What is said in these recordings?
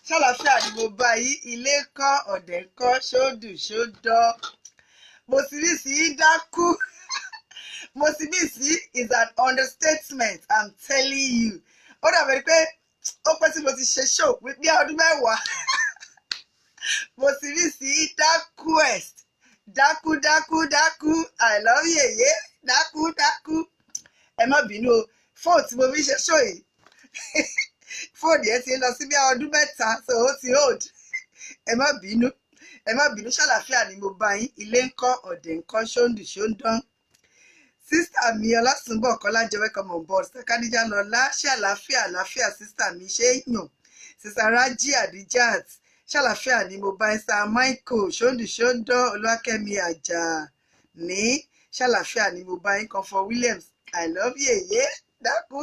ṣàlàáfíà ni mo bá yí ilé kọ́ ọ̀dẹ̀ kọ́ ṣódù ṣódọ́ mo sì rí sí dákú mo sì rí sí is an understatement I'm telling you ó dàbẹ̀ pé ó pẹ́ tí mo ti ṣe show bí ọdún mẹ́wàá mo sì rí sí dákúest dákú I love yèyé dákú ẹ má bínú o fóònù tí mo fi ṣe show yìí fóònù yẹn ti lọ sí bí ọdún mẹ́ta so ó ti hold ẹ má bínú ṣàlàáfíà ni mo bá yín ilé ńkọ́ ọ̀dẹ̀ ńkọ́ ṣóńdù ṣóńdán sísítà mi ọlásùnbọ̀ kọ́lájọ welcome on board sàkádíjà lọ́lá ṣàlàáfíà sísítà mi ṣe é yàn sísá rájí àdíjàt ṣàlàáfíà ni mo bá yín sá michael ṣóńdù ṣóńdán olúwakẹ́mi àjà ní ṣàlàáfíà ni mo bá yín Comfort Williams I love yèyé dákú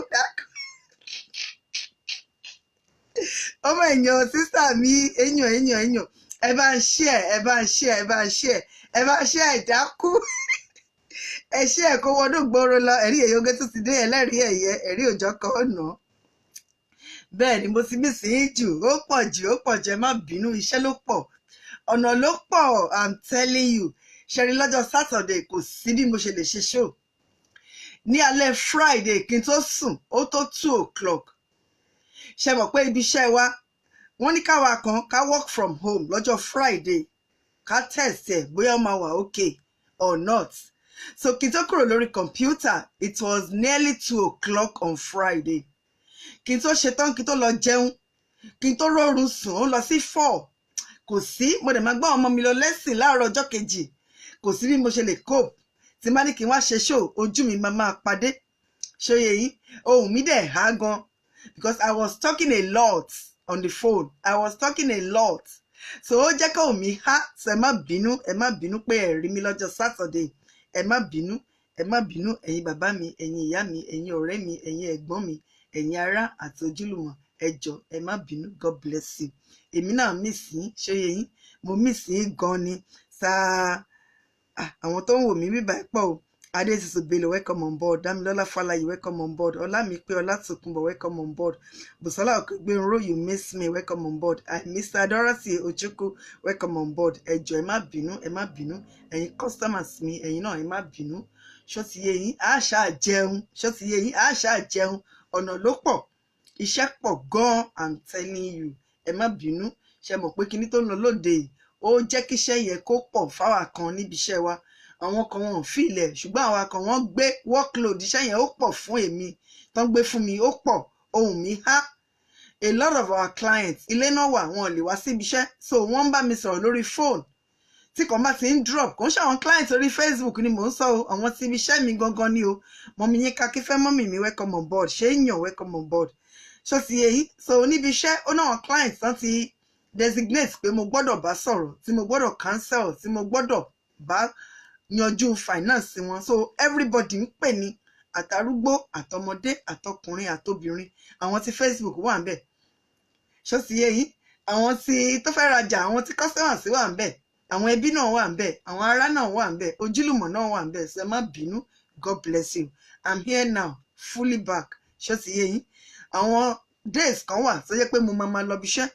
ọmọ èèyàn sísá mi èèyàn ẹ bá ń share ìdákú ẹ share kó wọnú gbòòrò lọ ẹ̀rí èyí oge tó ti dé ẹlẹ́rìí ẹ̀yẹ ẹ̀rí òjọ́ kan ọ̀nà bẹ́ẹ̀ ni mo ti mí sí jù ó pọ̀ jù ẹ má bínú iṣẹ́ ló pọ̀ ọ̀nà ló pọ̀ I'm telling you ṣẹ̀rí lọ́jọ́ Saturday kò sí bí mo ṣe lè ṣe show ní alẹ́ Friday kí n tó sùn ó tó 2:00 ṣe mọ̀ pé ibi iṣẹ́ wa wọ́n ní káwa kan ká work from home lọ́jọ́ Friday ká test ẹ̀ bóyá ó máa wà okay or not so kí n tó kúrò lórí computer it was nearly 2:00 on Friday kí n tó ṣetán kí n tó lọ jẹun kí n tó rọrùn sùn ó lọ sí 4 kò sí mo dẹ̀ máa gbọ́ ọmọ mi lọ lẹ́sìn láàárọ̀ ọjọ́ kejì kò sí bí mo ṣe lè cope tí má ní kí n wá ṣe show ojú mi máa padé ṣóyè yìí ohùn mi dẹ̀ há gan because I was talking a lot on the phone so ó jẹ́ kó mi há so ẹ má bínú pé ẹ rí mi lọ́jọ́ Saturday ẹ má bínú ẹ̀yin bàbá mi ẹ̀yin ìyá mi ẹ̀yin ọ̀rẹ́ mi ẹ̀yin ẹ̀gbọ́n mi ẹ̀yin ará àti ojúlùmọ̀ ẹ jọ̀ọ́ ẹ má bínú God bless you èmi náà miss yín ṣóyè yín mo miss yín gan ni sáà àwọn tó ń wò mí bíbá ẹ pọ̀ o Adesisu Bello welcome on board Damilola Falayi welcome on board Olamipe Olatokunbo welcome on board Busola Okegbenro you miss me welcome on board Mr. Dorothy Ojukwu welcome on board ẹ jọ̀ọ́ ẹ má bínú ẹ̀yin customers mi ẹ̀yin náà ẹ má bínú ṣó ti yé yín a ṣáà jẹun ọ̀nà ló pọ̀ iṣẹ́ pọ̀ gan I'm telling you ẹ má bínú ṣe mọ̀ pé kíní tó ń lọ lóde yìí ó jẹ́ kí iṣẹ́ yẹ kó pọ̀ fáwa kan níbi iṣẹ́ wa àwọn kan wọn ò fìlẹ̀ ṣùgbọ́n àwa kan wọ́n gbé workload iṣẹ́ yẹn ó pọ̀ fún èmi tó ń gbé fún mi ó pọ̀ ohùn mi há a lot of our clients ilé náà wà wọn ò lè wá síbi iṣẹ́ so wọ́n ń bá mi sọ̀rọ̀ lórí phone tí kan bá ti ń drop kò ń ṣe àwọn clients orí Facebook ni mò ń sọ o àwọn tí ibi iṣẹ́ mi gangan ni o mọ̀mí yín ká kí fẹ́ mọ́mì mi welcome on board ṣé èèyàn welcome on board ṣó ti yẹ yìí so níbi iṣẹ́ ó náà àwọn clients tán ti designate pé mo gbọ́dọ̀ bá sọ̀rọ̀ tí mo gbọ́dọ̀ cancel tí mo gbọ́dọ̀ bá yanjú finance wọn so everybody ń pè ní àtàrúgbó àtọmọdé àtọkùnrin àtobìnrin àwọn tí Facebook wà ń bẹ̀ ṣó ti yé yín àwọn tí tó fẹ́ rajà àwọn tí customers wà ń bẹ̀ àwọn ẹbí náà wà ń bẹ̀ àwọn ará náà wà ń bẹ̀ ojúlùmọ̀ náà wà ń bẹ̀ so ẹ má bínú God bless you I'm here now fully back ṣó ti yé yín àwọn days kan wà tó yẹ pé mo máa lọ bí iṣẹ́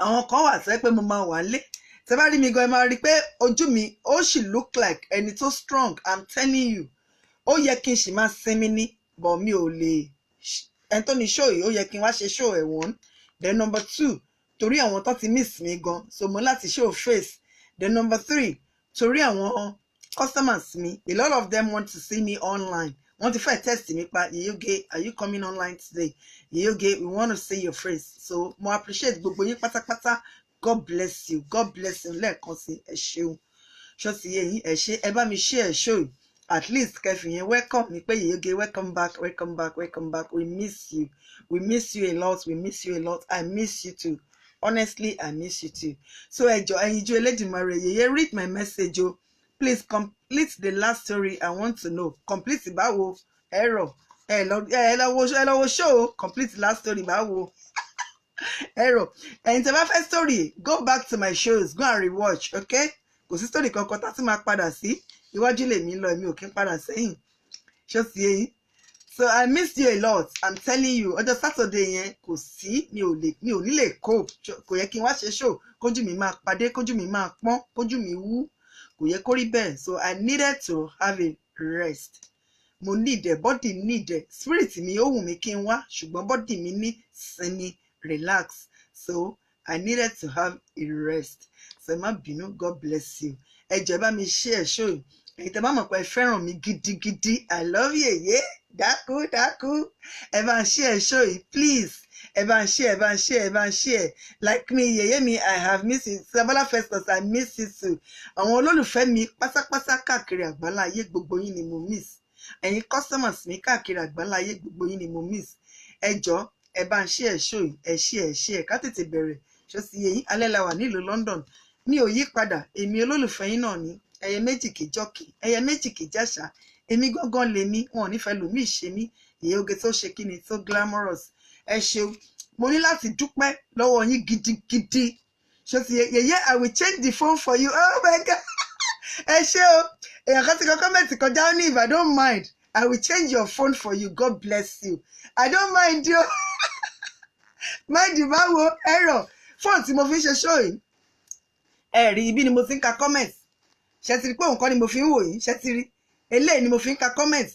àwọn kan wà tó yẹ pé mo máa wà lé tẹ́ bá rí mi gan ẹ máa rí pé ojú mi ó sì look like ẹni tó strong I'm telling you ó yẹ kí n sì máa sinmi ní but mi ò lè ẹni tó ní show yìí ó yẹ kí n wá ṣe show ẹ̀ one then number 2 torí àwọn tó ti miss mi gan so mo láti show face then number 3 torí àwọn customers mi a lot of them want to see me online wọ́n ti fẹ́ test mi pa Yèyé are you coming online today Yèyé we want to see your face so mo appreciate gbogbo yín pátápátá God bless you lẹ́ẹ̀kan sí ẹ ṣeun ṣó ti yé yín ẹ ṣé ẹ bá mi share show at least kẹfì yẹn welcome mi pé Yèyé welcome back we miss you a lot I miss you too honestly I miss you too so ẹ jọ̀ọ́ ẹ̀yin Elédùmarè Yèyé read my message o please complete the last story I want to know complete báwo ẹ̀rọ ẹ lọ wo show complete the last story báwo ẹ̀rọ ẹ̀yin tẹ́ bá fẹ́ story go back to my shows go and rewatch okay kò sí story kankan tá tí máa padà sí iwájú lèmi lọ èmi ò kí ń padà sẹ́yìn ṣó ti yé yín So I missed you a lot. I'm telling you. Ọjọ́ Saturday yẹn kò sí mi ò ní lè cope. Kò yẹ kí n wá ṣe show. Kójú mi máa padé, kójú mi máa pọ́n, kójú mi wú. Kò yẹ kó rí bẹ́ẹ̀. So I needed to have a rest. Mo need ẹ̀, body need ẹ̀. Spirit mi ó wù mí kí n wá, ṣùgbọ́n body mi ní sinmi, relax. So I needed to have a rest. So ẹ má bínú, God bless you. Ẹ jọ̀ọ́ ẹ bá mi share show yìí. Ẹ̀yin tẹ́ bá mọ̀ pé ẹ fẹ́ràn mi gidigidi, I love you, yeah. Dákú. Ẹ bá ń share show yìí, please. Ẹ bá ń share. Like me, yeye mi, I have missed it. Sabola Festus, I miss you too. Àwọn olólùfẹ́ mi pátápátá káàkiri àgbáláyé gbogbo yín ni mo miss. Ẹ̀yin customers mi káàkiri àgbáláyé gbogbo yín ni mo miss. Ẹ jọ̀ọ́ ẹ bá ń share show yìí, ẹ share ká tètè bẹ̀rẹ̀. Ṣó sì yé yín, alẹ́ la wà nílùú London. Mi ò yí padà, èmi olólùfẹ́ yín náà ni. Ẹyẹ méjì kì í jọ́kì, ẹyẹ méjì kì í jàṣà. Èmi gangan lèmi, wọn ò ní fẹ́ lòmíì ṣe mí. Ìyẹ́ oge tó ṣe kí ni tó glamorous. Ẹ ṣeun, mo ní láti dúpẹ́ lọ́wọ́ yín gidigidi. Ṣó sì yé yeye, I will change the phone for you. Oh my God. Ẹ ṣé o. Èèyàn kan ti kọ kọ́mẹ̀ntì kọjá ó ní if I don't mind, I will change your phone for you. God bless you. I don't mind you. Mind you báwo ẹ̀rọ fóònù tí mo fi ń ṣe show yìí. Ẹ̀rí ibi ni mo ti ń ka comment. Ṣé ti rí pé nǹkan ni mo fi ń wò yìí? Ṣé ti rí? Eléyìí ni mo fi ń ka comment.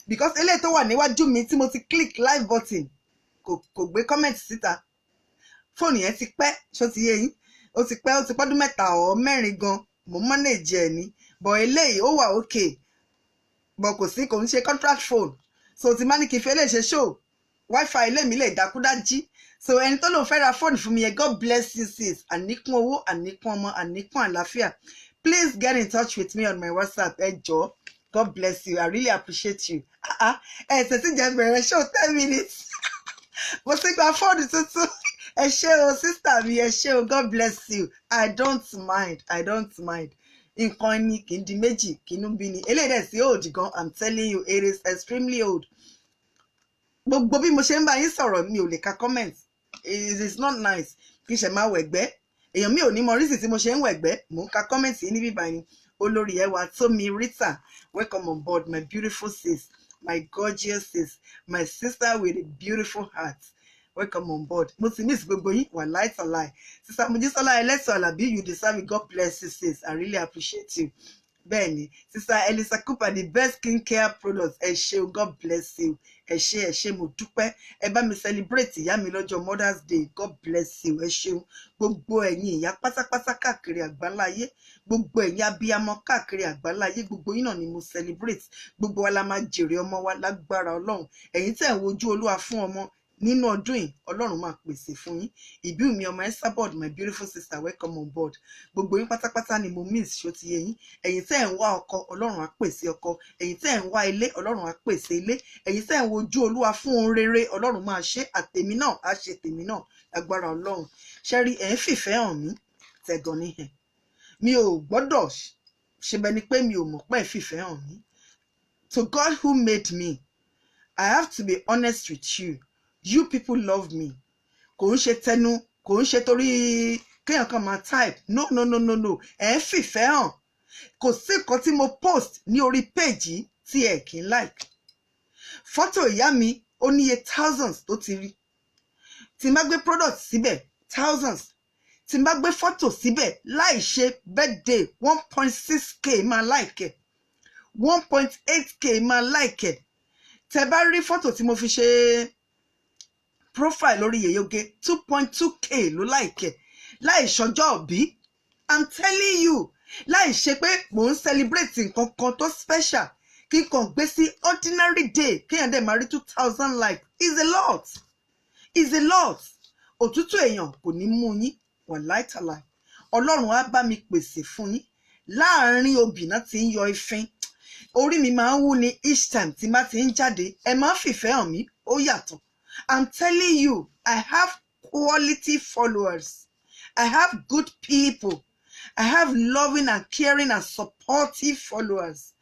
Because eléyìí tó wà níwájú mi tí mo ti click live button kò gbé comment síta. Fóònù yẹn ti pẹ́, ṣó ti yé yín? Ó ti pẹ́, ó ti pọ́dún 3 or 4 gan. Mo manage ẹ̀ ni. But eléyìí ó wà okay. But kò ń ṣe contract phone. So ti máa ní kí n fi eléyìí ṣe show. Wi-Fi ilé mi lè dákúdájí. So ẹni tó lòun fẹ́ ra fóònù fún mi yẹn, God bless you sis. Àníkún owó, àníkún ọmọ, àníkún àlàáfíà. Please get in touch with me on my WhatsApp. Ẹ jọ̀ọ́. God bless you. I really appreciate you. Ẹ tẹ̀sí jẹ́ bẹ̀rẹ̀ show 10 minutes. Mo ti gba fóònù tuntun. Ẹ ṣé o, sister mi, ẹ ṣé o. God bless you. I don't mind. Nǹkan ni kì í di méjì, kì í nú bí ni. Eléyìí dẹ̀ sí old gan. I'm telling you, it is extremely old. Gbogbo bí mo ṣe ń bá yín sọ̀rọ̀ mi ò lè ka comment. It is not nice. Kì í ṣe máa wẹ̀gbẹ́. Èèyàn mi ò ní mọ reason tí mo ṣe ń wẹ̀gbẹ́. Mò ń ka comment yìí níbí báyìí. Olórí ẹwà Tómi Rita, welcome on board, my beautiful sis, my gorgeous sis, my sister with a beautiful heart. Welcome on board. Mo ti miss gbogbo yín, wà láì. Sister Mojísọ́lá Ẹlẹ́sọ̀ Àlàbí, you deserve it. God bless you, sis. I really appreciate you. Bẹ́ẹ̀ni, Sister Elisa Cooper, the best skincare products. Ẹ ṣé, God bless you. Ẹ ṣé, mo dúpẹ́. Ẹ bá mi celebrate ìyá mi lọ́jọ́ Mother's Day. God bless you. Ẹ ṣé. Gbogbo ẹ̀yin ìyá pátápátá káàkiri àgbáláyé. Gbogbo ẹ̀yin abiyamọ káàkiri àgbáláyé. Gbogbo yín náà ni mo celebrate. Gbogbo wa la máa jèrè ọmọ wa lágbára Ọlọ́run. Ẹ̀yin tẹ́ ń wojú Olúwa fún ọmọ. Nínú ọdún yìí, Ọlọ́run máa pèsè fún yín. Ìbí mi ọmọ Esabod, my beautiful sister, welcome on board. Gbogbo yín pátápátá ni mo miss, ṣó ti yé yín. Ẹ̀yin tẹ́ ń wá ọkọ, Ọlọ́run á pèsè ọkọ. Ẹ̀yin tẹ́ ń wá ilé, Ọlọ́run á pèsè ilé. Ẹ̀yin tẹ́ ń wojú Olúwa fún ohun rere, Ọlọ́run máa ṣe. Àtèmi náà á ṣe tèmi náà lágbára Ọlọ́run. Ṣẹ́rí ẹ̀ ń fìfẹ́ hàn mí, tẹ̀gàn ni hẹ̀. Mi ò gbọ́dọ̀ ṣe bẹ́ẹ̀ ni pé mi ò mọ̀ pé ẹ̀ fìfẹ́ hàn mí. To God who made me, I have to be honest with you. You people love me. Kò ń ṣe tẹnu, kò ń ṣe torí kéèyàn kan máa type. No. Ẹ ń fìfẹ́ hàn. Kò sí nǹkan tí mo post ní orí page tí ẹ kì í like. Fọ́tò ìyá mi ó níye thousands tó ti rí. Tí n bá gbé product síbẹ̀, thousands. Tí n bá gbé fọ́tò síbẹ̀ láì ṣe birthday 1.6k máa like ẹ̀. 1.8k máa like ẹ̀. Tẹ́ bá rí fọ́tò tí mo fi ṣe profile lórí Yeye Oge 2.2k ló like láì ṣọjọ́ òbí. I'm telling you, láì ṣe pé mò ń celebrate nǹkan kan tó special kí n kàn gbé sí ordinary day kéèyàn dẹ̀ máa rí 2000 like is a lot. Òtútù èèyàn kò ní mú yín wà láìtàláì. Ọlọ́run á bá mi pèsè fún yín. Láàárín obì náà ti ń yọ ìfín. Orí mi máa ń wú ní each time tí má ti ń jáde. Ẹ máa ń fìfẹ́ hàn mí, ó yàtọ̀. I'm telling you, I have quality followers. I have good people. I have loving and caring and supportive followers.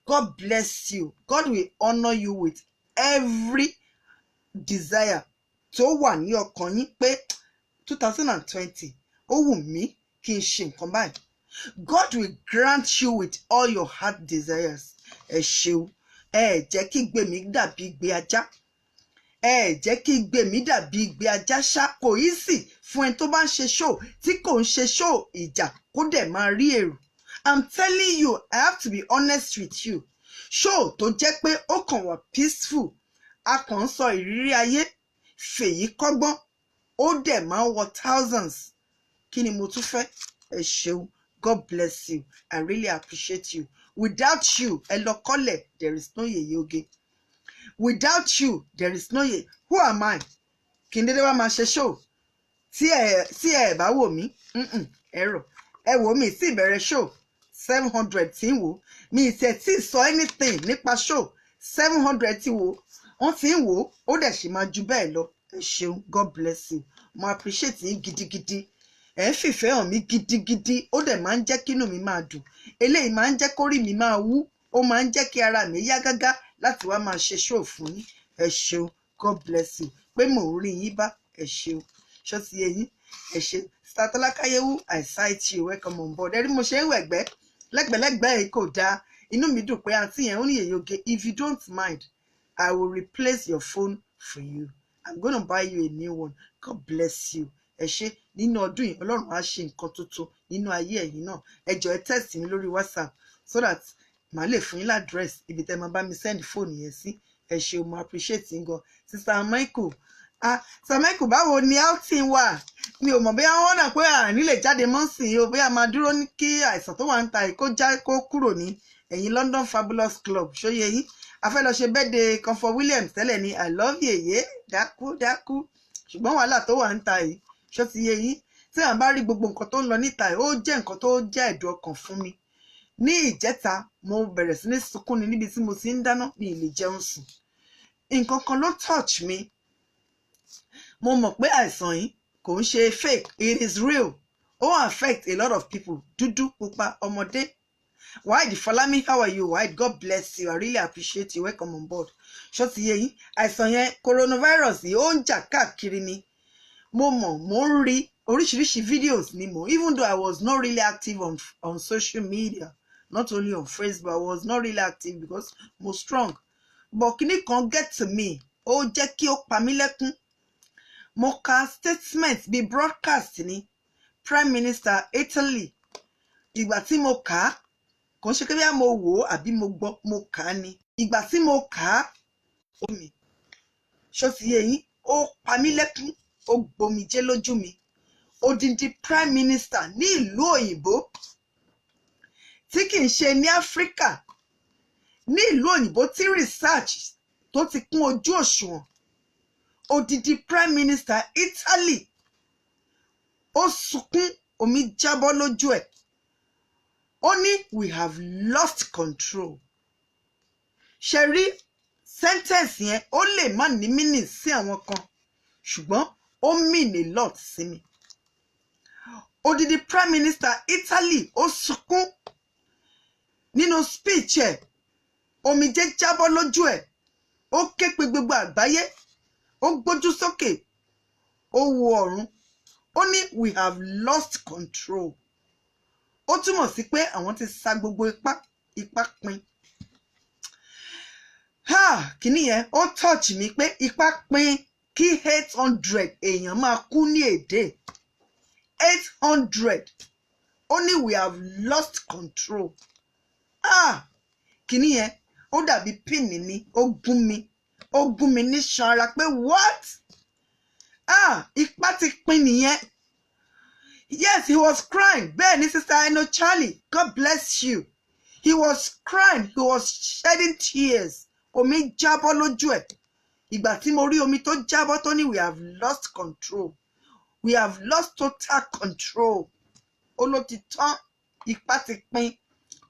God bless you. God will honor you with every desire. Tó wà ní ọkàn yín pé 2020, ó wù mí kí n ṣe nǹkan báyìí. God will grant you with all your heart desires. Ẹ ṣeun. ẹ jẹ́ kí igbe mi dàbí igbe ajá ẹ jẹ́ kí igbe mi dàbí igbe ajá ṣá kò yí sì fún ẹni tó bá ń ṣe show tí kò ń ṣe show ìjà kó dẹ̀ máa rí èrò. I'm telling you, I have to be honest with you. Show tó jẹ́ pé ó kàn wá peaceful a kàn ń sọ ìrírí ayé fèyí kọ́gbọ́n ó dẹ̀ máa ń wọ thousands. Kí ni mo tún fẹ́? Ẹ ṣeun. God bless you. I really appreciate you. Without you, ẹ lọ kọ́lẹ̀, there is no Yeye Oge. Without you, there is no Yeye. Who am I? Kí n dédé wá máa ṣe show. Tí ẹ bá wò mí, ẹ̀rọ. Ẹ wò mí sí ìbẹ̀rẹ̀ show. 700 tí ń wò. Mi ìtẹ̀ tí sọ anything nípa show. 700 tí wò. Wọ́n ti ń wò ó dẹ̀ sì máa ju bẹ́ẹ̀ lọ. Ẹ ṣeun. God bless you. Mo appreciate yín gidigidi. Ẹ ń fìfẹ́ hàn mí gidigidi ó dẹ̀ máa ń jẹ́ kínú mi máa dùn eléyìí máa ń jẹ́ kórí mi máa wú ó máa ń jẹ́ kí ara mi yá gágá láti wá máa ṣe show fún yín ẹ ṣeun. God bless you pé mò ń rí yín bá ẹ ṣeun ṣó ti yé yín ẹ ṣe Sister Tọ́lá Káyéwú I cite you welcome on board ẹ rí mo ṣe ń wẹ̀gbẹ́ lẹ́gbẹ̀lẹ́gbẹ̀ yìí kò dáa inú mi dùn pé àǹtí yẹn ó ní Yeye Oge if you don't mind I will replace your phone for you I'm gonna buy you a new one. God bless you. Ẹ ṣé nínú ọdún yìí Ọlọ́run á ṣe nǹkan tuntun nínú ayé ẹ̀yin náà ẹ jọ̀ọ́ ẹ text mi lórí WhatsApp so that màá lè fún yín ládírẹ́sì ibi tẹ́ máa bá mi send fóònù yẹn sí ẹ ṣé mo appreciate yín gan. Sister Michael Sister Michael báwo ni outing wà mi ò mọ̀ bóyá wọ́n náà pé àní lè jáde mọ́ sí i o bóyá máa dúró ní kí àìsàn tó wà ń ta kó kúrò ní ẹ̀yìn London Fabulous Club ṣóyè yín a fẹ́ lọ ṣe birthday Comfort Williams tẹ́lẹ̀ ní I love Yeye dákú ṣùgbọ́n wàhálà tó wà ń ta yìí ṣó ti yé yín tí à ń bá rí gbogbo nǹkan tó ń lọ níta ó jẹ́ nǹkan tó jẹ́ ẹ̀dùn ọkàn fún mi ní ìjẹta mo bẹ̀rẹ̀ sí ní sunkún ni níbi tí mo ti ń dáná mi ì lè jẹun sùn nǹkan kan ló touch mi mo mọ̀ pé àìsàn yìí kò ń ṣe fake it is real ó affect a lot of people dúdú pupa ọmọdé Wide Falami how are you Wide God bless you I really appreciate you welcome on board ṣó ti yé yín àìsàn yẹn coronavirus yìí ó ń jà káàkiri ni mo ń rí oríṣiríṣi videos ni even though I was not really active on social media not only on Facebook I was not really active because mo strong but kíní kan get to me ó jẹ́ kí ó pa mí lẹ́kún mo ka statement bíi broadcast ní Prime Minister Italy ìgbà tí mo kà á kò ń ṣe kébíyà mo wò ó àbí mo gbọ́ mo kà á ni ìgbà tí mo kà á omi ṣó ti yé yín ó pa mí lẹ́kún ó gbomijé lójú mi odindi Prime Minister ní ìlú òyìnbó tí kì í ṣe ní Áfíríkà ní ìlú òyìnbó tí research tó ti kún ojú òṣùwọ̀n odidi Prime Minister Italy ó sunkún omi jábọ́ lójú ẹ̀ ó ní we have lost control ṣe rí sentence yẹn ó lè má ní meaning sí àwọn kan ṣùgbọ́n ó mean a lot sí mi odidi Prime Minister Italy ó sunkún nínú speech ẹ̀ omijé jábọ́ lójú ẹ̀ ó ké pe gbogbo àgbáyé ó gbójú sókè ó wo ọ̀run ó ní we have lost control ó túmọ̀ sí pé àwọn ti sa gbogbo ipá pin kíní yẹn ó touch mi pé ipá pin kí 800 èèyàn máa kú ní èdè 800 ó ní we have lost control kíní yẹn ó dàbí pin mi ó gún mi ní ṣan ara pé what ipá ti pin nìyẹn yes he was crying bẹ́ẹ̀ ni Sister Eno Charlie God bless you he was crying he was shedding tears omi jábọ́ lójú ẹ̀ ìgbà tí mo rí omi tó jábọ́ tó ní we have lost control we have lost total control ó ló ti tán ipá ti pin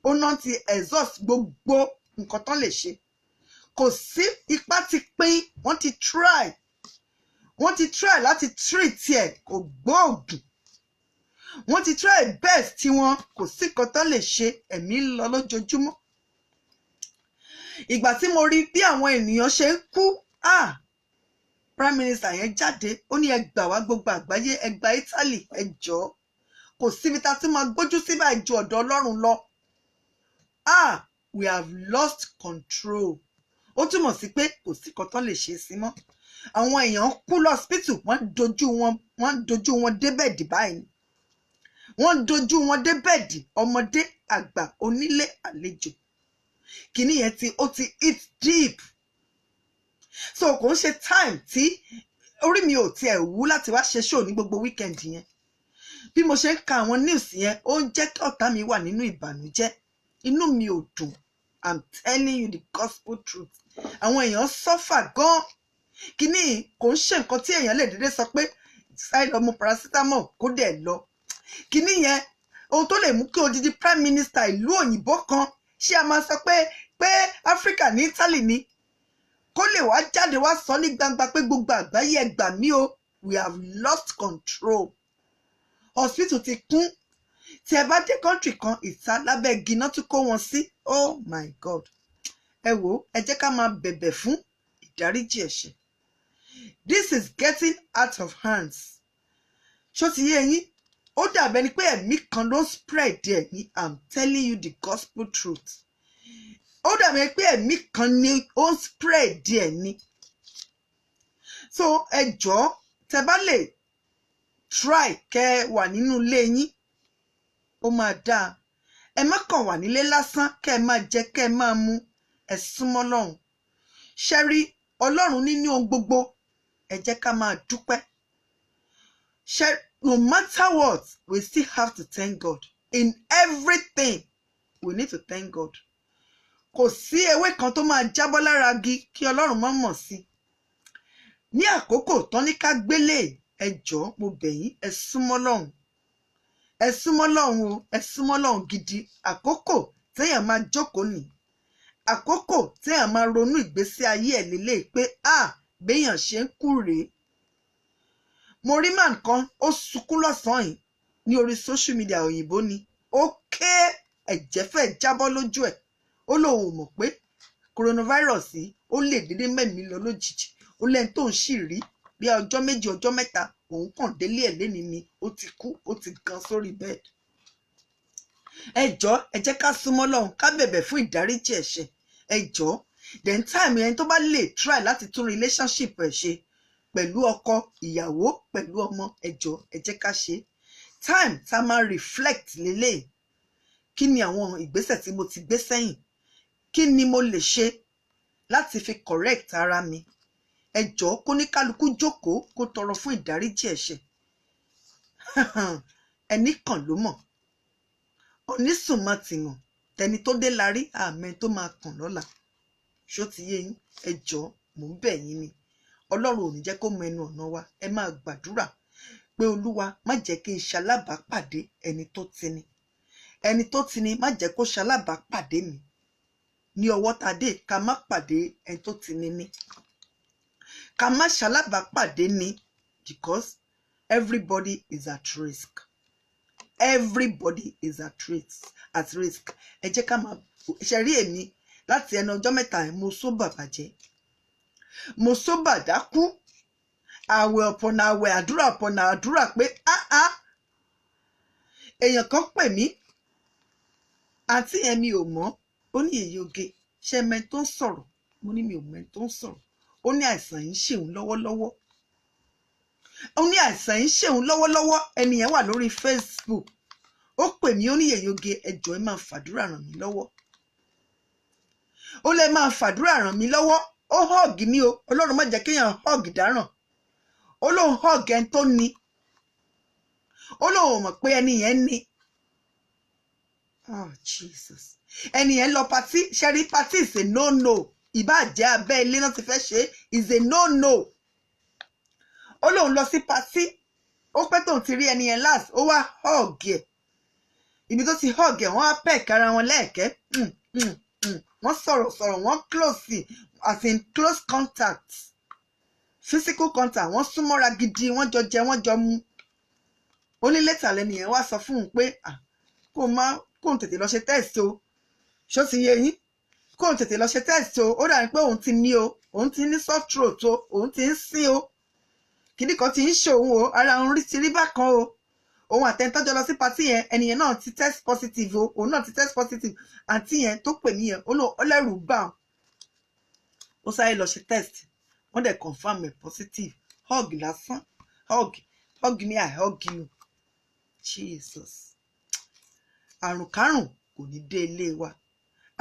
ó náà ti exhaust gbogbo nǹkan tán lè ṣe kò sí ipá ti pin wọ́n ti try láti treat ẹ̀ kò gbóògùn wọ́n ti try best tí wọ́n kò sí nǹkan tán lè ṣe ẹ̀mí ń lọ lójoojúmọ́ ìgbà tí mo rí bí àwọn ènìyàn ṣe ń kú Prime Minister yẹn jáde ó ní ẹ gbà wá gbogbo àgbáyé ẹ gbà Italy ẹ jọ̀ọ́ kò síbi tá a ti máa gbójú síbà ju ọ̀dọ̀ Ọlọ́run lọ we have lost control ó túmọ̀ sí pé kò sí kan tán lè ṣe sí mọ́. Àwọn èèyàn kú lọ́sípítù wọ́n dojú wọn débẹ̀dì báyìí. Wọ́n dojú wọn débẹ̀dì, ọmọdé àgbà onílé àlejò. Kìíní yẹn ó ti hit deep. So kò ń ṣe time tí orí mi ò tiẹ̀ wú láti wá ṣe show ní gbogbo weekend yẹn. Bí mo ṣe ń ka àwọn news yẹn, ó ń jẹ́ kí ọ̀tá mi wà nínú ìbànújẹ́. Inú mi ò dùn. I'm telling you the gospel truth. Àwọn èèyàn suffer gan. Kìíní kò ń ṣe nǹkan tí èèyàn lè dédé sọ pé side ọmọ paracetamol kó dẹ̀ lọ. Kìíní yẹn ohun tó lè mú kí odidi prime minister ìlú òyìnbó kan ṣé a máa sọ pé Africa ní Italy ni kó lè wá jáde wá sọ ní gbangba pé gbogbo àgbáyé ẹ gbà mí o, we have lost control. Hospital ti kún. Tí ẹ bá dé country kan ìta lábẹ́ igi náà tún kó wọn sí. Oh my God. Ẹ wò ẹ jẹ́ ká máa bẹ̀bẹ̀ fún ìdáríjì ẹ̀ṣẹ̀. This is getting out of hands. Ṣó ti yé yín? Ó dàbẹ́ ni pé ẹ̀mí kan ló spread ẹ̀ ní. I'm telling you the gospel truth. Ó dàbẹ́ pé ẹ̀mí kan ni ó spread ẹ̀ ní. So ẹ jọ̀ọ́ tẹ́ bá lè try kẹ́ wà nínú ilé yín. Ó máa dáa. Ẹ má kàn wà nílé lásán kẹ́ ẹ máa jẹ kẹ́ ẹ máa mu. Ẹ súnmọ́ Ọlọ́run. Ṣé rí Ọlọ́run nínú ohun gbogbo? Ẹ jẹ́ ká máa dúpẹ́. No matter what, we still have to thank God. In everything, we need to thank God. Kò sí ewé kan tó máa jábọ́ lára igi kí Ọlọ́run má mọ̀ sí. Ní àkókò tán ní ká gbélé, ẹ jọ̀ọ́ mo bẹ̀ yín, ẹ súnmọ́ Ọlọ́run. Ẹ súnmọ́ Ọlọ́run o, ẹ súnmọ́ Ọlọ́run gidi. Àkókò téèyàn máa jókòó nì. Àkókò téèyàn máa ronú ìgbésí ayé ẹ̀ lélẹ̀ pé béèyàn ṣe ń kú rèé. Mo rí man kan ó sunkún lọ́sàn-án yìí ní orí social media òyìnbó ni. Ó ké ẹ̀jẹ̀ fẹ́ jábọ́ lójú ẹ̀. Ó lóun ò mọ̀ pé coronavirus yìí ó lè dédé mẹ́mí lọ lójijì. Ó lẹ́ni tó ń ṣì rí bí ọjọ́ méjì ọjọ́ mẹ́ta òun kàn délé ẹ̀ lénìí ni ó ti kú ó ti gan sórí bed. Ẹ jọ̀ọ́ ẹ jẹ́ ká súnmọ́ Ọlọ́run ká bẹ̀bẹ̀ fún ìdáríjì ẹ̀ṣẹ̀. Ẹ jọ̀ọ́ then time ẹni tó bá lè try láti tún relationship ẹ̀ ṣe pẹ̀lú ọkọ ìyàwó pẹ̀lú ọmọ, ẹ jọ̀ọ́ ẹ jẹ́ ká ṣe. Time tá máa reflect lélẹ̀. Kí ni àwọn ìgbésẹ̀ tí mo ti gbé sẹ́yìn? Kí ni mo lè ṣe láti fi correct ara mi? Ẹ jọ̀ọ́ kó ní kálukú jókòó kó tọrọ fún ìdáríjì ẹ̀ṣẹ̀. Ẹni kan ló mọ̀. Onísùn máa ti hàn. Tẹni tó dé larí àmẹ́ tó máa kàn lọ́la. Ṣó ti yé yín? Ẹ jọ̀ọ́ mò ń bẹ̀ yín ni. Ọlọ́run ò ní jẹ́ kó mọ ẹnu ọ̀nà wa. Ẹ máa gbàdúrà pé Olúwa má jẹ́ kí n ṣalábàápàdé ẹni tó ti ni. Ẹni tó ti ni má jẹ́ kó ṣalábàápàdé mi. Ní ọwọ́ ta dé ká má pàdé ẹni tó ti ni ní. Ká má ṣalábàápàdé ni because everybody is at risk. Everybody is at risk. Ẹ jẹ́ ká máa ṣe rí èmi láti ẹnu ọjọ́ mẹ́ta mo sóbà bàjẹ́. Mo sóbà dákú. Àwẹ̀ ọ̀pọ̀nà àwẹ̀ àdúrà ọ̀pọ̀nà àdúrà pé èèyàn kan pè mí. Àǹtí yẹn mi ò mọ̀. Ó ní èyí oge. Ṣé mẹ́ni tó ń sọ̀rọ̀? Mo ní mi ò mẹ́ni tó ń sọ̀rọ̀. Ó ní àìsàn yìí ń ṣe òun lọ́wọ́lọ́wọ́. Ó ní àìsàn yìí ń ṣe òun lọ́wọ́lọ́wọ́. Ẹni yẹn wà lórí Facebook. Ó pè mí ó ní èyí oge ẹ jọ̀ọ́ ẹ máa fàdúrà ràn mí lọ́wọ́. Ó lè máa fàdúrà ràn mí lọ́wọ́. Ó hug mi o. Ọlọ́run má jẹ́ kéèyàn hug dáràn. Ó lóun hug ẹni tó ní. Ó lóun mọ̀ pé ẹni yẹn ní. Oh Jesus. Ẹni yẹn lọ party. Ṣẹ́rí party is a no. Ìbàjẹ́ abẹ́ ilé náà ti fẹ́ ṣe is a no. Ó lóun lọ sí party. Ó pẹ́ tóun ti rí ẹni yẹn last. Ó wá hug ẹ̀. Ibi tó ti hug ẹ̀ wọ́n á peck ara wọn lẹ́ẹ̀kẹ́. Wọ́n sọ̀rọ̀ wọ́n close as in close contact. Physical contact. Wọ́n súnmọ́ra gidi wọ́n jọ jẹ wọ́n jọ mu. Ó ní later lẹ́ni yẹn wá sọ fún un pé kóun tètè lọ ṣe test o. Ṣó ti yé yín? Kóun tètè lọ ṣe test o. Ó dàbí pé òun ti ní o. Òun ti ní soft throat o. Òun ti ń sín o. Kìdí kan ti ń ṣe òun o. Ara òun ti rí bákan o. Òun àtẹ̀ntọ́jọ́ lọ sí party yẹn. Ẹni yẹn náà ti test positive o. Òun náà ti test positive. Àǹtí yẹn tó pè mí yẹn ó lẹ́rù bà ọ́. ó sáré lọ ṣe test wọ́n dẹ̀ confam ẹ̀ positive hug lásán hug me I hug you Jesus. Àrùn kárùn kò ní dé ilé wa,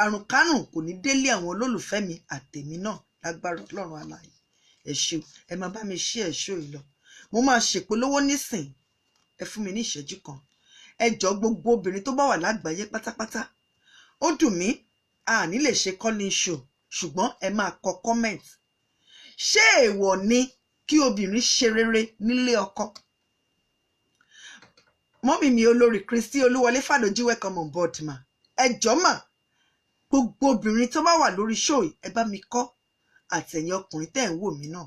àrùn kárùn kò ní délé àwọn olólùfẹ́ mi àtèmi náà lágbára Ọlọ́run alààyè. Ẹ ṣeun, ẹ máa bá mi ṣí ẹ̀ṣọ́ yìí lọ. Mo máa ṣèpolówó nísìn, ẹ fún mi ní ìṣẹ́jú kan. Ẹ jọ̀ọ́ gbogbo obìnrin tó bá wà lágbàáyé pátápátá, ó dùn mí a ní lè ṣe calling show ṣùgbọ́n ẹ máa kọ comment. Ṣé èèwọ̀ ni kí obìnrin ṣe rere nílé ọkọ? Mọ́mì mi olórí Kristi Olúwọlé Fádòjí, welcome on board ma. Ẹ jọ̀ọ́ mà, gbogbo obìnrin tó bá wà lórí show yìí ẹ bá mi kọ, àtẹ̀yin ọkùnrin tẹ́ ń wò mí náà.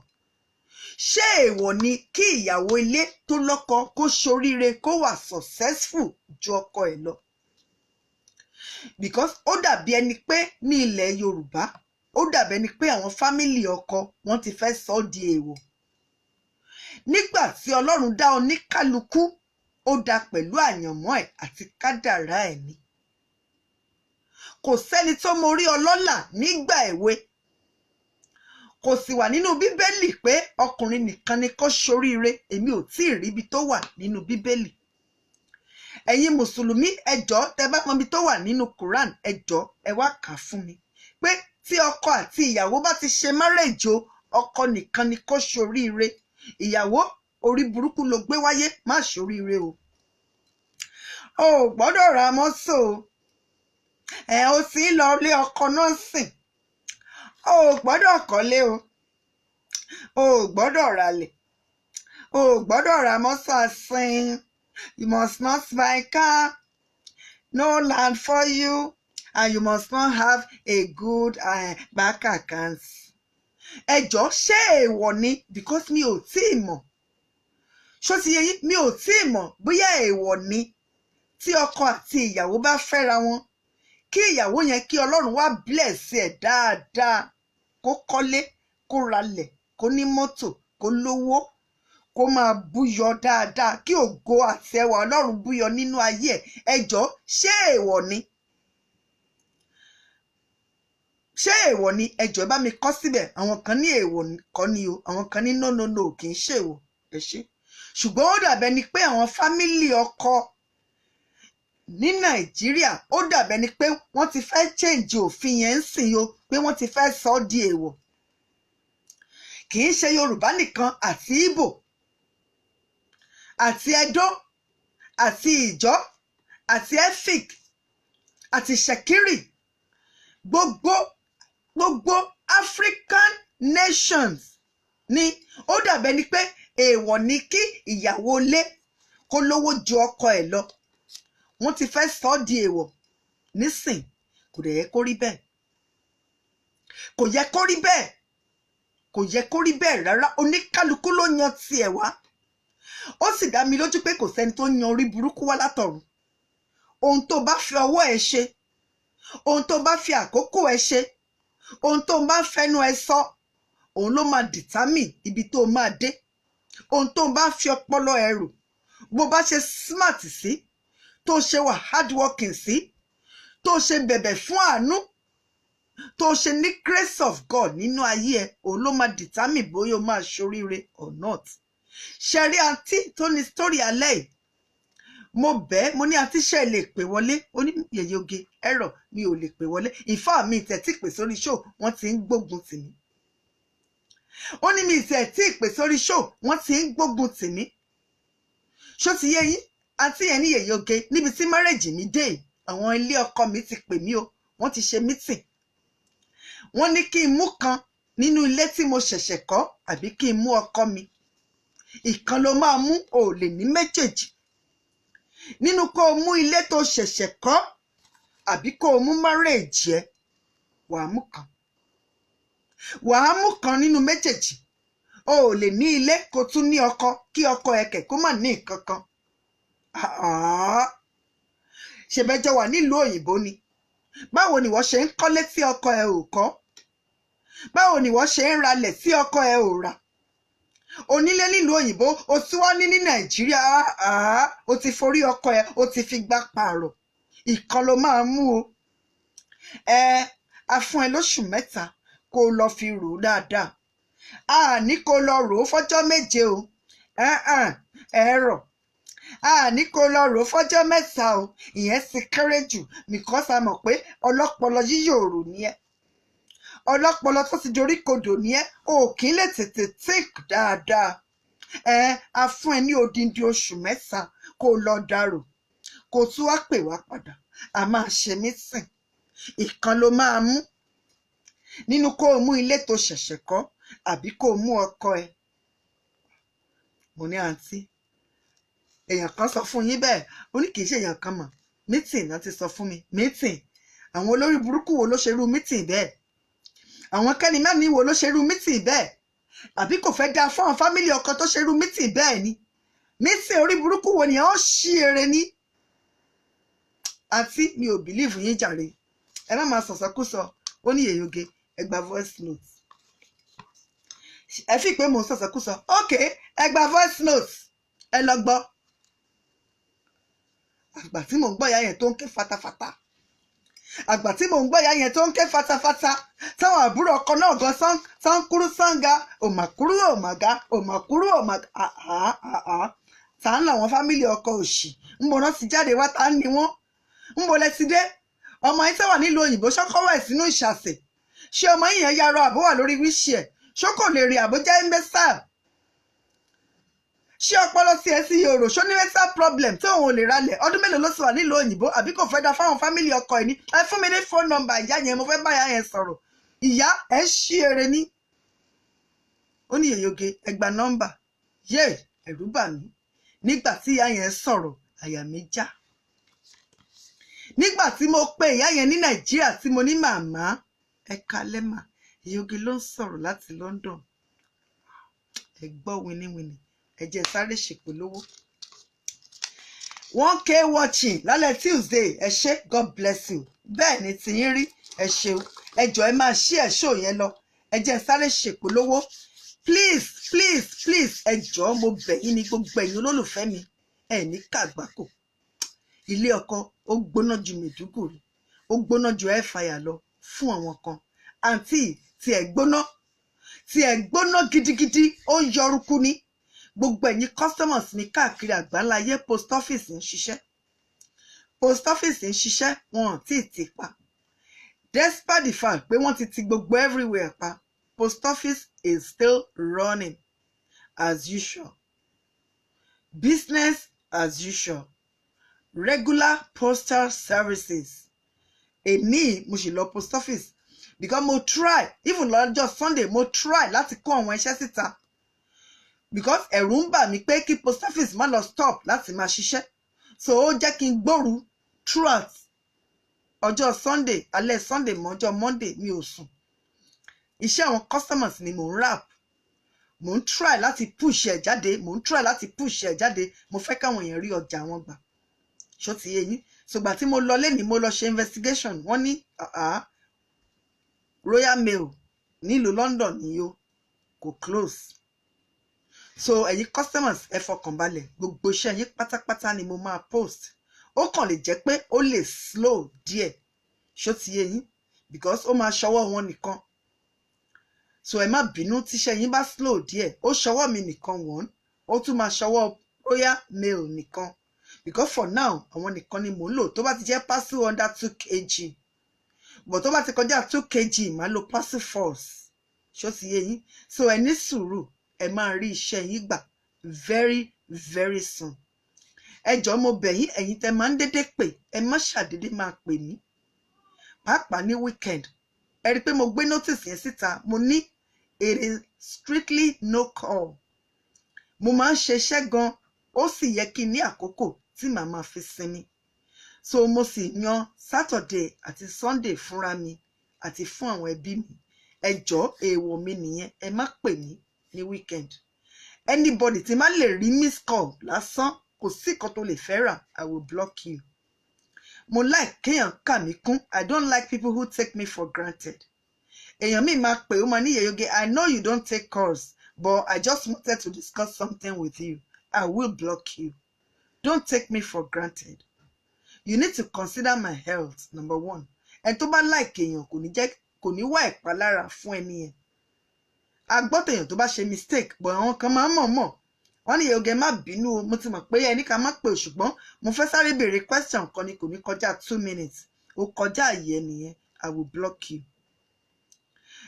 Ṣé èèwọ̀ ni kí ìyàwó ilé tó lọ́kọ kó ṣoríire kó wà successful ju ọkọ ẹ̀ lọ? Because ó dàbí ẹni pé ní ilẹ̀ Yorùbá ó dàbí ẹni pé àwọn fámìlì ọkọ wọ́n ti fẹ́ sọ ọ́ di èèwọ̀. Nígbà tí Ọlọ́run dá oníkálukú ó dá pẹ̀lú àyànmọ́ ẹ̀ àti kádàrá ẹ̀ ni. Kò sẹ́ni tó mórí ọlọ́lá nígbà èwe. Kò sì wà nínú Bíbélì pé ọkùnrin nìkan ni kó ṣoríire. Èmi ò tí ì rí ibi tó wà nínú Bíbélì. Ẹ̀yin Mùsùlùmí ẹ jọ̀ọ́ tẹ́ bá mọ̀ ibi tó wà nínú Quran ẹ jọ̀ọ́ ẹ wá kà fún mi pé tí ọkọ àti ìyàwó bá ti ṣe marriage o, ọkọ nìkan ni kó ṣoríire. Ìyàwó orí burúkú ló gbé wáyé, má ṣoríire o. O gbọ́dọ̀ ra mọ́tò o sì ń lọ lé ọkọ náà sìn. O gbọ́dọ̀ kọ́lé o gbọ́dọ̀ ralẹ̀, o gbọ́dọ̀ ra mọ́tò àsìn. You must not buy car, no land for you, and you must not have a good bank account. Ẹ jọ̀ọ́ ṣé èèwọ̀ ni? Because mi ò tí ì mọ̀. Ṣó ti yé yín? Mi ò tí ì mọ̀ bóyá èèwọ̀ ni tí ọkọ àti ìyàwó bá fẹ́ra wọn kí ìyàwó yẹn kí Ọlọ́run wá bless ẹ̀ dáadáa, kó kọ́lé, kó ralẹ̀, kó ní mọ́tò, kó lówó, kó máa búyọ dáadáa, kí ògo àti ẹwà Ọlọ́run búyọ nínú ayé ẹ̀. Ẹ jọ̀ọ́ ṣé èèwọ̀ ni? Ṣé èèwọ̀ ni? Ẹ jọ̀ọ́ bá mi kọ síbẹ̀. Àwọn kan ní èèwọ̀ kọ́ ni o, àwọn kan ní no kì í ṣe èèwọ̀. Ẹ ṣé. Ṣùgbọ́n ó dàbẹ́ ni pé àwọn fámílì ọkọ ní Nàìjíríà ó dàbẹ́ ni pé wọ́n ti fẹ́ change òfin yẹn ń sìn o, pé wọ́n ti fẹ́ sọ ọ́ di èèwọ̀. Kì í ṣe Yorùbá nìkan, àti Ìgbò àti Ẹdó àti Ìjọ́ àti Efik àti Ṣẹ̀kírì, gbogbo African nations ni ó dàbẹ́ ni pé èèwọ̀ ni kí ìyàwó ilé kó lówó ju ọkọ ẹ̀ lọ. Wọ́n ti fẹ́ sọ ọ́ di èèwọ̀ nísìn. Kò dẹ̀ yẹ kó rí bẹ́ẹ̀. Kò yẹ kó rí bẹ́ẹ̀. Kò yẹ kó rí bẹ́ẹ̀ rárá. Oníkálukú ló yan tiẹ̀ wá. Ó sì dá mi lójú pé kò sẹ́ni tó yan orí burúkú wá látọ̀run. Ohun tó bá fi ọwọ́ ẹ ṣe, ohun tó bá fi àkókò ẹ ṣe, ohun tó bá fẹnu ẹ sọ, òun ló máa determine ibi tó máa dé. Ohun tó bá fi ọpọlọ ẹ rò, bó bá ṣe smart sí, tó ṣe wà hardworking sí, tó ṣe bẹ̀bẹ̀ fún àánú, tó ṣe ní grace of God nínú ayé ẹ, òun ló máa determine bóyá o máa ṣoríire or not. Ṣẹ̀rí àǹtí tó ní story alẹ́ yìí, mo bẹ́ẹ̀ mo ní àǹtí ṣe lè pè wọlé, ó ní Yèyé Oge ẹ̀rọ mi ò lè pè wọlé. Ìfá mi tẹ̀tí pè sórí show wọ́n ti ń gbógun tì mí. Ó ní mi tẹ̀tí pè sórí show wọ́n ti ń gbógun tì mí. Ṣó ti yé yín? Àǹtí yẹn ní Yèyé Oge níbi tí marriage mi dé, àwọn ilé ọkọ mi ti pè mí o, wọ́n ti ṣe meeting. Wọ́n ní kí n mú kan nínú ilé tí mo ṣẹ̀ṣẹ̀ kọ́ àbí kí n mú ọkọ mi. Ìkan ló máa mú, ò lè ní méjèèjì. Nínú kó o mú ilé tó ṣẹ̀ṣẹ̀ kọ́ àbí kó o mú marriage ẹ, wàá mú kan. Wàá mú kan nínú méjèèjì. O ò lè ní ilé kó tún ní ọkọ kí ọkọ ẹ̀kẹ́ kó má ní nǹkan kan. Ṣèbẹ́jọ wà nílùú òyìnbó ni. Báwo ni wọ́n ṣe ń kọ́lé tí ọkọ ẹ ò kọ́? Báwo ni wọ́n ṣe ń ralẹ̀ tí ọkọ ẹ ò rà? Onílé nílùú òyìnbó o tí wọ́n ní Nàìjíríà, o ti forí ọkọ ẹ o ti fi gbá pààrọ̀. Ìkan ló máa mú o. A fún ẹ lóṣù 3 kó lọ fi rò ó dáadáa. A ní kó lọ rò ó fọ́jọ́ méje o ẹ̀rọ. A ní kó lọ rò ó fọ́jọ́ mẹ́ta o, ìyẹn sì kéré jù because a mọ̀ pé ọlọ́pọlọ yíyòrò ni ẹ́. Ọlọ́pọlọ tó ti dorí kodò ni ẹ́, o kì í lè tètè think dáadáa. A fún ẹ ní odindi oṣù mẹ́ta kó lọ dárò, kó tún wá pè wá padà. A máa ṣe mítìn. Ìkan ló máa mú nínú kó o mú ilé tó ṣẹ̀ṣẹ̀ kọ́ àbí kó o mú ọkọ ẹ. Mo ní àǹtí, èèyàn kan sọ fún yín bẹ́ẹ̀, ó ní kì í ṣe èèyàn kan mọ̀, mítìn náà ti sọ fún mi. Mítìn, àwọn olórí burúkú wo ló ṣerú mítìn bẹ́ẹ̀? Àwọn kẹ́ni mẹ́rin wo ló ṣerú mítìn bẹ́ẹ̀? Àbí kò fẹ́ dáa fún àwọn fámílì ọkọ tó ṣerú mítìn bẹ́ẹ̀ ni? Mítìn orí burúkú wo ni ó ṣí eré ní? Àǹtí, mi ò bìlíìfù yín jàre, ẹ má máa sọ̀sọ́kúsọ. Ó ní Yèyé Oge, ẹ gba voice note. Ẹ fi pé mò ń sọ̀sọ́kúsọ. Ok, ẹ gba voice note, ẹ lọ gbọ́. Àgbà tí mò ń gbọ́ ìyá yẹn tó ń ké fatafata, àgbà tí mò ń gbọ́ ìyá yẹn tó ń ké fatafata, táwọn àbúrò ọkọ náà gan sán kúrú sánga, òmàkúrú òmàga, òmàkúrú òmàga. Tá ń làwọn fámílì ọkọ òṣì, ń bo náà ti jáde wá, tá ń ni wọ́n, ń bo lẹ ti dé. Ọmọ yín tẹ́wà nílùú òyìnbó ṣọ́kọ́wọ́ ẹ̀ sínú ìṣàsẹ̀. Ṣé ọmọ yín yẹn yarọ àbó wà lórí wíṣì ẹ̀? Ṣó kò lè rí àbójá imbecile? Ṣé ọpọlọ tí ẹ sí yòrò? Ṣó ní mental problem tí òun ò lè ralẹ̀? Ọdún mélòó ló sì wà nílùú òyìnbó? Àbí kò fẹ́ da fáwọn fámílì ọkọ ẹ̀ ní? Ẹ fún mi ní phone number ìyá yẹn, mo fẹ́ bá ìyá yẹn sọ̀rọ̀. Ìyá ẹ̀ ṣí eré ní. Ó ní Yèyé Oge, ẹ gba nọ́mbà. Yé, ẹ̀rù bà mí. Nígbà tí ìyá yẹn sọ̀rọ̀, àyà mi já. Nígbà tí mo pe ìyá yẹn ní Nàìjíríà tí mo ní màmá, ẹ kalẹ́ mà, Yèyé Oge ló ń sọ̀rọ̀ láti London. Ẹ gbọ́ winiwini, ẹ jẹ́ sáré ṣèpolówó. 1K watching lálẹ́ Tuesday, ẹ ṣé, God bless you. Bẹ́ẹ̀ ni tí yín rí, ẹ ṣeun. Ẹ jọ̀ọ́ ẹ máa share show yẹn lọ. Ẹ jẹ́ sáré ṣèpolówó. Please, please, please, ẹ jọ̀ọ́ mo bẹ̀ yín ní gbogbo ẹ̀yin olólùfẹ́ mi. Ẹ ní kàgbákò. Ilé ọkọ ó gbóná ju Mèdúgùrí, ó gbóná ju Airfire lọ fún àwọn kan. Àǹtí tí ẹ gbóná gidigidi, ó ń yọrùkú ní. Gbogbo ẹ̀yin customers mi káàkiri àgbáláyé, post office ń ṣiṣẹ́. Post office ń ṣiṣẹ́, wọn ò tí ì ti pa. Despite the fact pé wọ́n ti gbogbo everywhere pa, post office is still running as usual. Business as usual. Regular postal services. Èmi mo sì lọ post office because mo try, even lọ́jọ́ Sunday mo try láti kó àwọn iṣẹ́ síta because ẹ̀rù ń bà mí pé kí post office má lọ stop láti máa ṣiṣẹ́. So ó jẹ́ kí n gbóru throughout ọjọ́ Sunday, alẹ́ Sunday mọ́ ọjọ́ Monday mi ò sùn. Iṣẹ́ àwọn customers ni mò ń rap. Mò ń try láti push ẹ̀ jáde, mo fẹ́ káwọn èèyàn rí ọjà wọn gbà. Ṣó ti yé yín? Ṣùgbọ́n tí mo lọ lénìí, mo lọ ṣe investigation, wọ́n ní Royal Mail nílùú London ni yó kò close. So ẹ̀yin customers ẹ fọkàn balẹ̀, gbogbo iṣẹ́ yín pátápátá ni mo máa post. Ó kàn lè jẹ́ pé ó lè slow díẹ̀. Ṣó ti yé yín? Because ó máa ṣọwọ́ wọn nìkan. So ẹ má bínú tíṣẹ́ yín bá slow díẹ̀, ó ṣọwọ́ mi nìkan wọ́n, ó tún máa ṣọwọ́ Royal Mail nìkan. Because for now, àwọn nìkan ni mò ń lò. Tó bá ti jẹ́ parcel under 2 kg. But tó bá ti kọjá 2 kg, màá lo parcel force. Ṣó ti yé yín? So ẹ ní sùúrù, ẹ máa rí iṣẹ́ yín gbà very, very soon. Ẹ jọ̀ọ́ mo bẹ̀ yín, ẹ̀yin tẹ́ máa ń dédé pè, ẹ má ṣàdédé máa pè mí. Pàápàá ní weekend. Ẹ rí pé mo gbé notice yẹn síta, mo ní it is strictly no call. Mo máa ń ṣe iṣẹ́ gan, ó sì yẹ kí n ní àkókò tí màá máa fi sinmi. So mo sì yan Saturday àti Sunday fúnra mi àti fún àwọn ẹbí mi. Ẹ jọ̀ọ́ èèwọ̀ mi nìyẹn, ẹ má pè mí ní weekend. Anybody tí má lè rí miss call lásán, kò sí kan tó lè fẹ́ rà, I will block you. Mo like kéèyàn kà mí kún. I don't like people who take me for granted. Èèyàn mi máa pè ó máa ní Yèyé Oge, I know you don't take calls, but I just wanted to discuss something with you. I will block you. Don't take me for granted. You need to consider my health, number one. Ẹni tó bá like èèyàn kò ní jẹ́ kò ní wá ìpalára fún ẹni yẹn. A gbọ́ tèèyàn tó bá ṣe mistake bọ̀ àwọn kan máa ń mọ̀ wọ́n ní Yèyé má bínú o, mo ti mọ̀ pé ẹni ká má pè o, ṣùgbọ́n mo fẹ́ sáré béèrè question kan ni kò ní kọjá 2 minutes ó kọjá àyè nìyẹn, I will block you.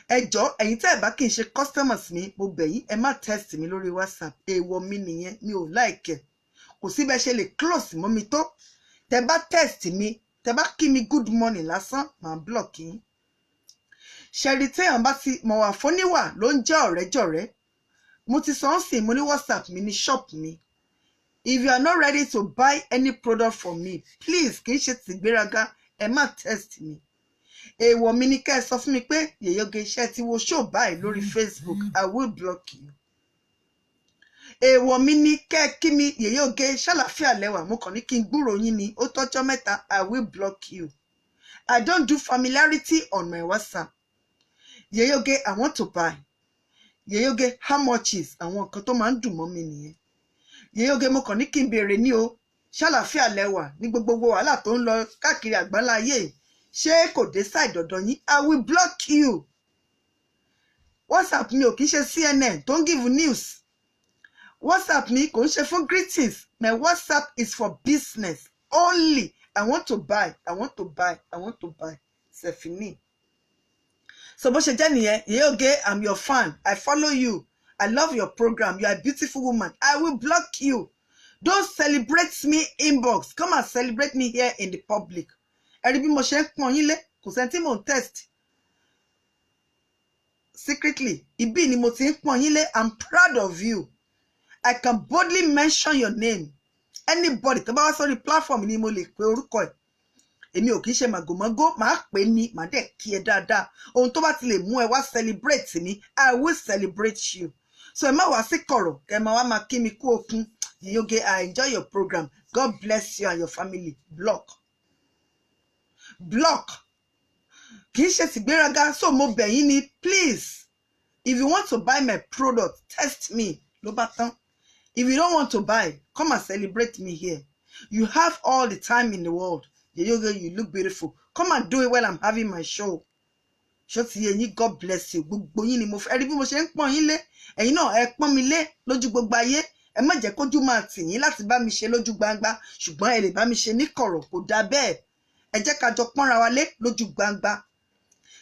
Ẹ jọ̀ọ́ ẹ̀yin tẹ́ ẹ bá kì í ṣe customers mi, mo bẹ̀ yín ẹ má text mi lórí WhatsApp, èèwọ̀ mi nìyẹn, mi ò like kò sí bẹ́ẹ̀ ṣe lè close mọ́ mi tó. Tẹ́ bá text mi, tẹ́ bá kí mi good morning lásán, màá block yín. Ṣẹ̀rí téèyàn bá ti mọ̀ wà fóníwà ló ń jẹ́ ọ̀rẹ́jọ̀rẹ́. Mo ti sọ ń sìn mo ní WhatsApp mi ní shop mi. If you are not ready to buy any product from me, please kì í ṣe tìgbéraga, ẹ má text mi. Èèwọ̀ mi ni kẹ́ ẹ sọ fún mi pé Yèyé Oge iṣẹ́ tí wo show báyìí lórí Facebook, I will block you. Èèwọ̀ mi ni kẹ́ ẹ kí mi Yèyé Oge ṣàlàáfíà lẹ́wà, mo kàn ní kí n gbúrò yín ni ó tọ́jọ́ mẹ́ta, I will block you. I don't do familiarity on my WhatsApp. Yèyé Oge, I want to buy. Yèyé Oge, how much is? Àwọn nǹkan tó máa ń dùn mọ́ mi nìyẹn. Yèyé Oge, mo kàn ní kí n béèrè ní o, ṣàlàáfíà lẹ́wà ní gbogbo wàhálà tó ń lọ káàkiri àgbáláyé, ṣé kò dé side ọ̀dọ̀ yín? I will block you. WhatsApp mi ò kì í ṣe CNN tó ń give news. WhatsApp mi kò ń ṣe fún greetings. My WhatsApp is for business only. I want to buy, I want to buy, I want to buy. C'est fini. So bó ṣe jẹ́ nìyẹn, Yèyé Oge, I'm your fan. I follow you. I love your program. You are a beautiful woman. I will block you. Don't celebrate me inbox. Come and celebrate me here in the public. Ẹ rí bí mo ṣe ń pọ́n yín lé, kò sẹ́ni tí mò ń test. Secretly, ibi ni mo ti ń pọ́n yín lé. I'm proud of you. I can boldly mention your name. Anybody tó bá wá sórí platform ni mo lè pe orúkọ ẹ̀. Èmi ò kì í ṣe màgòmágó, màá pè ní, màá dẹ̀ kí ẹ dáadáa. Ohun tó bá ti lè mú ẹ wá celebrate mi, I will celebrate you. So ẹ má wá sí kọ̀rọ̀, kẹ́ máa wá máa kí mi kú okun. Yèyé Oge, I enjoy your program. God bless you and your family. Block. Block. Kì í ṣe tìgbéraga, so mo bẹ̀ yín ni, please. If you want to buy my product, text me. Ló bá tán. If you don't want to buy, come and celebrate me here. You have all the time in the world. Yèyé Oge, you look beautiful. Come and do it while I'm having my show. Ṣó ti yé yín, God bless you. Gbogbo yín ni mo fẹ́. Ẹ rí bí mo ṣe ń pọ́n yín lé. Ẹ̀yin náà ẹ pọ́n mi lé lójú gbogbo ayé. Ẹ má jẹ́ kójú máa tì yín láti bá mi ṣe lójú gbangba. Ṣùgbọ́n ẹ lè bá mi ṣe ní kọ̀rọ̀, kò dá bẹ́ẹ̀. Ẹ jẹ́ ká jọ pọ́nra wa lé lójú gbangba.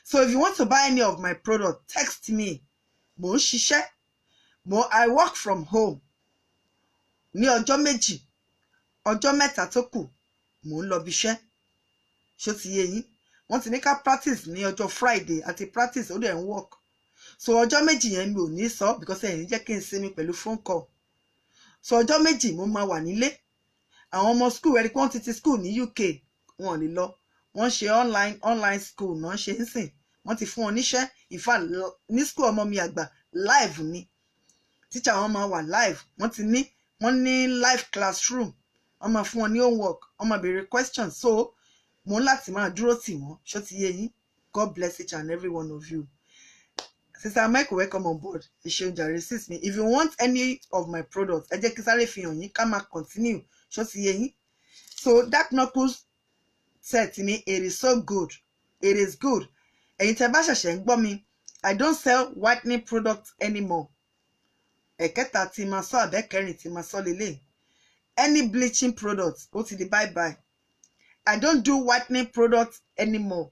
So if you want to buy any of my product, text me. Mo ń ṣiṣẹ́. I work from home. Ní ọjọ́ méjì, ọjọ́ mẹ́ta tó kù, mo ń lọ biṣẹ́. Ṣó ti yé yín? Wọ́n ti ní ká practice ní ọjọ́ Friday àti practice ó dẹ̀ ń work. So ọjọ́ méjì yẹn mi ò ní sọ because ẹ̀yin jẹ́ kí n sinmi pẹ̀lú phone call. So ọjọ́ méjì mo máa wà nílé. Àwọn ọmọ school ẹ̀rí pé wọ́n ti school ní UK, wọn ò ní lọ. Wọ́n ṣe online school náà ṣe ń sìn. Wọ́n ti fún wọn níṣẹ́. In fact, ní school ọmọ mi àgbà live ni. Teacher wọn máa wà live. Wọ́n ní live classroom. Wọ́n máa fún wọn ní homework. Wọ́n máa béèrè questions. So mo ń láti máa dúró tì wọ́n. Ṣó ti yé yín? God bless each and every one of you. Sister Michael, welcome on board. Resist me. If you want any of my products, ẹ jẹ́ kí sáré fi hàn yín ká máa continue. Ṣó ti yé yín? So Dark Knuckles said to me, it is so good. It is good. Ẹ̀yin tẹ́ bá ṣẹ̀ṣẹ̀ ń gbọ́ mi, I don't sell whitening products anymore. Ẹ̀kẹta tí máa sọ àbẹ́kẹrin tí máa sọ lélẹ̀. Any bleaching products, ó ti di bye-bye. I don't do whitening products anymore.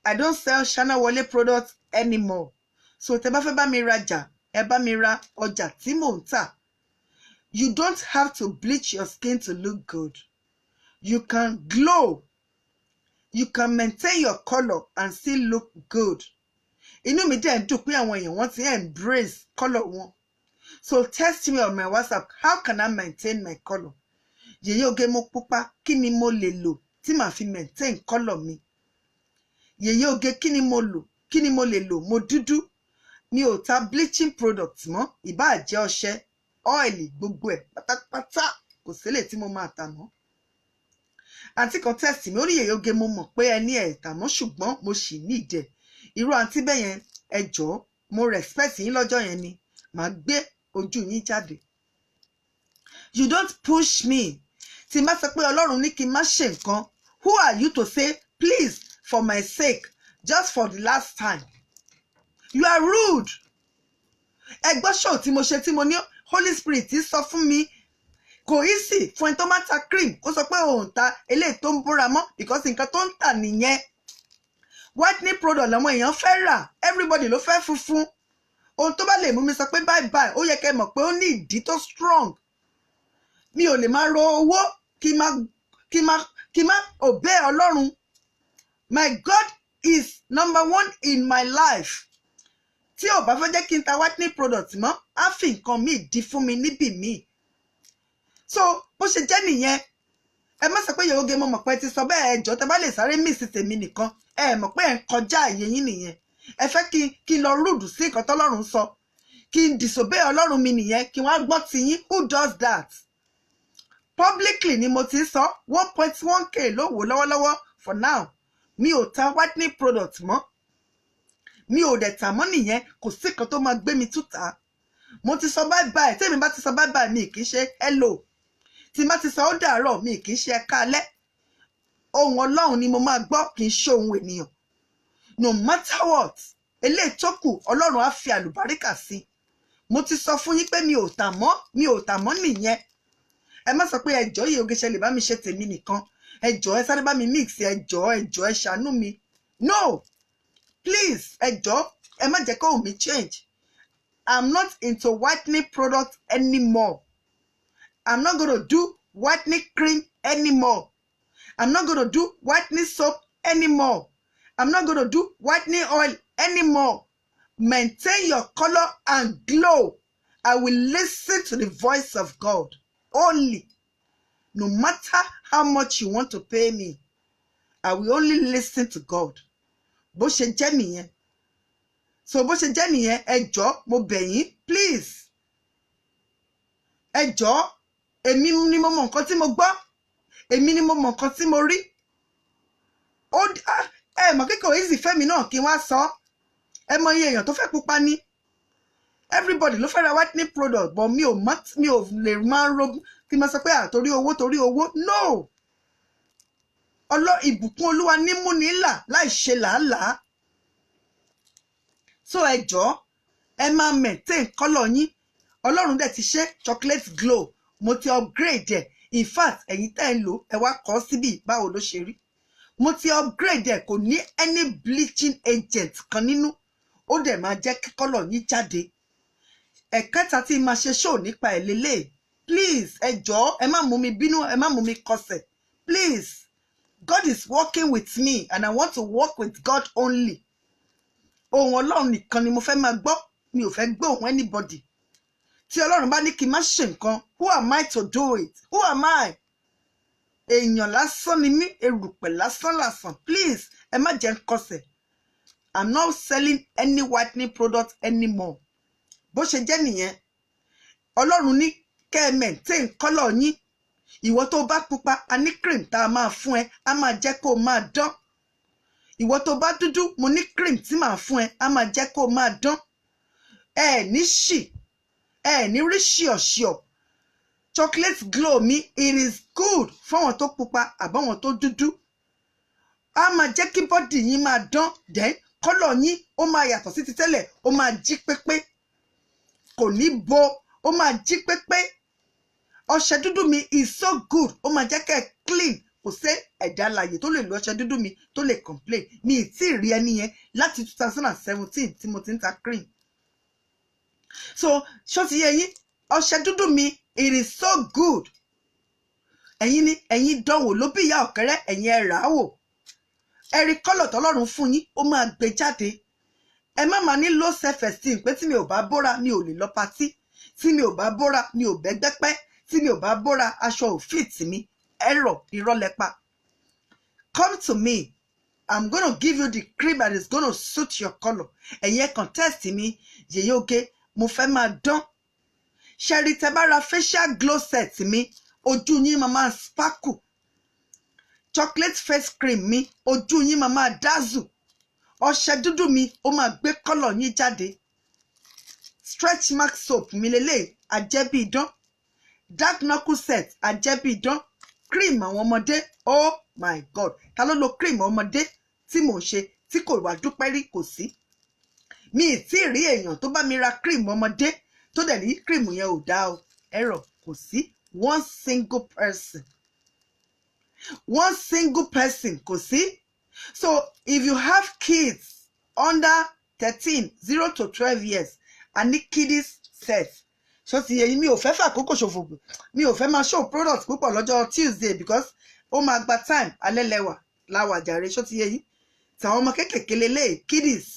I don't sell Shana Wole products anymore. So tẹ́ bá fẹ́ bá mi rajà, ẹ bá mi ra ọjà tí mò ń tà. You don't have to bleach your skin to look good. You can glow. You can maintain your color and still look good. Inú mi dẹ̀ ń dùn pé àwọn èèyàn wọ́n ti embrace color wọn. So text me on my WhatsApp. How can I maintain my color? Yèyé Oge, mo pupa, kí ni mo lè lò tí màá fi maintain color mi? Yèyé Oge, kí ni mo lò? Kí ni mo lè lò? Mo dúdú. Mi ò ta bleaching products mọ́. Ìbá jẹ́ ọṣẹ, oil, gbogbo ẹ̀ pátápátá. Kò sílẹ̀ tí mo máa tà mọ́. Àǹtí kan test mi, ó ní Yèyé Oge, mo mọ̀ pé ẹ ní ẹ̀ tà mọ́ ṣùgbọ́n mo ṣì ní ìdẹ̀. Irú àǹtí bẹ́ẹ̀ yẹn, ẹ jọ̀ọ́, mo respect yín lọ́jọ́ yẹn ni. Màá gbé ojú yín jáde. You don't push me. Tí má sọ pé Ọlọ́run ní kí n má ṣe nǹkan. Who are you to say, please, for my sake, just for the last time. You are rude. Ẹgbọ́n show tí mo ṣe tí mo ní Holy Spirit sọ fún mi kò easy fún ẹni tó máa ta cream kó sọ pé òun ta eléyìí tó ń bóra mọ́ because nǹkan tó ń tà nìyẹn. Whitening product làwọn èèyàn fẹ́ rà, everybody ló fẹ́ funfun. Ohun tó bá lè mú mi sọ pé bye bye ó yẹ kẹ́ mọ̀ pé ó ní ìdí tó strong. Mi ò lè máa ro owó kí má obey Ọlọ́run. My God is number one in my life. Tí ò bá fẹ́ jẹ́ kí n ta whitening product mọ́, á fi nǹkan míì di fún mi níbì míì. So bó ṣe jẹ́ nìyẹn, ẹ má sọ pé Yèyé Oge mo mọ̀ pé ti sọ bẹ́ẹ̀ ẹjọ́ tẹ bá lè sáré miss tèmi nìkan, ẹ mọ̀ pé ẹ ń kọjá àyè yín nìyẹn. Ẹ fẹ́ kí n lọ rúdù sí nǹkan tọ́lọ́run sọ, kí n disobey Ọlọ́run mi nìyẹn, kí wọ́n á gbọ́ ti yín. Who does that? Publicly ni mo ti sọ 1.1k ló wò lọ́wọ́lọ́wọ́ for now. Mi ò ta whitening product mọ́. Mi ò dẹ̀ tà mọ́ nìyẹn, kò sí kan tó máa gbé mi túta. Mo ti sọ bye bye, tèmi bá ti sọ bye bye mi kì í ṣe hello. Tí má ti sọ ó dàárọ̀ mi kì í ṣe ẹ káalẹ́. Ohun Ọlọ́run ni mo máa gbọ́, kì í ṣe ohun ènìyàn. No matter what, eléyìí tó kù Ọlọ́run á fi àlùbáríkà sí. Mo ti sọ fún yín pé mi ò tà mọ́ nìyẹn. Ẹ má sọ pé ẹjọ́ Yèyé Oge ṣe lè bá mi ṣe tèmi nìkan. Ẹjọ́ ẹ sáré bá mi mix ẹjọ́ ẹ ṣàánú mi. No, please ẹjọ́ ẹ má jẹ́ kó mi change. I'm not into whitening product anymore. I'm not going to do whitening cream anymore. I'm not going to do whitening soap anymore. I'm not going to do whitening oil anymore. Maintain your color and glow. I will listen to the voice of God only. No matter how much you want to pay me, I will only listen to God. Bó ṣe jẹ́ nìyẹn. So bó ṣe jẹ́ nìyẹn, ẹ jọ̀ọ́ mo bẹ̀ yín, please. Ẹ jọ̀ọ́, èmi ni mo mọ nǹkan tí mo gbọ́. Èmi ni mo mọ nǹkan tí mo rí. Ẹ mọ̀ kíkọ̀ easy fẹ́mi náà kí wọ́n sọ. Ẹ mọ iye èèyàn tó fẹ́ pupa ní. Everybody ló fẹ́ ra whitening product, but mi ò lè máa ro kí n máa sọ pé torí owó. No. Ìbùkún Olúwa ní mú ní là láì ṣe làálàá. So ẹ jọ̀ọ́, ẹ máa maintain color yín. Ọlọ́run dẹ̀ ti ṣe chocolate glow. Mo ti upgrade ẹ̀. In fact, ẹ̀yin tẹ́ ń lò ẹ wá kọ síbí báwo ló ṣe rí. Mo ti upgrade ẹ̀, kò ní any bleaching agent kan nínú. Ó dẹ̀ máa jẹ́ kí color yín jáde. Ẹ̀kẹta tí máa ṣe show nípa ẹ̀ lélẹ̀. Please, ẹ jọ̀ọ́, ẹ má mú mi bínú, ẹ má mú mi kọsẹ̀. Please, God is working with me and I want to work with God only. Ohun Ọlọ́run nìkan ni mo fẹ́ máa gbọ́. Mi ò fẹ́ gbọ́ ohun anybody. Tí Ọlọ́run bá ní kí n má ṣe nǹkan, who am I to do it? Who am I? Èèyàn lásán ni mí, erùpẹ̀ lásán. Please, ẹ má jẹ́ n kọsẹ̀. I'm not selling any whitening product anymore. Bó ṣe jẹ́ nìyẹn. Ọlọ́run ní kẹ́ ẹ maintain color yín. Ìwọ tó bá pupa, a ní cream tá a máa fún ẹ, a máa jẹ́ kó máa dán. Ìwọ tó bá dúdú, mo ní cream tí màá fún ẹ, a máa jẹ́ kó máa dán. Ẹ ní rí ṣíọ̀ṣíọ̀. Chocolate glow mi, it is good fáwọn tó pupa àbáwọn tó dúdú. A máa jẹ́ kí bọ́dì yín máa dán. Then color yín ó máa yàtọ̀ sí ti tẹ́lẹ̀, ó máa jí pépé. Kò ní bo, ó máa jí pépé. Ọṣẹ dúdú mi is so good, ó máa jẹ́ kẹ́ clean. Kò sí ẹ̀dá alààyè tó lè lo ọṣẹ dúdú mi tó lè complain. Mi ì tí ì rí ẹni yẹn láti 2017 tí mo ti ń ta cream. So ṣó ti yé yín, ọṣẹ dúdú mi, it is so good. Ẹ̀yin dánwò ló bí ìyá ọ̀kẹ́rẹ́, ẹ̀yin ẹ rà á wò. Ẹ rí kọ́lọ̀ tọ́lọ́run fún yín, ó máa gbé jáde. Ẹ má máa ní low self-esteem pé tí mi ò bá bóra mi ò lè lọ patí. Tí mi ò bá bóra mi ò bẹ́gbẹ́pẹ́. Tí mi ò bá bóra aṣọ ò fit mi. Ẹ̀rọ irọ́ lẹ́pa. Come to me. I'm going to give you the cream that is going to suit your color. Ẹ̀yin contest mi, Yèyé Oge, mo fẹ́ máa dán. Ṣẹ̀rí tẹ́ bá ra facial glow set mi, ojú yín máa sparkle. Chocolate face cream mi, ojú yín máa dazzle. Ọṣẹ dúdú mi, ó máa gbé color yín jáde. Stretch mark soap mi lélẹ̀, àjẹ́bí idán. Dark knuckle set, àjẹ́bí idán. Cream àwọn ọmọdé, oh my God. Ta ló lo cream ọmọdé tí mò ń ṣe tí kò wá dúpẹ́ rí kò sí. Mi ì tí rí èèyàn tó bá mi ra cream ọmọdé tó dẹ̀ ní cream yẹn ò dá o ẹ̀rọ kò sí one single person kò sí. So if you have kids under 13 0 to 12 years and ní kiddies set ṣó ti yẹ yín mi ò fẹ́ fàkókò ṣòfò mi ò fẹ́ máa show product púpọ̀ lọ́jọ́ Tuesday because ó máa gba time alẹ́ láwà jàre ṣó ti yẹ yín tàwọn ọmọ kéékèèké lélẹ̀ kiddies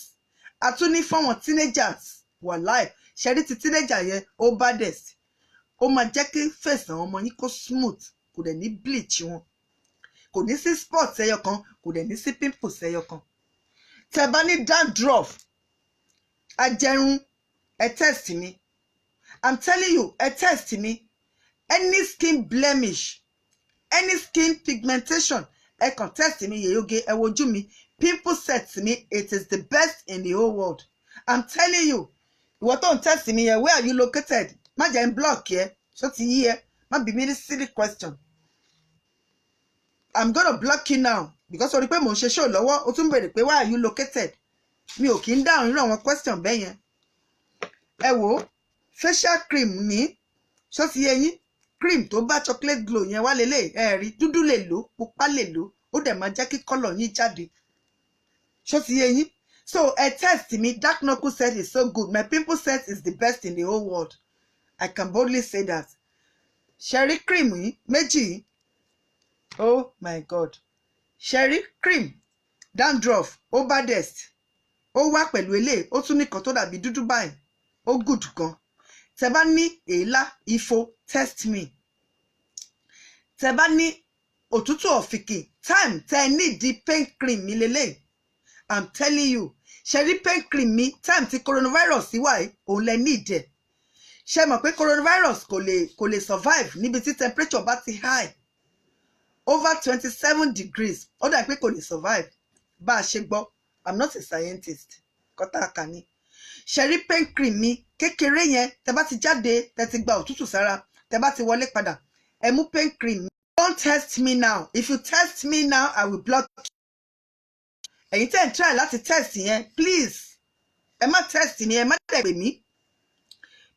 àtúní fáwọn teenagers wà láì ṣẹ́rí ti teenager yẹn ó baddest ó máa jẹ́ kí face àwọn ọmọ yín kó smooth kò dẹ̀ ní bleach wọn kò ní sí spots ẹyọ kan kò dẹ̀ ní sí pimples ẹyọ kan tẹ́ bá ní dandruff ajẹrun ẹ test mi I'm telling you ẹ test mi any skin blemish any skin pigmentation ẹ kàn test mi Yèyóge ẹ wojú mi pimple set mi it is the best in the whole world I'm telling you ìwọ tó ń test mi yẹn where are you located má jẹ́ ń block yẹ ṣó ti yí ẹ má bí mi ní silly question I'm gonna block you now because orí pé mò ń ṣe show lọ́wọ́ ó tún béèrè pé where are you located mi ò kí ń dáhùn irú àwọn question bẹ́ẹ̀ yẹn ẹ wò facial cream ní ṣó ti yẹ yín cream tó bá chocolate glow yẹn wá lélẹ̀ ẹ rí dúdú lè lò pupa lè lò ó dẹ̀ máa jẹ́ kí colour yín jáde ṣó ti yẹ yín so ẹ test mi dark knuckle set is so good my pimple set is the best in the whole world I can boldly say that sherry cream yìí méjì yìí oh my god sherry cream dandruff ó baddest ó wá pẹ̀lú eléyìí ó tún nìkan tó dàbí dúdú báyìí ó good gan tẹ́ bá ní èélá ifo test me tẹ́ bá ní òtútù ọ̀fìnkì time tẹ́ need the pain cream mi lélẹ̀ I'm telling you sherry pain cream mi time tí coronavirus wà yìí òun lẹ need ẹ̀ ṣe mọ̀ pé coronavirus kò lè survive níbi tí temperature bá ti high over 27 degrees ó dà pé kò lè survive bá a ṣe gbọ́ I'm not a scientist kọ́tà àkànní sherry pain cream mi kékeré yẹn tẹ́ bá ti jáde tẹ́ ti gba òtútù sára tẹ́ bá ti wọlé padà ẹ mú pain cream mi don't test me now if you test me now I will block you ẹ̀yin tẹ́ ń try láti test yẹn please ẹ má test mi ẹ má dẹ̀ pè mí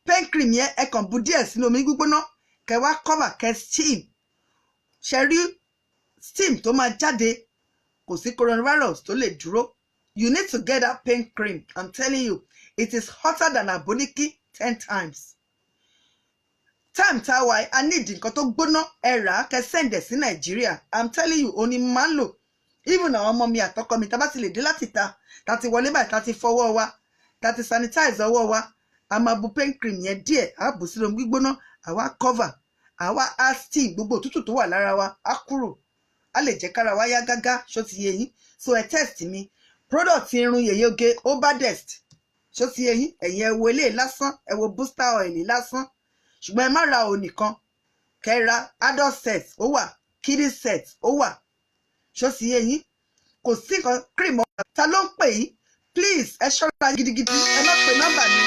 pain cream yẹn ẹ kàn bu díẹ̀ sínú omi gbígbóná kẹ́ wá cover kẹ́ steam sherry steam tó máa jáde kò sí coronavirus tó lè dúró you need to get that pain cream I'm telling you it is hotter than aboniki 10 times time tá wà I need nǹkan tó gbóná ẹ rà á kẹ́ send ẹ̀ sí Nàìjíríà I'm telling you òní máa ń lò even àwọn ọmọ mi àtọkọ mi tá bá ti lè dé láti ta tá ti wọlé báyìí tá ti fọwọ́ wa tá ti sanitize ọwọ́ wa a máa bu pain cream yẹn díẹ̀ á bù sínú omi gbígbóná àwa cover àwa á steam gbogbo òtútù tó wà lára wa á kúrò á lè jẹ́ kára wa yá gágá ṣó ti yé yín so ẹ test mi product irun Yèyóge ó baddest ṣó ti yé yín ẹ̀yin ẹ wo eléyìí lásán ẹ wo booster oil lásán ṣùgbọ́n ẹ má ra òun nìkan kẹ́ ra adult set ó wà kiddie set ó wà ṣó ti yé yín kò sí nǹkan cream ọ̀gá ta ló ń pè yín please ẹ ṣọ́ra gidigidi ẹ má pe nọ́mbà mi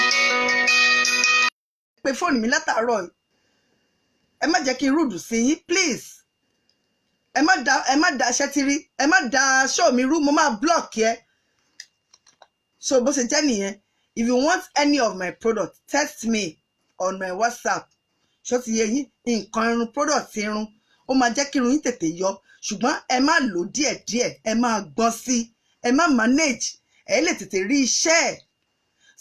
pe fóònù mi látàárọ̀ ẹ má jẹ́ kí n rúdù sí yín please ẹ má da aṣẹ́ tí rí ẹ má da show mi rú mo máa block yẹ so bó ṣe jẹ́ nìyẹn if you want any of my product text me on my WhatsApp ṣó ti yé yín nǹkan irun product irun ó máa jẹ́ kí irun yín tètè yọ ṣùgbọ́n ẹ má lò díẹ̀díẹ̀ ẹ má gbọ́n sí ẹ má manage ẹ lè tètè rí iṣẹ́ ẹ̀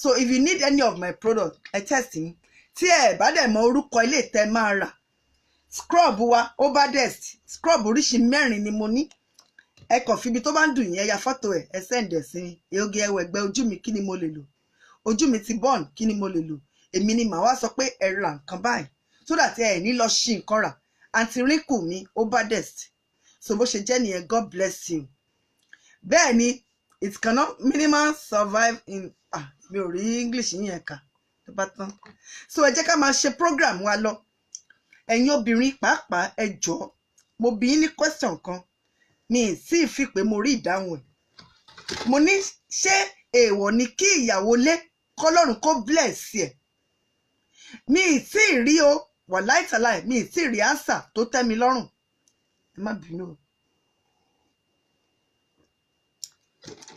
so if you need any of my product ẹ test mi tí ẹ bá dẹ̀ mọ orúkọ ilé tẹ́ máa rà scrub wa ó baddest scrub oríṣi 4 ni mo ní ẹ kàn fi ibi tó bá ń dùn yẹn ya fọ́tò ẹ send ẹ̀ sí mi Yèyóge ẹwọ ẹgbẹ́ ojú mi kí ni mo lè lò ojú mi ti burn kí ni mo lè lò èmi ni màá wá sọ pé ẹ ra nǹkan báyìí so that ẹ ní lọ ṣí nǹkan rà anti wrinkle mi ó baddest so bó ṣe jẹ́ nìyẹn God bless you bẹ́ẹ̀ ni it cannot minimal survive in mi ò rí English yẹn kà tó bá tán so ẹ jẹ́ ká máa ṣe program wa lọ ẹ̀yin obìnrin pàápàá ẹ jọ̀ọ́ mo bi yín ní question kan mi ì sì fi pé mo rí ìdáhùn ẹ̀ mo ní ṣé èèwọ̀ ni kí ìyàwó lé kọ́lọ́run kó bless ẹ̀ mi ì tí ì rí o wàláì tàláì mi ì tí ì rí answer tó tẹ́ mi lọ́rùn ẹ má bínú o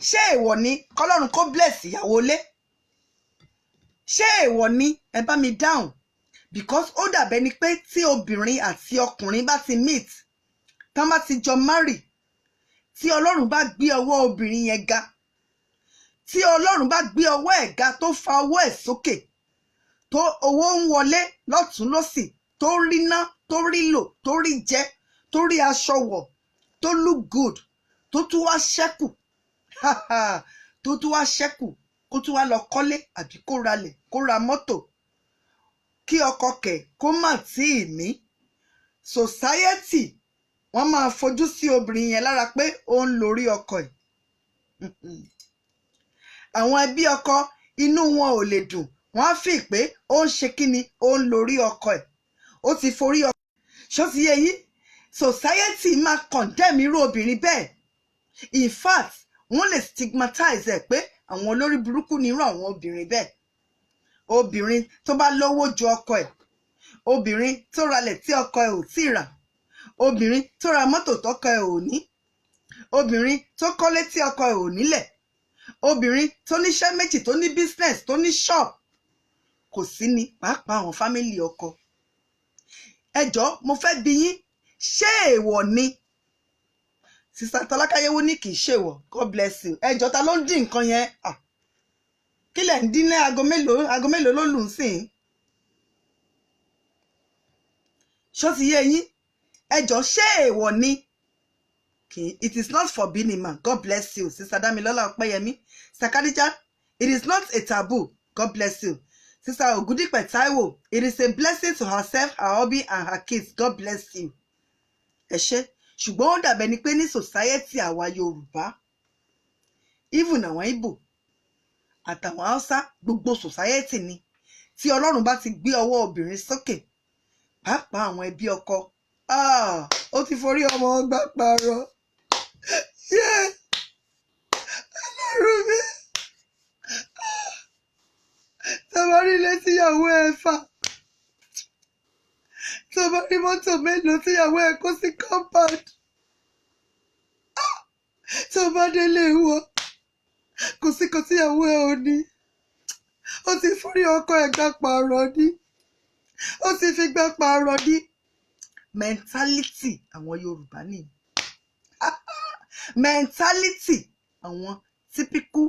ṣé èèwọ̀ ni kọ́lọ́run kó bless ìyàwó ilé? ṣé èèwọ̀ ni? ẹ bá mi dáhùn, because ó dàbẹ́ ni pé tí obìnrin àti ọkùnrin bá ti meet, tán bá ti jọ marry, tí ọlọ́run bá gbé ọwọ́ obìnrin yẹn ga, tí ọlọ́run bá gbé ọwọ́ ẹ̀ ga tó fa ọwọ́ ẹ̀ sókè, tó owó ń wọlé lọ́tún lọ́sì, tó rí ná, tó rí lò, tó rí jẹ, tó rí aṣọ wọ̀, tó look good, tó tún wá ṣẹ́kù tó tún wá ṣẹ́kù, kó tún wá lọ kọ́lé àbí kó ralẹ̀, kó ra mọ́tò, kí ọkọ kẹ̀ kó má tí ì ní. Society wọ́n máa fojú sí obìnrin yẹn lára pé ó ń lórí ọkọ ẹ̀. Àwọn ẹbí ọkọ inú wọn ò lè dùn, wọ́n á fi pé ó ń ṣe kíni, ó ń lórí ọkọ ẹ̀, ó ti forí ọkọ. ṣó ti yé yín? Society máa condemn irú obìnrin bẹ́ẹ̀. In fact wọ́n lè stigmatize ẹ̀ pé àwọn olórí burúkú ni irú àwọn obìnrin bẹ́ẹ̀. Obìnrin tó bá lówó ju ọkọ ẹ̀, obìnrin tó ralẹ̀ tí ọkọ ẹ̀ ò tí rà, obìnrin tó ra mọ́tò tọkọ ẹ̀ ò ní, obìnrin tó kọ́lé tí ọkọ ẹ̀ ò nílẹ̀, obìnrin tó níṣẹ́ méjì, tó ní business, tó ní shop, kò sí ní pàápàá àwọn fámìlì ọkọ. ẹ jọ̀ọ́ mo fẹ́ bi yín, ṣé èèwọ̀ ni? Sister Tọ́lákáyéwó ní kì í ṣèwọ̀. God bless you. ẹ jọ̀ọ́ ta ló ń dín nǹkan yẹn? Kí lẹ̀ ń dín ní aago mélòó ló lù ú sìn? ṣó ti yé yín? ẹ jọ̀ọ́ ṣé èèwọ̀ ni? It is not forbidden, man. God bless you. Sister Damilola Opeyemi. Sister Khadija, it is not a taboo. God bless you. Sister Ogudipe Taiwo, it is a blessing to herself, her hubby and her kids. God bless you. Ẹ ṣé. Ṣùgbọ́n ó dàbẹ̀ ni pé ní society àwa Yorùbá, even àwọn Ìgbò àtàwọn Hausa, gbogbo society ni tí Ọlọ́run bá ti gbé ọwọ́ obìnrin sókè, pàápàá àwọn ẹbí ọkọ, ó ti forí ọmọ ọgbà pààrọ̀. Ọlọ́run mi, tó bá rí ilé tíyàwó ẹ̀ fà, tó bá rí mọ́tò mélòó tíyàwó ẹ̀ kó sí compound, tó bá délé wọn kò sí kan tíyàwó ẹ̀ ò ní, ó ti forí ọkọ ẹ̀ gbà pààrọ̀ ní, ó ti fi gbà pààrọ̀ ní. Mentality àwọn Yorùbá ni. Mentality àwọn typical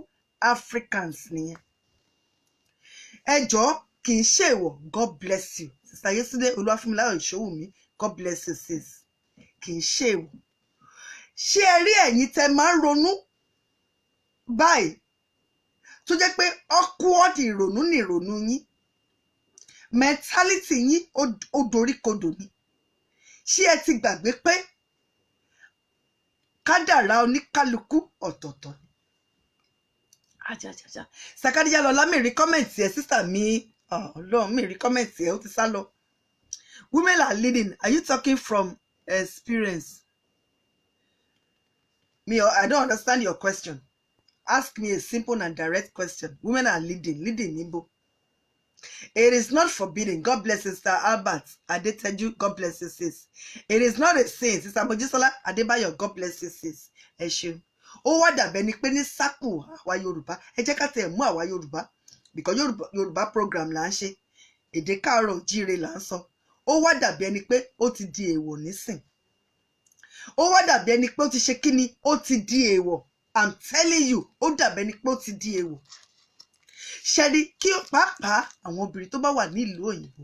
Africans nìyẹn. ẹ jọ̀ọ́ kì í ṣèwọ̀. God bless you. Sister Yetunde Olúwafúnmiláyọ̀ Ìṣòwòmí, God bless you sis. kì í ṣèwọ̀. ṣé ẹ rí ẹ̀yin tẹ́ máa ń ronú báyìí tó jẹ́ pé awkward ìrònú ni ìrònú yín, mentality yín ó doríkodò ni? ṣé ẹ ti gbàgbé pé kádàrá oníkálukú ọ̀tọ̀ọ̀tọ̀ ni? ajajaja Sakadija Lọlá, mi rí kọ́mẹ̀ntì ẹ̀ sísà mi, ọlọ́run mi rí kọ́mẹ̀ntì ẹ̀, ó ti sá lọ. Women are leading. Are you talking from experience? I don't understand your question. Ask me a simple and direct question. Women are leading. Leading Igbo. It is not forbidden. God bless Sister Albert Adeteju. God bless you, sis. It is not a sin. Sister Mojisola Adebayo. God bless you, sis. Ẹ ṣeun. Ó wá dàbẹ́ ni pé ní sákù àwa Yorùbá. Ẹ jẹ́ ká tẹ̀ mú àwa Yorùbá. Because Yorùbá program là ń ṣe. Èdè Káàárọ̀ Oòjíire là ń sọ. Ó wá dàbí ẹni pé ó ti di èèwọ̀ nísìn. Ó wá dàbí ẹni pé ó ti ṣe kíni, ó ti di èèwọ̀. I'm telling you, ó dàbí ẹni pé ó ti di èèwọ̀. Ṣẹ́ni kí pàápàá àwọn obìnrin tó bá wà nílùú òyìnbó.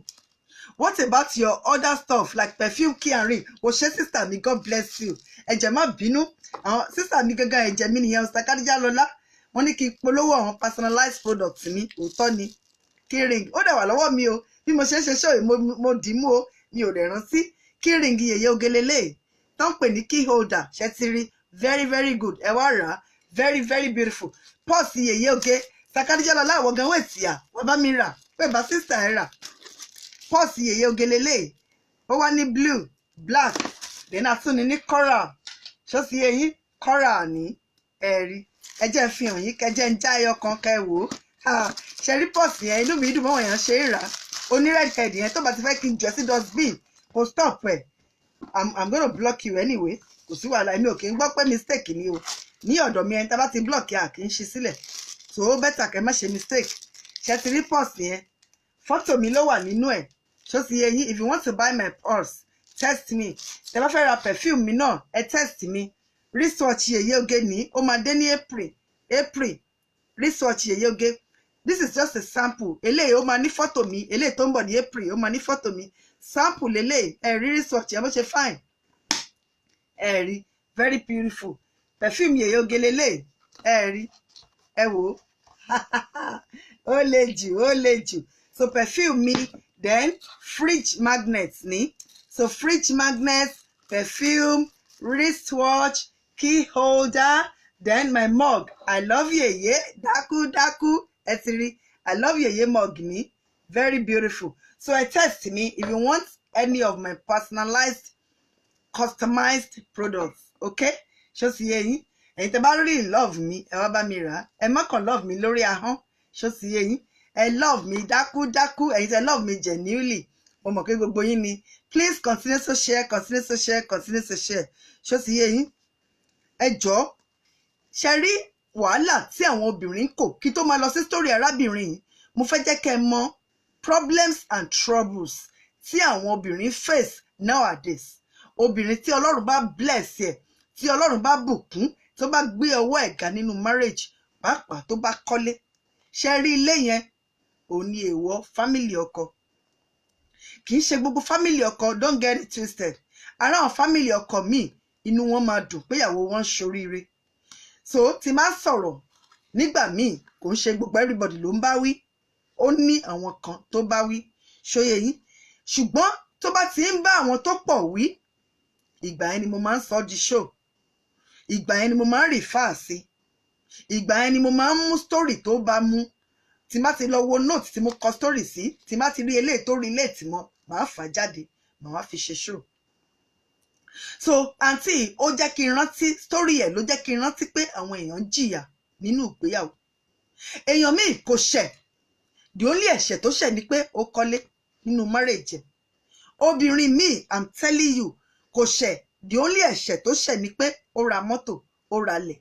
What about your other stuff like perfume, key and ring? Ó ṣé sister mi, God bless you. Ẹ̀jẹ̀ má bínú. Àwọn sister mi gangan ẹ̀jẹ̀ mi nìyẹn, Sister Khadija Lọlá. Wọ́n ní kí n polówó àwọn personalized products mi. Òótọ́ ni. Key ring. Ó dẹ̀ wà lọ́wọ́ mi o. Bí mo ṣe ń ṣe ṣọ́ mo dì í mú o, mi ò lè rántí. Key ring Yèyé Ogelele tó ń pè ní key holder, ṣe ti rí, very very good. Ẹ wá rà á, very very beautiful. Pọ́ọ̀sì Yèyé Oge, Sakadija Lọlá àwọn gan wẹ̀ tìyà, wọ́n bá mi rà, pé bá sister ẹ rà. Pọ́ọ̀sì Yèyé Ogelele, ó wá ní blue, black, then àtúni ní coral. Ṣó sì yé yín, coral ní ẹ̀rí. Ẹ jẹ́ fi hàn yín, kẹjẹ́ ń já ẹyọ kan kẹ wò ó. Ṣe rí pọ́ọ̀sì yẹn, inú mi dùn mọ́ wọ̀nyàn ṣe é rà. Oní red head yẹn tó bá ti fẹ́ kí n jọ sí dustbin, kò stop ẹ̀. I'm gonna block you anyway. Kò sí wàhálà, èmi ò kí ń gbọ́ pé mistake ni o. ní ọ̀dọ̀ mi ẹni tá bá ti block yà kì í ṣí sílẹ̀ so better kẹ́ má ṣe mistake ṣe ti rí purse yẹn fọ́tò mi ló wà nínú ẹ̀ ṣó ti yé yín if you want to buy my purse text me tẹ́ bá fẹ́ ra perfume mi náà ẹ text mi wristwatch Yeye Oge ní ó máa dé ní April wristwatch Yeye Oge this is just a sample eléyìí ó máa ní fọ́tò mi eléyìí tó ń bọ̀ ní April ó máa ní fọ́tò mi sample eléyìí ẹ rí wristwatch yẹn bó ṣe fine ẹ rí very beautiful perfume Yeye Oge leléyìí ẹ rí ẹ wò ó le jù so perfume mi then fridge magnet ní so fridge magnet perfume wristwatch key holder then my mug I love Yeye dákú ẹ ti rí I love Yeye mug ní very beautiful so I text me if you want any of my personalized customized products okay ṣó sì yé yín ẹ̀yin tẹ́ bá really love me ẹ wá bá mi rà á ẹ má kàn love me lórí ahọ́n ṣó sì yé yín ẹ love me dákú ẹ̀yin tẹ́ love me genuinely mo mọ̀ pé gbogbo yín ni please continue to share ṣó sì yé yín ẹ jọ̀ọ́ ṣe rí wàhálà tí àwọn obìnrin kò kí tó máa lọ sí story arábìnrin yìí mo fẹ́ jẹ́ kẹ́ mọ̀ problems and troubles tí àwọn obìnrin face nowadays obìnrin tí Ọlọ́run bá bless ẹ̀ tí Ọlọ́run bá bùkún tó bá gbé ọwọ́ ẹ̀ ga nínú marriage pàápàá tó bá kọ́lé ṣe rí ilé yẹn ò ní èèwọ̀ family ọkọ kì í ṣe gbogbo family ọkọ don't get it twisted ara àwọn family ọkọ míì inú wọn máa dùn pé ìyàwó wọn ń ṣoríire so tí máa sọ̀rọ̀ nígbà míì kò ń ṣe gbogbo everybody ló ń bá wí ó ní àwọn kan tó bá wí ṣóyè yín ṣùgbọ́n tó bá ti ń bá àwọn tó pọ̀ wí ìgbà yẹn ni mo máa ń sọ di show ìgbà yẹn ni mo máa ń refer sí ìgbà yẹn ni mo máa ń mú story tó bá mú tí má ti lọ wo note tí mo kọ story sí tí má ti rí eléyìí tó relate mọ́ màá fà jáde màá wá fi ṣe show so àǹtí ó jẹ́ kí n rántí story ẹ̀ ló jẹ́ kí n rántí pé àwọn èèyàn jìyà nínú ìgbéyàwó èèyàn míì kò ṣẹ̀ the only ẹ̀ṣẹ̀ tó ṣẹ̀ ni pé ó kọ́lé nínú marriage obìnrin míì I'm telling you kò ṣẹ̀ the only ẹ̀ṣẹ̀ tó ṣẹ̀ ni pé ó ra mọ́tò ó ra lẹ̀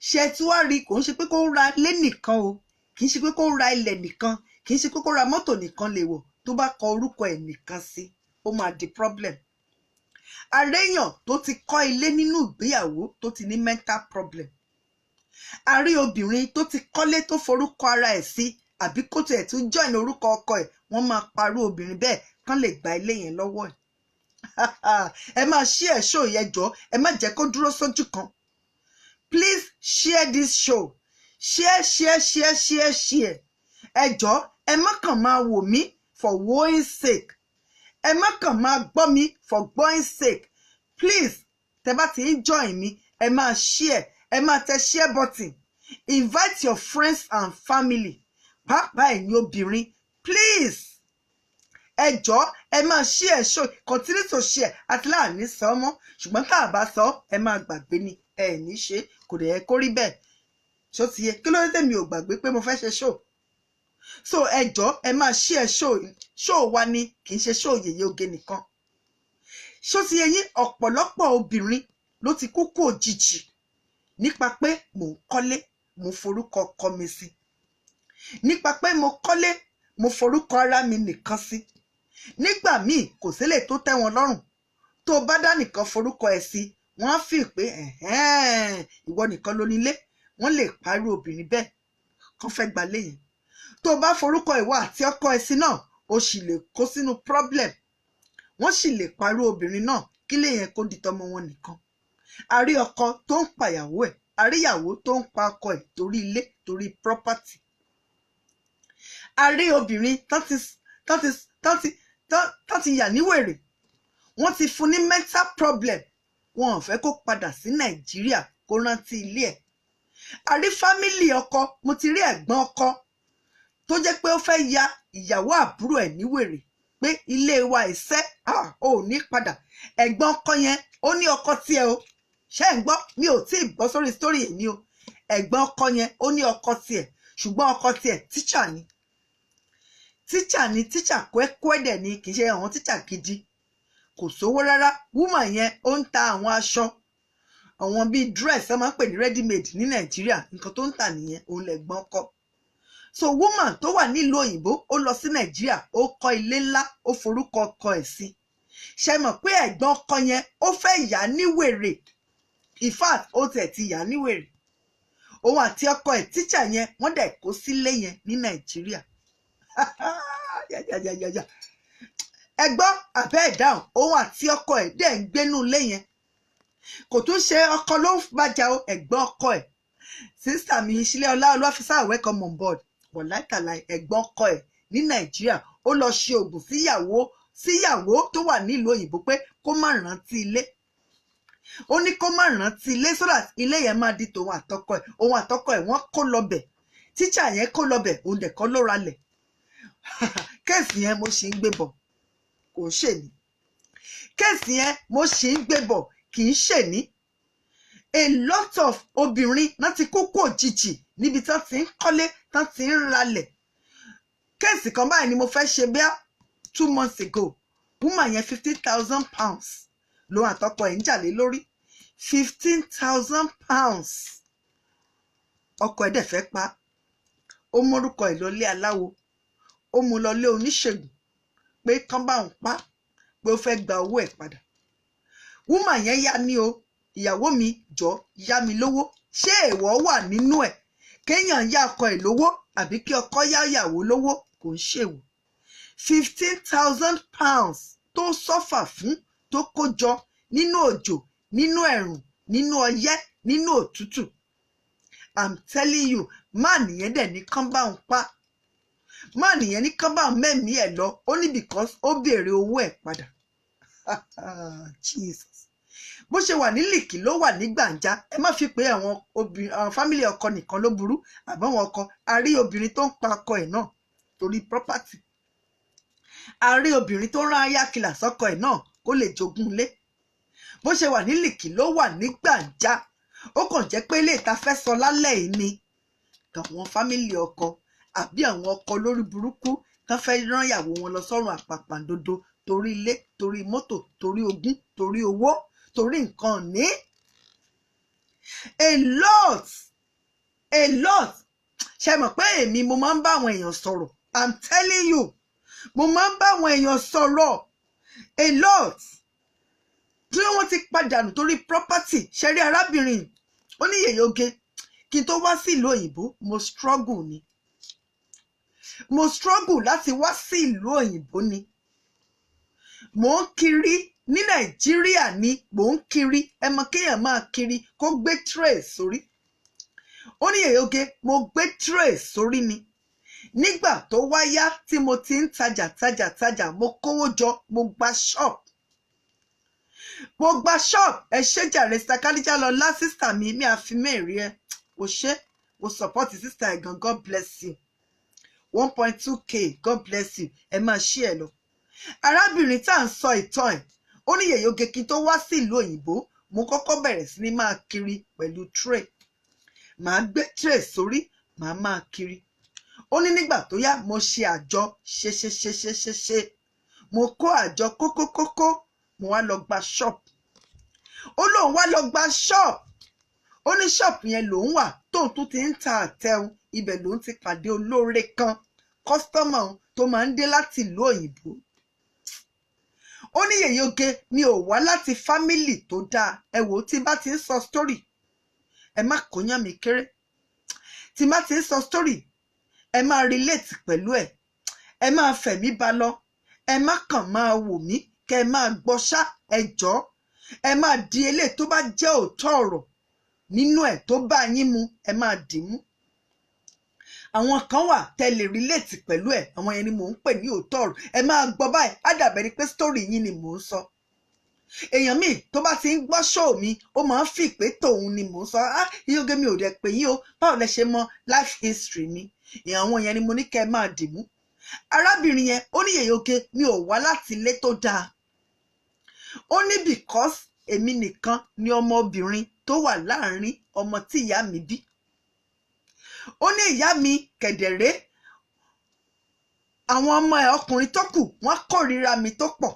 ṣe tí wàá rí kò ń ṣe pé kó ra lé nìkan o kì í ṣe pé kó ra ilẹ̀ nìkan kì í ṣe pé kó ra mọ́tò nìkan lè wọ̀ tó bá kọ orúkọ ẹ̀ nìkan sí ó máa di problem àréyàn tó ti kọ́ ilé nínú ìgbéyàwó tó ti ní mental problem àrí obìnrin tó ti kọ́lé tó forúkọ ara ẹ̀ sí àbí kó tiẹ̀ tún join orúkọ ọkọ ẹ̀ wọ́n máa parú obìnrin bẹ́ẹ̀ kán lè gba ilé yẹn lọ́wọ́ ẹ̀ ẹ máa share show yẹn jọ ẹ má jẹ́ kó dúró sójú kan please share this show share ẹ jọ ẹ má kàn máa wò mí for wowing sake ẹ má kàn máa gbọ́ mi for gbọ́ing sake please tẹ́ bá ti ń join mi ẹ máa share ẹ máa tẹ share button invite your friends and family pàápàá ẹ̀yin obìnrin please ẹ jọ̀ọ́ ẹ máa share show continue to share àti láàní sọ mọ́ ṣùgbọ́n tá a bá sọ ẹ máa gbàgbé ni ẹ ní ṣe kò dẹ̀ yẹ kó rí bẹ́ẹ̀ ṣó ti yẹ kí ló dé tèmi ò gbàgbé pé mo fẹ́ ṣe show so ẹ jọ̀ọ́ ẹ máa share show wa ni kì í ṣe show Yeye Oge nìkan ṣó ti yẹ yín ọ̀pọ̀lọpọ̀ obìnrin ló ti kú kú òjijì nípa pé mò ń kọ́lé mo forúkọ ọkọ mi sí nípa pé mo kọ́lé mo forúkọ ara mi nìkan sí nígbà míì kò sílẹ̀ tó tẹ́ wọn lọ́rùn tó bá dá nìkan forúkọ ẹ̀ sí wọ́n á fi pé ìwọ nìkan ló nílé wọ́n lè parí obìnrin bẹ́ẹ̀ kán fẹ́ gba lẹ́yìn tó bá forúkọ ìwọ àti ọkọ ẹ̀ sí náà ó sì lè kó sínú problem wọ́n sì lè parí obìnrin náà kí lèyẹn kó di tọmọ wọn nìkan àrí ọkọ tó ń pàyàwó ẹ̀ àríyàwó tó ń pa ọkọ ẹ̀ torí ilé torí property àrí obìnrin tán ti yà níwèrè wọ́n ti fún ní mental problem wọn ò fẹ́ kó padà sí Nàìjíríà kó rántí ilé ẹ̀ àrí fámílì ọkọ mo ti rí ẹ̀gbọ́n ọkọ tó jẹ́ pé ó fẹ́ ya ìyàwó àbúrò ẹ̀ níwèrè pé ilé wa ìṣẹ́ ò ní padà ẹ̀gbọ́n ọkọ yẹn ó ní ọkọ tiẹ̀ o ṣé ń gbọ́ mi ò tí ì bọ́ sórí story èmi o ẹ̀gbọ́n ọkọ yẹn ó ní ọkọ tiẹ̀ ṣùgbọ́n ọkọ tiẹ̀ tíṣà ni tíṣà kúẹ́kúẹ́dẹ̀ ni kì í ṣe àwọn tíṣà gidi kò sówó rárá woman yẹn ó ń ta àwọn aṣọ àwọn bíi dress ẹ máa ń pè ní ready made ní Nàìjíríà nǹkan tó ń tà nìyẹn òun lẹ̀gbọ́n ọkọ. So woman tó wà nílùú òyìnbó ó lọ sí Nàìjíríà ó kọ́ ilé ńlá ó forúkọ ọkọ ẹ̀ sí. Ṣé mọ̀ pé ẹ̀gbọ́n ọkọ yẹn ó fẹ́ yà ní wèrè, in fact ó tẹ̀ ti yà ní wèrè. Òun àti ọkọ ẹ̀ tíṣà yẹn wọ́n dẹ̀ kó sílé yẹn ní Nàìjíríà. Ẹgbọ́n àbẹ́ ìdáhùn òun àti ọkọ ẹ̀ dẹ̀ ń gbénú ilé yẹn. Kò tún ṣe ọkọ ló ń bàjá o, ẹ̀gbọ́n ọkọ ẹ̀. Sísà mi Ìṣílẹ̀ Ọlá Olúwàfísà welcome on board. Wọ̀láìtàláì ẹ̀gbọ́n ọkọ ẹ̀ ní Nàìjíríà ó lọ ṣe ògùn síyàwó tó wà nílùú òyìnbó pé kó má rántí ilé. Ó ní kó má rántí ilé so that ilé yẹn máa di tòun àtọkọ ẹ̀. Òun àtọkọ ẹ̀ wọ́n kó lọbẹ̀. Tíṣà yẹn kó lọbẹ̀ òun dẹ̀ kọ́ ló ralẹ̀. Kéèsì yẹn mo ṣì ń gbé bọ̀ kò ń ṣe ní. Kéèsì yẹn mo ṣì ń gbé bọ̀ kì í ṣe ní. A lot of obìnrin náà ti kú kú òjijì níbi tán ti ń kọ́lé tán ti ń ralẹ̀. Kéèsì kan báyìí ni mo fẹ́ ṣe bí 2 months ago. Woman yẹn £15,000 lòun àtọkọ ẹ̀ ń jà lé lórí. £15,000. Ọkọ ẹ̀ dẹ̀ fẹ́ pa. Ó mórúkọ ẹ̀ lọlé aláwo. Ó mú lọlé oníṣègùn pé kán bá òun pa pé ó fẹ́ gba owó ẹ̀ padà. Woman yẹn yá ní o, ìyàwó mi jọ yá mi lówó. Ṣé èèwọ̀ wà nínú ẹ̀? Kéèyàn yá ọkọ ẹ̀ lówó àbí kí ọkọ yá ìyàwó lówó kò ń ṣèwọ̀. £15,000 tó sọ́fà fún tó kó jọ nínú òjò, nínú ẹ̀rùn, nínú ọyẹ́, nínú òtútù. I'm telling you, man yẹn dẹ̀ ní kán bá òun pa. Man yẹn ní kán bá òun mẹ́mí ẹ̀ lọ, ó ní because ó béèrè owó ẹ̀ padà. Jesus. Bó ṣe wà ní Lìkì ló wà ní Gbàǹjà. Ẹ má fi pé àwọn fámílì ọkọ nìkan ló burú àbáwọn ọkọ. A rí obìnrin tó ń pa ọkọ ẹ̀ náà torí property. A rí obìnrin tó rán ayákìlà sọ́kọ ẹ̀ náà kó lè jogún ilé. Bó ṣe wà ní Lìkì ló wà ní Gbàǹjà. Ó kàn jẹ́ pé ilé ìta fẹ́ sọ lálẹ́ yìí ni àwọn fámílì ọkọ àbí àwọn ọkọ lórí burúkú tán fẹ́ rán ìyàwó wọn lọ sọ́run àpàpàǹdodo torí ilé, torí mọ́tò, torí ogún, torí owó, torí nǹkan ní. A lot. Ṣé mọ̀ pé èmi mo máa ń bá àwọn èèyàn sọ̀rọ̀? I'm telling you, mo máa ń bá àwọn èèyàn sọ̀rọ̀. A lot. Tí wọ́n ti padànù torí property. Ṣe rí arábìnrin ó ní Yèyé Oge kí n tó wá sí ìlú òyìnbó mo struggle ni. Mo struggle láti wá sí ìlú òyìnbó ni. Mo ń kiri ní Nàìjíríà ni mò ń kiri. Ẹ mọ̀ kéèyàn máa kiri kó gbé tray sórí. Ó ní Yèyé Oge mo gbé tray sórí ni. Nígbà tó wáyá tí mo ti ń tajà mo kówó jọ mo gba shop. Mo gba shop. Ẹ ṣé jàre Sakadija Lọlá sísà mi àfi mẹ́rin ẹ. O ṣé o support sísà ẹ̀ gan, God bless you. 1.2k, God bless you. Ẹ máa ṣí ẹ lọ. Arábìnrin tá à ń sọ ìtàn ẹ̀ ó ní Yèyé Oge kí n tó wá sí ìlú òyìnbó mo kọ́kọ́ bẹ̀rẹ̀ sí ní máa kiri pẹ̀lú tray. Màá gbé tray sórí màá máa kiri. Ó ní nígbà tó yá mo ṣe àjọ ṣe mo kó àjọ kókókókó mo wá lọ gba shop. Ó lóun wá lọ gba shop. Ó ní shop yẹn lòun wà tóun tún ti ń ta àtẹun. Ibẹ̀ lòun ti pàdé olóore kan customer tó máa ń dé láti ìlú òyìnbó. Ó ní Yèyé Oge mi ò wá láti fámílì tó dáa. Ẹ wò tí bá ti ń sọ story ẹ má kóyán mi kéré. Tí bá ti ń sọ story ẹ máa relate pẹ̀lú ẹ̀. Ẹ máa fẹ̀mí ba lọ. Ẹ má kàn máa wò mí kẹ́ ẹ máa gbọ́ ṣá ẹ jọ̀ọ́. Ẹ máa di eléyìí tó bá jẹ́ òótọ́ ọ̀rọ̀ nínú ẹ̀ tó bá yín mu ẹ máa dì mú. Àwọn kan wà tẹ́ lè relate pẹ̀lú ẹ̀. Àwọn yẹn ni mò ń pè ní òótọ́ ọ̀rọ̀. Ẹ máa gbọ́ báyìí á dàbẹ̀ ni pé story yín ni mò ń sọ. Èèyàn míì tó bá ti ń gbọ́ show mi ó máa ń fi pé tòun ni mò ń sọ. Yèyé Oge mi ò dẹ̀ pè yín o báwo lẹ ṣe mọ life history mi. Àwọn yẹn ni mo ní kẹ́ ẹ máa dì mú. Arábìnrin yẹn ó ní Yèyé Oge mi ò wá láti ilé tó dáa. Ó ní because èmi nìkan ni ọmọbìnrin tó wà láàrin ọmọ tí ìyá mi bí. Ó ní ìyá mi kẹ̀dẹ̀rẹ́ àwọn ọmọ ẹ̀ ọkùnrin tó kù wọ́n kórìíra mi tó pọ̀.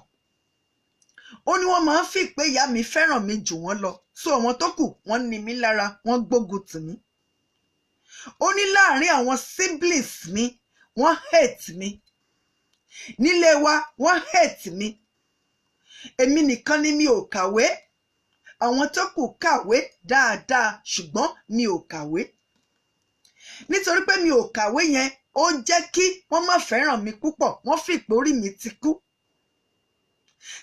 ó ní wọ́n máa ń fi pé ìyá mi fẹ́ràn mi jù wọ́n lọ so àwọn tó kù wọ́n ní mi lára wọ́n gbógun tì mí. Ó ní láàárín àwọn siblings mi wọ́n hate mi, nílé wa wọ́n hate mi, èmi nìkan ni mi ò kàwé, àwọn tó kù kàwé dáadáa ṣùgbọ́n mi ò kàwé. Nítorí pé mi ò kàwé yẹn ó jẹ́ kí wọ́n má fẹ́ràn mi púpọ̀, wọ́n fi pé orí mi ti kú.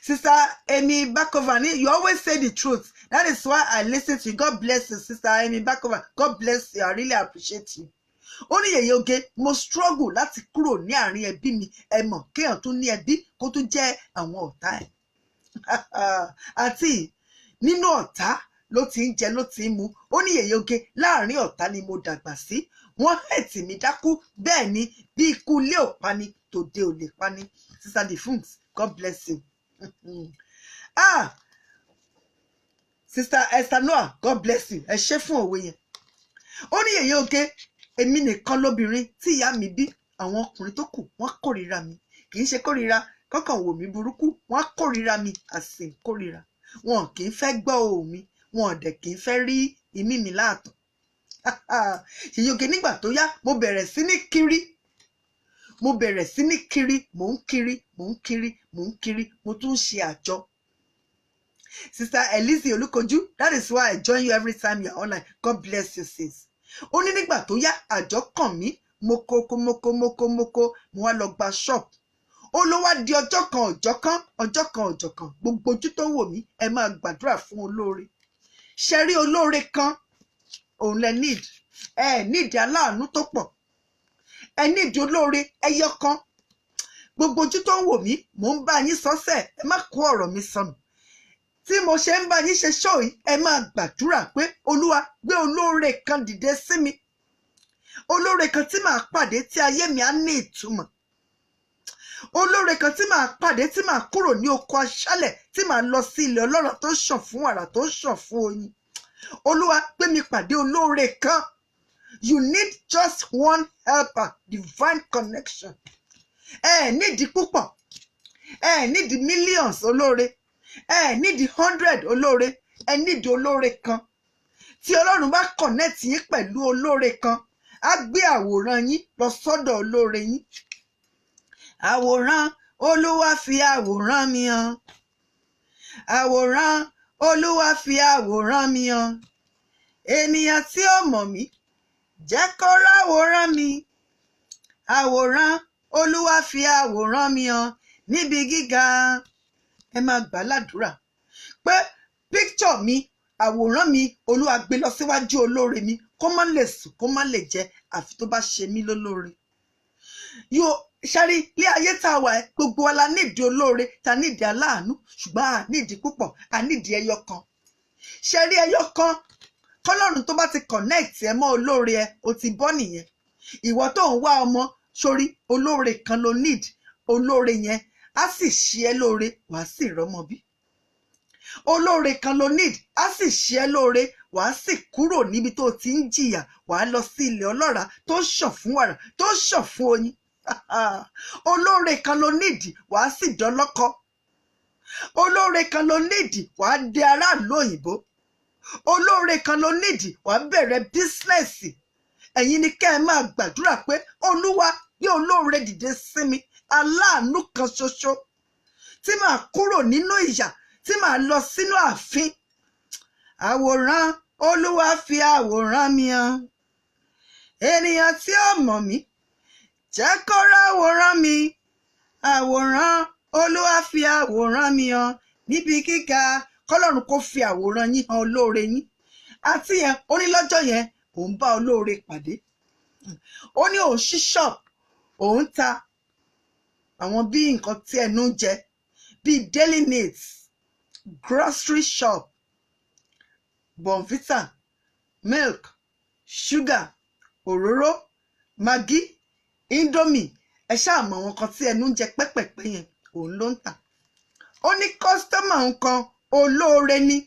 Sister Amy Bakova, you always say the truth. That is why I listen to you. God bless you, Sister Amy Bakova. God bless you. I really appreciate you. Ó ní Yèyé Oge, mo struggle láti kúrò ní àárín ẹbí mi. Ẹ mọ̀ kéèyàn tún ní ẹbí kó tún jẹ́ àwọn ọ̀tá ẹ̀. Àti nínú ọ̀tá ló ti ń jẹ ló ti ń mu. Ó ní Yèyé Oge, láàárín ọ̀tá ni mo dàgbà sí. Wọ́n hate mi dákú, bẹ́ẹ̀ ni bí ikú ilé ò pani tòde ò lè pani. Sister Defunct, God bless you. Sister Esther Noah, God bless you. Ẹ ṣé fún òwe yẹn. Ó ní Yèyé Oge, èmi nìkan lóbìnrin tí ìyá mi bí, àwọn ọkùnrin tó kù wọ́n kórìíra mi. Kì í ṣe kórìíra kọ́kàn wò mí burúkú, wọ́n kórìíra mi àsìn kórìíra. Wọn kì í fẹ́ gbọ́ ohùn mi, wọn dẹ̀ kì í fẹ́ rí imí mi láàtọ̀. Yèyé Oge nígbà tó yá mo bẹ̀rẹ̀ sí ní kiri. Mo bẹ̀rẹ̀ sí ní kiri, mò ń kiri, mò ń kiri, mò ń kiri, mo tún ṣe àjọ. Sister Elise Olukoju, that is why I join you every time you're online. God bless you, sis. Ó ní nígbà tó yá àjọ kàn mí, mo wá lọ gba shop. Ó ló wá di ọjọ́ kan, gbogbo ojú tó wò mí, ẹ máa gbàdúrà fún olóore. Ṣé rí olóore kan, òun lẹ need. Ẹ need aláàánú tó pọ̀. Ẹ need olóore ẹyọ kan. Gbogbo ojú tó ń wò mí, mò ń bá yín sọ́sẹ̀, ẹ má kó ọ̀rọ̀ mi sọnù. Tí mo ṣe ń bá yín ṣe show yìí, ẹ máa gbàdúrà pé Olúwa gbé olóore kan dìde sí mi. Olóore kan tí màá pàdé tí ayé mi á ní ìtumọ̀. Olóore kan tí màá pàdé tí màá kúrò ní oko aṣálẹ̀ tí màá lọ sí ilẹ̀ ọlọ́run tó ṣàn fún wàrà tó ṣàn fún oyin. Olúwa gbé mi pàdé olóore kan. You need just one helper, divine connection. Ẹ nídìí púpọ̀. Ẹ nídìí millions olóore. Ẹ nídìí 100 olóore. Ẹ nídìí olóore kan. Tí Ọlọ́run bá connect yín pẹ̀lú olóore kan, á gbé àwòrán yín lọ sọ́dọ̀ olóore yín. Àwòrán Olúwa fi àwòrán mi hàn. Àwòrán Olúwa fi àwòrán mi hàn. Ènìyàn tí ó mọ̀ mí, jẹ́ kó ráwòrán mi. Àwòrán Olúwa fi àwòrán mi hàn níbi gíga. Ẹ máa gbà ládùúrà pé picture mi, àwòrán mi, Olúwa gbé lọ síwájú olóore mi kó má lè sùn kó má lè jẹ àfi tó bá ṣe mí lólóore. Yóò ṣẹ́rí ilé ayé tá a wà ẹ́ gbogbo wa la nídìí olóore, ta nídìí aláàánú ṣùgbọ́n a nídìí púpọ̀, a nídìí ẹyọ kan. Ṣẹ́rí ẹyọ kan kọ́lọ́run tó bá ti connect ẹ mọ́ olóore ẹ o ti bọ́ nìyẹn. Ìwọ tó ń wá ọmọ sórí olóore kan ló need, olóore yẹn á sì ṣe ẹ́ lóore wàá sì rọ́mọ bí. Olóore kan ló need, á sì ṣe ẹ́ lóore wàá sì kúrò níbi tó ti ń jìyà wàá lọ sí ilẹ̀ ọlọ́ràá tó ṣàn fún wàrà tó ṣàn fún oyin. Olóore kan ló need, wàá sì dọ́lọ́kọ. Olóore kan ló need, wàá dé aráàlú òyìnbó. Olóore kan ló need, wàá bẹ̀rẹ̀ bísínẹ́sì. Ẹ̀yin ni kẹ́ ẹ máa gbàdúrà pé Olúwa gbé olóore dìde sí mi, aláàánú kan ṣoṣo tí màá kúrò nínú ìyà tí màá lọ sínú ààfin. Àwòrán Olúwa fi àwòrán mi hàn. Ènìyàn tí ó mọ̀ mí, jẹ́ kó ráwòrán mi. Àwòrán Olúwa fi àwòrán mi hàn níbi gíga. Kọ́lọ́run kó fi àwòrán yín hàn olóore yín. Àti yẹn ó ní lọ́jọ́ yẹn òun bá olóore pàdé. Ó ní òun ṣí shop, òun ta àwọn bí nǹkan tí ẹnu ń jẹ bí daily needs, grocery shop, Bonvita, milk, sugar, òróró, maggi, indomie, ẹ ṣáà mọ̀ àwọn kan tí ẹnu ń jẹ pẹ́pẹ̀pẹ́ yẹn òun ló ń tà. Ó ní kọ́sítọ́mà nǹkan olóore ni.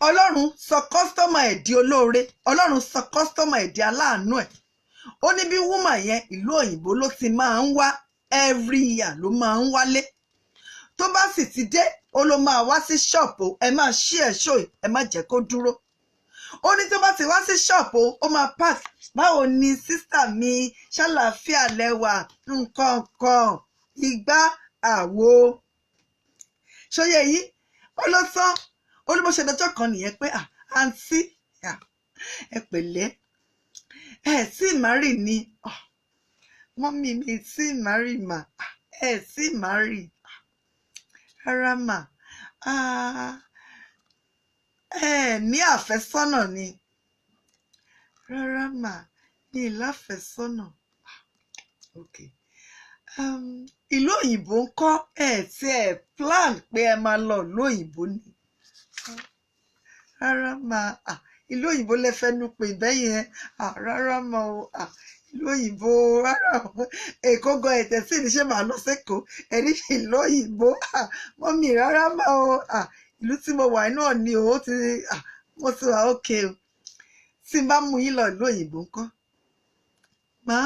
Ọlọ́run sọ kọ́sítọ́mà ẹ̀ di olóore. Ọlọ́run sọ kọ́sítọ́mà ẹ̀ di aláàánú ẹ̀. Ó ní bí wúmà yẹn ìlú òyìnbó ló ti máa ń wá every year ló máa ń wálé. tó bá sì ti dé ó ló máa wá sí ṣọ́ọ̀pù ẹ máa ṣí ẹ̀ ṣó ẹ má jẹ́ kó dúró ó ní tó bá ti wá sí ṣọ́ọ̀pù ó máa pass báwo ni sísà mi ṣàlàáfíà lẹ́wà nǹkan kan ìgbà àwo ṣóyè yìí ó ló tán ó ní bó ṣe dọjọ́ kan nìyẹn pé àǹtí ẹ pẹ̀lẹ́ ẹ sì márì ni mọ́mí mi sì márì mà ẹ sì márì rárá mà ẹ ní àfẹ́sọ́nà ni rárá mà ní ìláfẹ́sọ́nà okay ìlú òyìnbó ń kọ́ ẹ tí ẹ plan pé ẹ máa lọ ìlú òyìnbó ni rárá mà ìlú òyìnbó lẹ fẹnu pè bẹ́yẹn rárá mà o ìlú òyìnbó rárá o èkó gan ẹ̀tẹ̀ sí ní ṣé màá lọ sẹ́kọ̀ọ́ ẹ̀rí ìlú òyìnbó mọ́mì rárá mà o ìlú tí mo wà náà ni o mo ti wà ókè o tí n bá mú yín lọ ìlú òyìnbó ńkọ́ má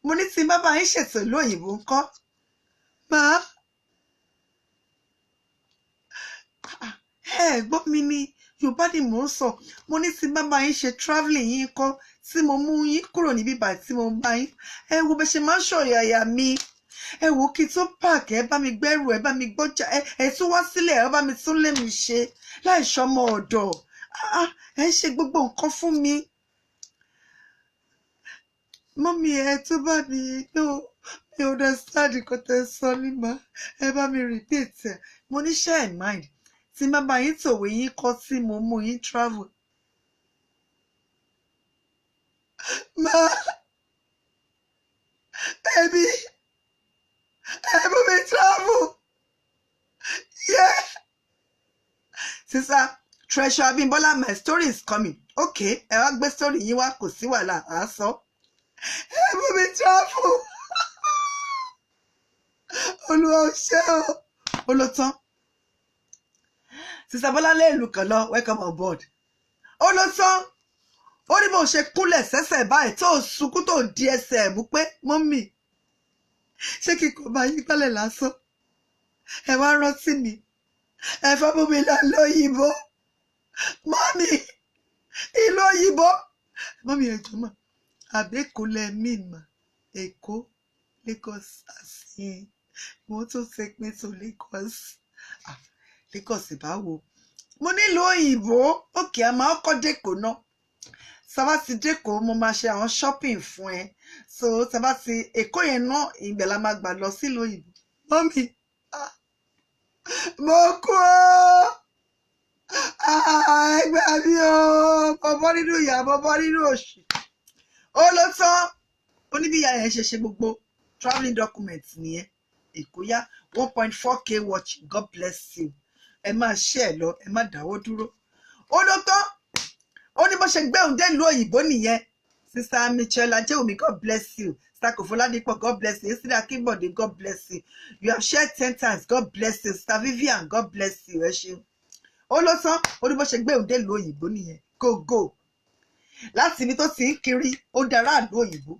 mo ní tí n bá bá yín ṣètò ìlú òyìnbó ńkọ́ má gbọ́ mi ni Yorùbá ni mò ń sọ mo ní tí n bá bá yín ṣe travelling yín kọ́ tí mo mú yín kúrò níbí báyìí tí mo bá yín wo bẹ ṣe máa ń ṣọ̀yàyà mi wo kí tó páàkì ẹ bá mi gbẹ́rù ẹ bá mi gbọ́jà ẹ tún wá sílẹ̀ ẹ bá mi tún lé mi ṣe láì ṣọmọ ọ̀dọ̀ ẹ ṣe gbogbo nǹkan fún mi mọ́mí ẹ tó bá mi mi understand nǹkan tẹ́ sọ nígbà ẹ bá mi repeat ẹ mo ní share in mind tí má bá yín tòwé yín kọ́ tí mo mú yín travel má ẹbí ẹ mú mi travel yeah sister Treasure Abímbọ́lá my story is coming okay ẹ wá gbé story yín wá kò sí wàhálà à á sọ ẹ mú mi travel olúwa ò ṣe ó ló tán sister Bọ́lá lé ìlú kan lọ welcome on board ó ló tán ó ní bó ṣe kúnlẹ̀ sẹ́sẹ̀ báyìí tó sunkún tó di ẹsẹ̀ mú pé mọ́mì ṣé kíkọ́ bá yí gbálẹ̀ lásán ẹ wá rántí mi ẹ fẹ́ mú mi lọ lóyìnbó mọ́mì ìlú òyìnbó mọ́mì ẹ̀jọ̀ mà àbẹ́kò lẹ́mí mà Èkó Lagos àsìn mo tún ṣe pé tó Lagos Lagos ìbáwo mo nílùú òyìnbó òkè àmọ́ ọkọ̀ dẹ́kọ̀ náà sábà ti dẹ́kọ̀ mo máa ṣe àwọn shopping fún ẹ so sábà ti Èkó yẹn náà ìgbẹ̀ la máa gbà lọ sílùú òyìnbó mọ́mì mo kú ẹgbẹ́ mi o bọ́bọ́ nínú ìyá bọ́bọ́ nínú òṣì ó ló tán oníbíyà yẹn ṣe gbogbo travelling document nìyẹn Èkó yá 1.4k watching God bless you ẹ máa ṣe ẹ lọ ẹ má dáwọ́ dúró ó ló tán ó ní bó ṣe gbé òun dé ìlú òyìnbó nìyẹn sister Michelle Ajéwùmí God bless you sister Kòfóládìpọ̀ God bless you sister Akínbọ̀dé God bless you you have shared 10 times God bless you sister Vivian God bless you ẹ ṣeun ó ló tán ó ní bó ṣe gbé òun dé ìlú òyìnbó nìyẹn go láti ibi tó ti ń kiri ó dára ìlú òyìnbó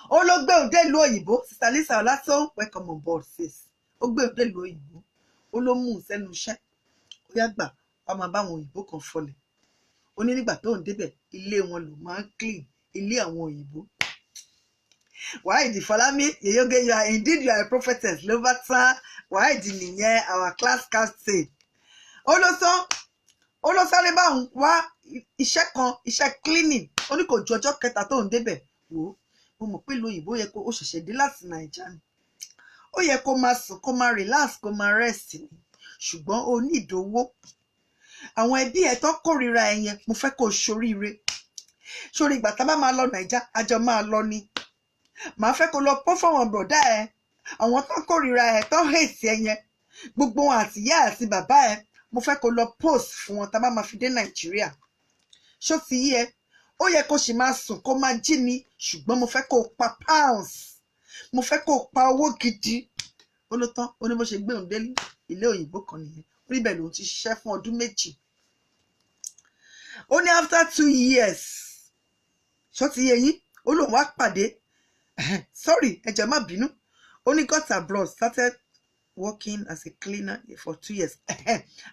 ó ló gbé òun dé ìlú òyìnbó sister Lisa Ọlátó welcome on board sis ó gbé òun dé ìlú òyìnbó ó ló mú un sẹ́nu iṣẹ́ ó yá gbà wá máa bá àwọn òyìnbó kan fọlẹ̀ ó ní nígbà tó ń débẹ̀ ilé wọn ló máa ń clean ilé àwọn òyìnbó Wáìdì Fọlámi Yèyóge you are indeed you are a prophetess ló bá tán Wáìdì nìyẹn our class captain ó ló sáré báwọn wá iṣẹ́ kan iṣẹ́ cleaning ó ní kò ju ọjọ́ kẹta tó ń débẹ̀ wò ó mo mọ̀ pé ìlú òyìnbó yẹ kó ó ṣẹ̀ṣẹ̀ dé láti Nàìjíríà ni ó yẹ kó máa sùn kó máa relax kó máa rest ni ṣùgbọ́n ó ní ìdówó àwọn ẹbí ẹ̀ tó kórìíra ẹ̀ yẹn mo fẹ́ kó ṣoríire sórí ìgbà tá bá máa lọ Nàìjíríà àjọ máa lọ ni màá fẹ́ kó lọ pọ́ fáwọn bọ̀dá ẹ̀ àwọn tó kórìíra ẹ̀ tó hate ẹ̀ yẹn gbogbo wọn àti ìyá àti bàbá ẹ̀ mo fẹ́ kó lọ post fún wọn tá bá máa fi dé Nàìjíríà ṣó ti yí ẹ ó yẹ kó sì máa sùn kó máa jí ni ṣùgbọ́n mo fẹ́ kó pa pounds mo fẹ́ kó pa owó gidi ó ló tán ó ní bó ṣe gbé òun dé ilé òyìnbó kan nìyẹn ó ní bẹ́ẹ̀ lòun ti ṣiṣẹ́ fún ọdún 2 ó ní after 2 years ṣó ti yé yín ó lóun wá pàdé sorry ẹ jẹ́ má bínú Only got abroad, started working as a cleaner for 2 years.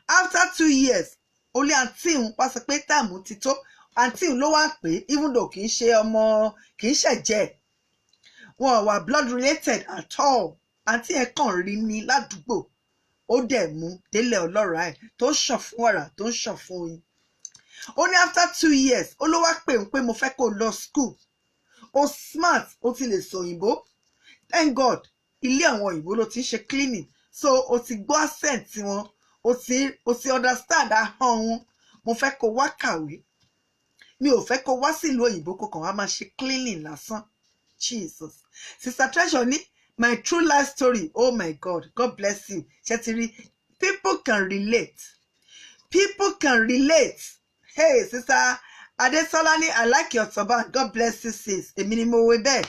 After 2 years, only until wá sọ pé time ti tó, until ló wá pé even though kì í ṣe ọmọ, kì í ṣẹ̀jẹ̀, wọn wà blood related at all. Àǹtí ẹ̀ kàn rí ní ládùúgbò, ó dẹ̀ mú délé ọlọ́ràá ẹ̀ tó ń ṣàn fún wàrà, tó ń ṣàn fún oyin. Ó ní after 2 years, ó ló wá pè ń pé mo fẹ́ kó lọ school. Ó smart, ó ti lè sọ òyìnbó. Thank God, ilé àwọn òyìnbó ló ti ń ṣe cleaning. So ó ti gbọ́ accent wọn, ó ti understand ahọ́n wọn. Mo fẹ́ kó wá kàwé. Mi ò fẹ́ kó wá sílùú òyìnbó kó kàn wá máa ṣe cleaning lásán. Jesus. Sister Treasure ní my true life story. Oh my God. God bless you. Shetiri, people can relate. People can relate. Hey, Sister Adesolani, I like your turban. God bless you, sis. Èmi ni mo wé bẹ́ẹ̀.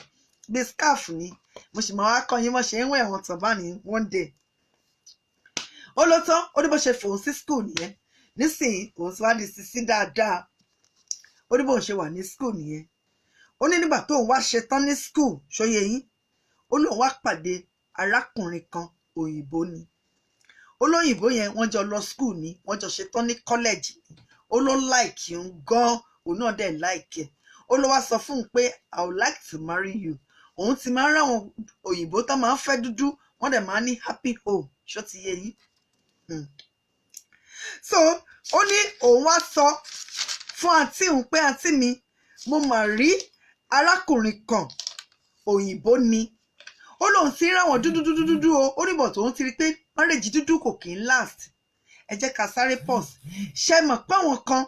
Bí scarf ni. Mo sì máa wá kọ́ yín mo ṣe ń wẹ̀ àwọn turban ní one day. Ó lọ tán, ó ní bó ṣe fòun sí school nìyẹn. Nísìnyí, òun ti wá di sisi dáadáa. Ó ní bó ṣe wà ní school nìyẹn. Ó ní nígbà tó ń wá ṣe tán ní school, ṣóyè yín. Ó lóun wá pàdé arákùnrin kan, òyìnbó ni. Olóyìnbó yẹn wọ́n jọ lọ school ni, wọ́n jọ ṣe tán ní college ni. Ó ló like òun gan, òun náà dẹ̀ like ẹ̀. Ó ló wá sọ fún un pé I would like to marry you. Òun ti máa ń ráwọn òyìnbó tó máa ń fẹ́ dúdú, wọ́n dẹ̀ máa ń ní happy home. Ṣó ti yé yín? So ó ní òun wá sọ fún àǹtí òun pé àǹtí mi, mo mà rí arákùnrin kan, òyìnbó ni. Ó lóun ti ráwọn dúdú o. Ó ní bọ̀ tóun ti rí pé marriage dúdú kò kí ń last. Ẹ jẹ́ ká sáré pause. Ṣé mọ̀ pé àwọn kan,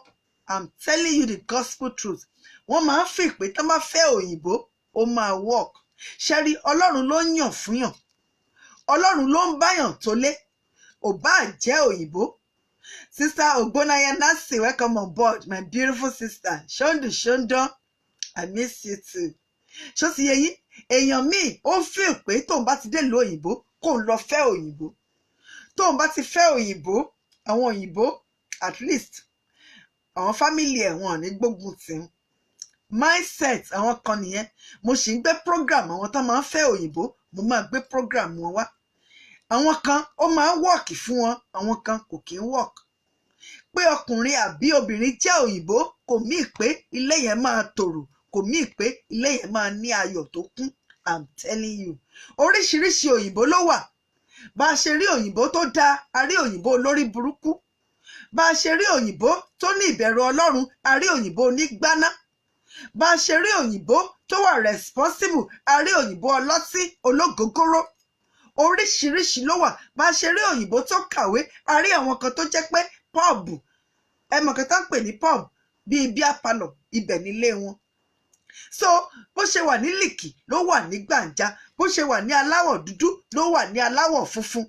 I'm telling you the gospel truth, wọ́n máa ń fi pé tán bá fẹ́ òyìnbó ó máa work. Ṣé rí, Ọlọ́run ló ń yàn fún yàn. Ọlọ́run ló ń báyàn tó lé. Ò bá jẹ́ òyìnbó. Sister Ogbonaya Nancy, welcome on board, my beautiful sister. Shondon, I miss you too. Ṣó ti yé yín? Èèyàn míì ó feel pé tóun bá ti dé ìlú òyìnbó kóun lọ fẹ́ òyìnbó. Tóun bá ti fẹ́ òyìnbó, àwọn òyìnbó at least àwọn family ẹ̀ wọn ní gbógun tì ń. Mindset àwọn kan nìyẹn. Mo sì ń gbé program àwọn tó máa ń fẹ́ òyìnbó, mo máa gbé program wọn wá. Àwọn kan ó máa ń work fún wọn, àwọn kan kò kí ń work. Pé ọkùnrin àbí obìnrin jẹ́ òyìnbó kò mí pé ilé yẹn máa tòrò, kò mí pé ilé yẹn máa ní ayọ̀ tó kún. I'm telling you. Oríṣiríṣi òyìnbó ló wà. Bá a ṣe rí òyìnbó tó dáa, a rí òyìnbó olórí burúkú. Bá a ṣe rí òyìnbó tó ní ìbẹ̀rù Ọlọ́run, a rí òyìnbó onígbáná. Bá a ṣe rí òyìnbó tó wà responsible, a rí òyìnbó ọlọ́tí ológógóró. Oríṣiríṣi ló wà. Bá a ṣe rí òyìnbó tó kàwé, a rí àwọn kan tó jẹ́ pé pub, ẹ mọ̀ kan tá ń pè ní pub, bíi beer parlour, ibẹ̀ nílé wọn. So bó ṣe wà ní Lìkì ló wà ní Gbàǹjà, bó ṣe wà ní aláwọ̀ dúdú ló wà ní aláwọ̀ funfun.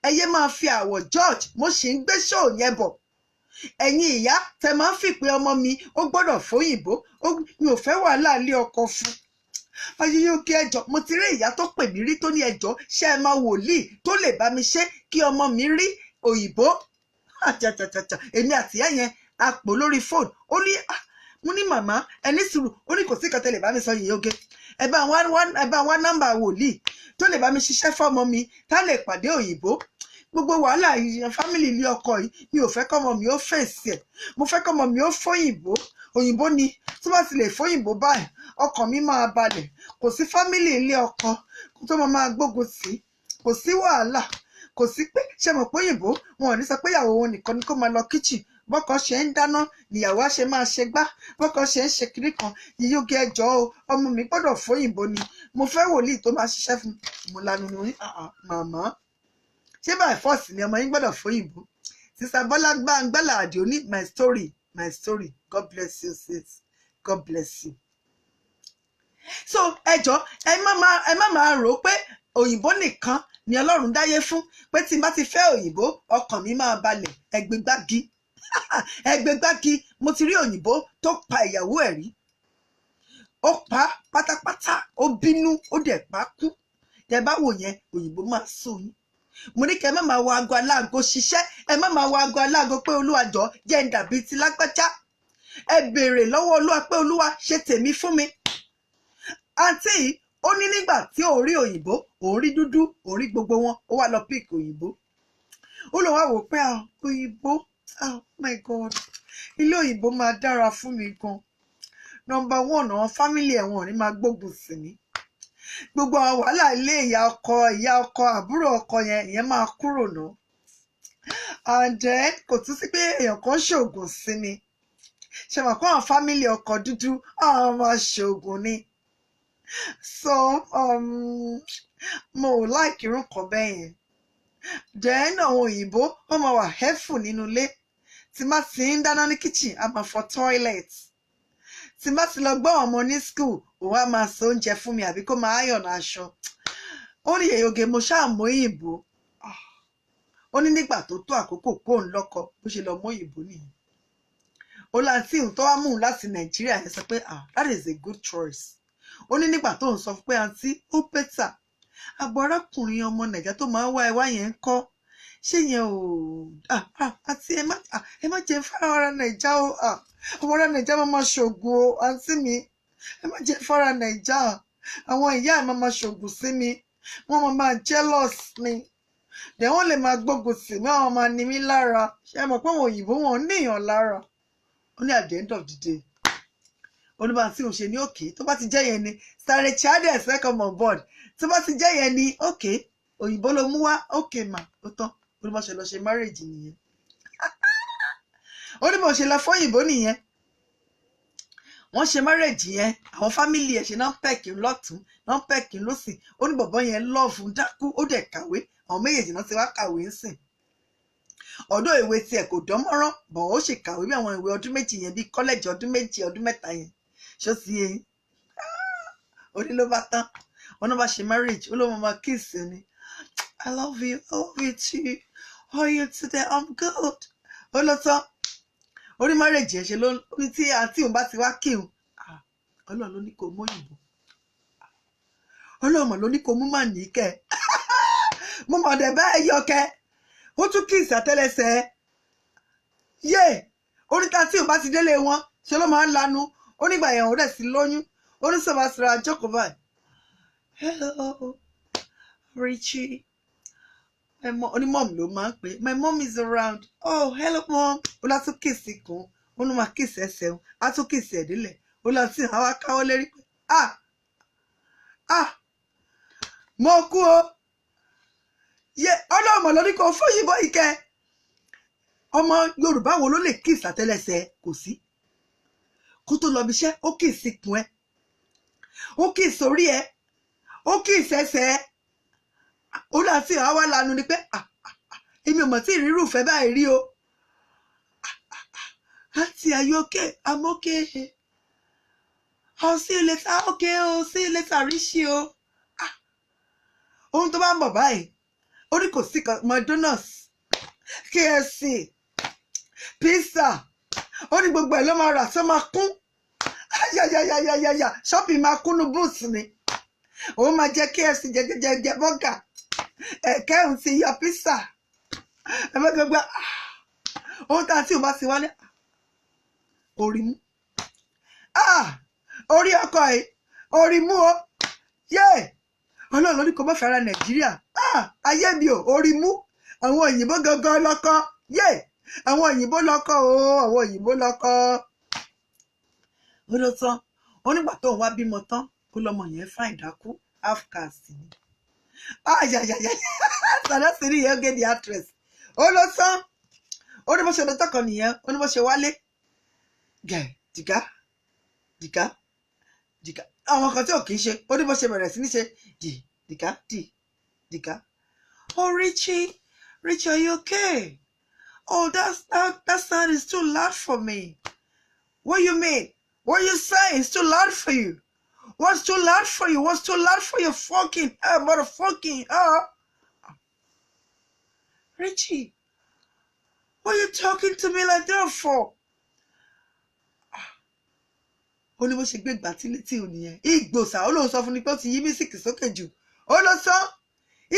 Ẹyẹ máa fi àwọ̀ George, mo sì ń gbé show yẹn bọ̀. Ẹ̀yin ìyá tẹ máa ń fi pé ọmọ mi ó gbọ́dọ̀ fóyìnbó, mi ò fẹ́ wàhálà ilé ọkọ fún. Ayé yóò kí ẹjọ́, mo ti rí ìyá tó pè mí rí tó ní ẹjọ́ ṣé ẹ máa wòlíì tó lè bá mi ṣe kí ọmọ mi rí òyìnbó. Èmi àti ìyá yẹn a pò lórí fóònù. Ó ní mo ní màmá ẹni sùúrù, ó ní kò sí kan tẹ́ lè bá mi sọ yìí oge. Ẹ bá wá nọ́mbà wòlíì tó lè bá mi ṣiṣẹ́ fọ́mọ mi tá lè pàdé òyìnbó. Gbogbo wàhálà fámìlì ilé ọkọ yìí mi ò fẹ́ kọ́mọ mi ó fèsì ẹ̀. Mo fẹ́ kọ́mọ mi ó fóyìnbó. Òyìnbó ni tó bá ti lè fóyìnbó báyìí ọkàn mi máa balẹ̀. Kò sí fámìlì ilé ọkọ tó máa gbógun tì. Kò sí wàhálà. Kò sí pé ṣe mọ̀ pé òyìnbó wọn ò ní sọ pé ìyàwó wọn nìkan ni kó máa lọ kitchen. Bọ́kọ ṣe ń dáná níyàwó á ṣe máa ṣe gbá. Bọ́kọ ṣe ń ṣe kiri kan yíyóge ẹjọ́ o, ọmọ mi gbọ́dọ̀ fóyìnbó ni. Mo fẹ́ wòlíì tó máa ṣiṣẹ́ fún mo lanu ní màmá. Ṣé báyìí fọ́ọ̀sì ni ọmọ yín gbọ́dọ̀ fóyìnbó? Sister Bọ́lá Gbàngbàlà Àdìó ní my story. God bless you sis. God bless you. So ẹjọ́ ẹ má máa rò pé òyìnbó nìkan ni Ọlọ́run dáyé fún, pé tí n bá ti fẹ́ òyìnbó ọkàn mi máa balẹ̀. Ẹgbẹ́gbági ẹgbẹ́gbági. Mo ti rí òyìnbó tó pa ìyàwó ẹ̀ rí. Ó pa pátápátá, ó bínú, ó dẹ̀ pa kú. Tẹ́ bá wò yẹn òyìnbó máa sùn yín. Mo ní kẹ́ ẹ má máa wo aago aláago ṣiṣẹ́, ẹ má máa wo aago aláago pé Olúwa jọ̀ọ́ jẹ́ ń dàbí ti lágbájá. Ẹ béèrè lọ́wọ́ Olúwa pé Olúwa ṣe tèmi fún mi. Àǹtí ó ní nígbà tí òun rí òyìnbó òun rí dúdú òun rí gbogbo wọn ó wá lọ píìkì òyìnbó ó lọ wá wò pé òyìnbó oh my god ilé òyìnbó máa dára fún mi gan number one àwọn fámìlì ẹ̀wọ̀n ní máa gbógun sí mi gbogbo àwọn wàhálà ilé ìyá ọkọ àbúrò ọkọ ìyẹn máa kúrò náà and then kò tún sí pé èèyàn kan ṣoògùn sí mi ṣe mọ̀ pé àwọn fámìlì ọkọ dúdú àwọn máa ṣoògùn ni so mo ò like irun kan bẹ́ẹ̀ yẹn then àwọn òyìnbó wọ́n máa wà helpful nínú ilé tí má ti ń dáná ní kitchen a máa fọ toilet tí má ti lọ gbọ́ ọmọ ní school òun á máa ṣe oúnjẹ fún mi àbí kó máa iron aṣọ ó ní yèyóge mo ṣáà mọ òyìnbó ó ní nígbà tó tó àkókò kó ń lọ́kọ bó ṣe lọ mọ òyìnbó nìyẹn ó láǹtí òun tó wá mú un láti nàìjíríà yẹn sọ pé that is a good choice ó ní nígbà tó ń sọ pé àǹtí ó bẹ́tà àbọ̀ arákùnrin ọmọ nàìjíríà tó máa ń wá ẹwà yẹn ń kọ́ ṣé yẹn ò àti ẹ má jẹ́ fara ara nàìjíríà o àwọn ará nàìjíríà máa ṣògùn o àǹtí mi ẹ má jẹ́ fara nàìjíríà àwọn ìyá ẹ̀ máa ṣògùn sí mi wọ́n máa jealous ni dẹ̀ wọ́n lè máa gbógun sí mi àwọn máa ní mí lára ṣe mọ̀ pé àwọn òyìnbó wọn ò níyàn lára ó ní at the end of the day oníbà tí òun ṣe ní òkè tó bá ti jẹ́ yẹn ni sáré Charles welcome on board tó bá ti jẹ́ yẹn ni òkè òyìnbó ló mú wá òkè mà ó tán oníbà ṣe lọ ṣe marriage nìyẹn oníbà ṣe lọ fóyìnbó nìyẹn wọ́n ṣe marriage yẹn àwọn fámìlì ẹ̀ ṣe náà pẹ̀kì lọ́tún náà pẹ̀kì lọ́sìn oníbọ̀bọ̀ yẹn lọ́ọ̀fù dákú ó dẹ̀ kàwé àwọn méjèèjì náà ti wá kàwé ń sìn ọ̀dọ̀ ìwé tiẹ̀ kò dán mọ́rán bọ̀ ó ṣe kàwé bí àwọn ìwé ọdún méjì yẹn bí kọ́lẹ́jì ọdún méjì ọdún mẹ́ta yẹn ṣó sì yẹn oní ló bá tán wọn náà bá ṣe marriage ó ló máa kiss ni I love you too how are you today I'm good ó lọ tán orí marriage yẹn ṣe ló tí àǹtí òun bá ti wá kí òun ọlọ́run ló ní kó mú òyìnbó ọlọ́run ló ní kó mú mà ní kẹ́ mo mọ̀ dẹ̀ bẹ́ẹ̀ yọ kẹ́ ó tún kí ìsàtẹ́lẹsẹ̀ yé oríta tí ò bá ti délé wọn ṣe ló máa ń lanu ó nígbà yẹn òun rẹ̀ sí lóyún ó ní sọ̀rọ̀ àṣírà jókòó báyìí hello Richie onímọ̀mù ló máa ń pè my mom is around oh hello mom ó látún kìsì kan ó ní máa kìsì ẹsẹ̀ òun á tún kìsì ẹ̀dílẹ̀ ó láti àwọn akáwọ́ lérí pé mo kú o yẹ ọlọ́mọ lórí kan fún yìnbó ìkẹ́ ọmọ Yorùbá wo ló lè kìsì àtẹ́lẹsẹ̀ kò sí kó tó lọ bí iṣẹ́ ó kìsì kun ẹ ó kìsì orí ẹ ó kìsì ẹsẹ̀ ẹ ó láti àwa lanu ni pé èmi ò mọ̀ tí ìrírù fẹ́ báyìí rí o àǹtí are you okay I'm okay I'll see you later okay o see you later ríṣì o ohun tó bá ń bọ̀ báyìí ó ní kò sí kan McDonald's KFC pizza ó ní gbogbo ẹ̀ ló máa rà tó máa kún yáyáyáyáyá shopping máa kúnnú boots ni òun máa jẹ KFC jẹjẹjẹ bọ́gà ẹ̀kẹ́ òun ti yọ pizza ẹ̀mẹ́ gbogbo ohun tá a tí ò bá ti wálé orí mú orí ọkọ ẹ̀ orí mú o yé ọlọ́run ní kò mọ́ fẹ́ra Nàìjíríà ayé mi ò orí mú àwọn òyìnbó gangan lọ́kọ yé àwọn òyìnbó lọ́kọ o àwọn òyìnbó lọ́kọ ó ló tán ó nígbà tó ń wá bímọ tán ó lọmọ yẹn fáìn dákú half caste ni ayayaya sàdá sí ní yẹn gé the actress ó ló tán ó ní bó ṣe lọ tọkàn nìyẹn ó ní bó ṣe wálé gẹ dìgá àwọn kan tí ò kì í ṣe ó ní bó ṣe bẹ̀rẹ̀ sí ní ṣe dìgá oh Richie are you okay oh that sound is too loud for me what you mean what you saying is too loud for you what's too loud for you what's too loud for you fucking motherfucking Richie what are you talking to me like that for ó ní bó ṣe gbé ìgbà tí létí òní yẹn ìgbòsà ó lóun sọ fún ni pé ó ti yí mísìkì sókè jù ó ló sọ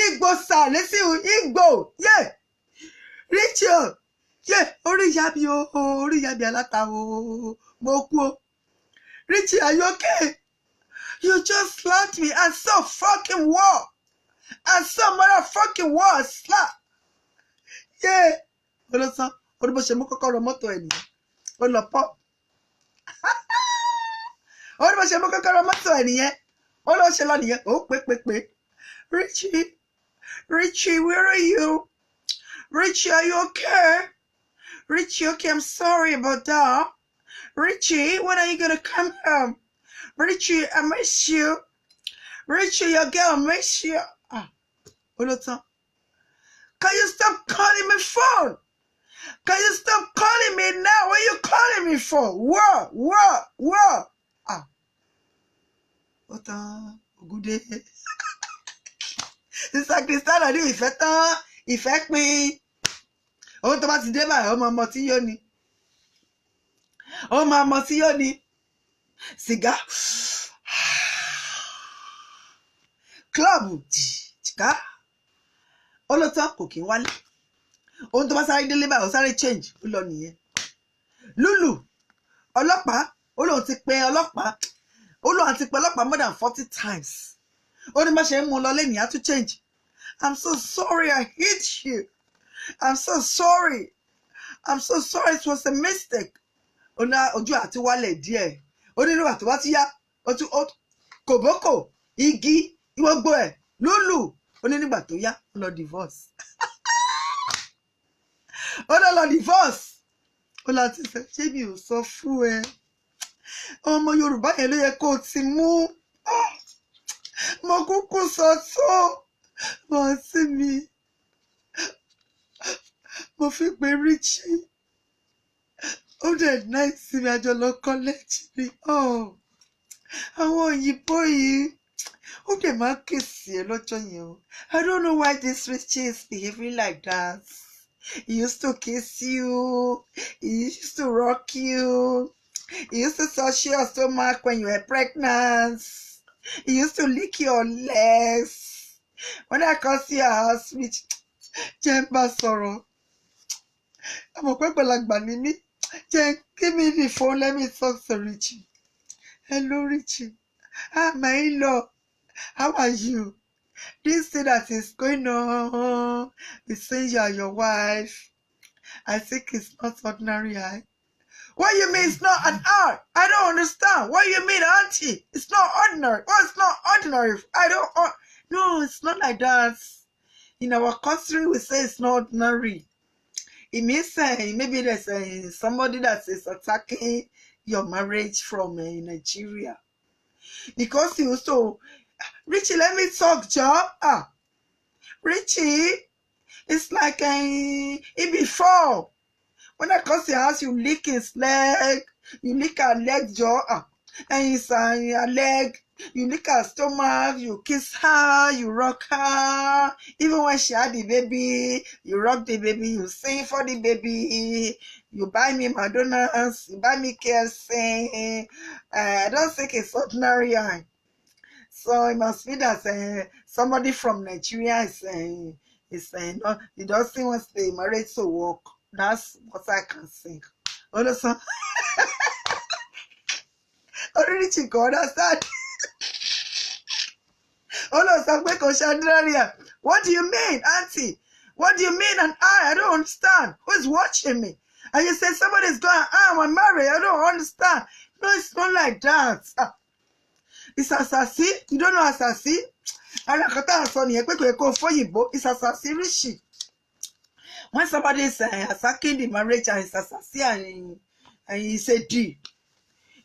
ìgbòsà létí ìgbò yé Richie yé orí ìyá mi aláta o mo kú o Richie are you okay You just slapped me. I saw fucking war. I saw motherfucking war slap. Yeah. Olóòtú, ó ní bó ṣe mú kọ́kọ́rọ́ mọ́tò ẹ̀ nìyẹn. Ó lọ pọ́. Ó ní bó ṣe mú kọ́kọ́rọ́ mọ́tò ẹ̀ nìyẹn. Ó lọ ṣe lọ nìyẹn. Ó pé. Richie, where are you? Richie, are you okay? Richie, okay, I'm sorry about that. Richie, when are you gonna come home? Richie, I miss you. Richie, your girl miss you. Ah, Olóòtú. Can you stop calling me phone? Can you stop calling me now? What are you calling me for? What? Ah. Ọ̀tán, Ògúndé. Sister Christiana ní ìfẹ́ tán, ìfẹ́ pin. Ohun tó bá ti dé báyìí, ọmọ tí yóò ní. Ọmọ tí yóò ní. Sìgá. Club. Jìká. Olóòtú kò kí ń wálé. Ohun tó bá sáré délé báyìí, ó sáré change. Ó lọ nìyẹn. Lulu. Ọlọ́pàá. Ó lóun ti pe ọlọ́pàá. Ó lóun ti pe ọlọ́pàá more than 40 times. Ó ní bá ṣe ń mú lọ lẹ́nìí, á tún change. I'm so sorry I hit you. I'm so sorry. It was a mistake. Ó ní ojú àti wálẹ̀ díẹ̀. Ó ní nígbà tó bá ti yá. Kòbókò, igi, gbogbo ẹ̀, Lulu. Ó ní nígbà tó yá, ó lọ divorce. Ó lọ divorce. Ó láti sọ, ṣé mi ò sọ fún ẹ? Ọmọ Yorùbá yẹn ló yẹ kó o ti mú. Mo kúkú sọ tó. Mo sí mi. Mo fi pé Richie. Ó dẹ̀ náà sí mi àjọ lọ college ni. Àwọn òyìnbó yìí. Ó dẹ̀ máa ń kèsì ẹ lọ́jọ́ yẹn o. I don't know why this Richie is behaving like that. He used to kiss you. He used to rock you. He used to touch your stomach when you were pregnant. He used to lick your legs. When I come to your house, which Jemba sorrow. I'm a quick like Banini. Give me the phone. Let me talk to Richie. Hello, Richie. My in-law. How are you? This thing that is going on between you and your wife, I think it's not ordinary eye. What you mean it's not an art? I don't understand. What you mean, auntie? It's not ordinary. Oh, it's not ordinary. No, it's not like that. In our country, we say it's not ordinary. It means maybe there's somebody that is attacking your marriage from Nigeria. Because you used to, Richie, let me talk, job. Richie, it's like before. When I come to your house, you lick his leg, you lick her leg jaw, and it's her leg, you lick her stomach, you kiss her, you rock her. Even when she had the baby, you rock the baby, you sing for the baby, you buy me McDonald's, you buy me KFC. I don't think it's ordinary. So it must be that somebody from Nigeria is saying, no, he doesn't want the marriage to work. That's what I can think. Understand? Already chico, understand? What do you mean, auntie? What do you mean? And I don't understand. Who's watching me? And you say somebody's going, I'm married. I don't understand. No, it's not like that. It's assassin. You don't know assassin? It's assassin Richie. When somebody is attacking the marriage and it's assassin and he said D.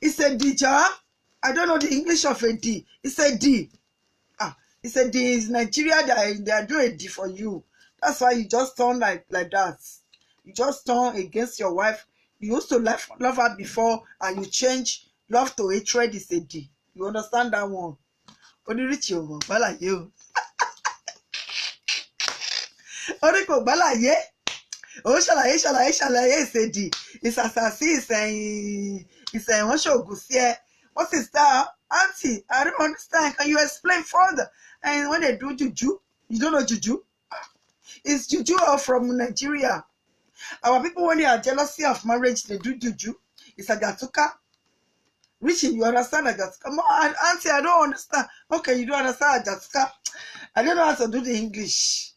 It's a D job. I don't know the English of a D. It's a D. It's a D. It's Nigeria they are doing a D for you. That's why you just turn like that. You just turn against your wife. You used to love her before and you change love to hatred is a D. You understand that one? Only rich you, bala you. Only ko bala ye. Oh, shalaye is a D. It's assassin. It's a one show gusie. What is that, auntie? I don't understand. Can you explain further? And when they do juju, you don't know juju. It's juju from Nigeria. Our people, when they are jealousy of marriage, they do juju. It's a gatuka. Richie, you understand Ajatuka? Auntie, I don't understand. Okay, you don't understand Ajatuka. I don't know how to do the English.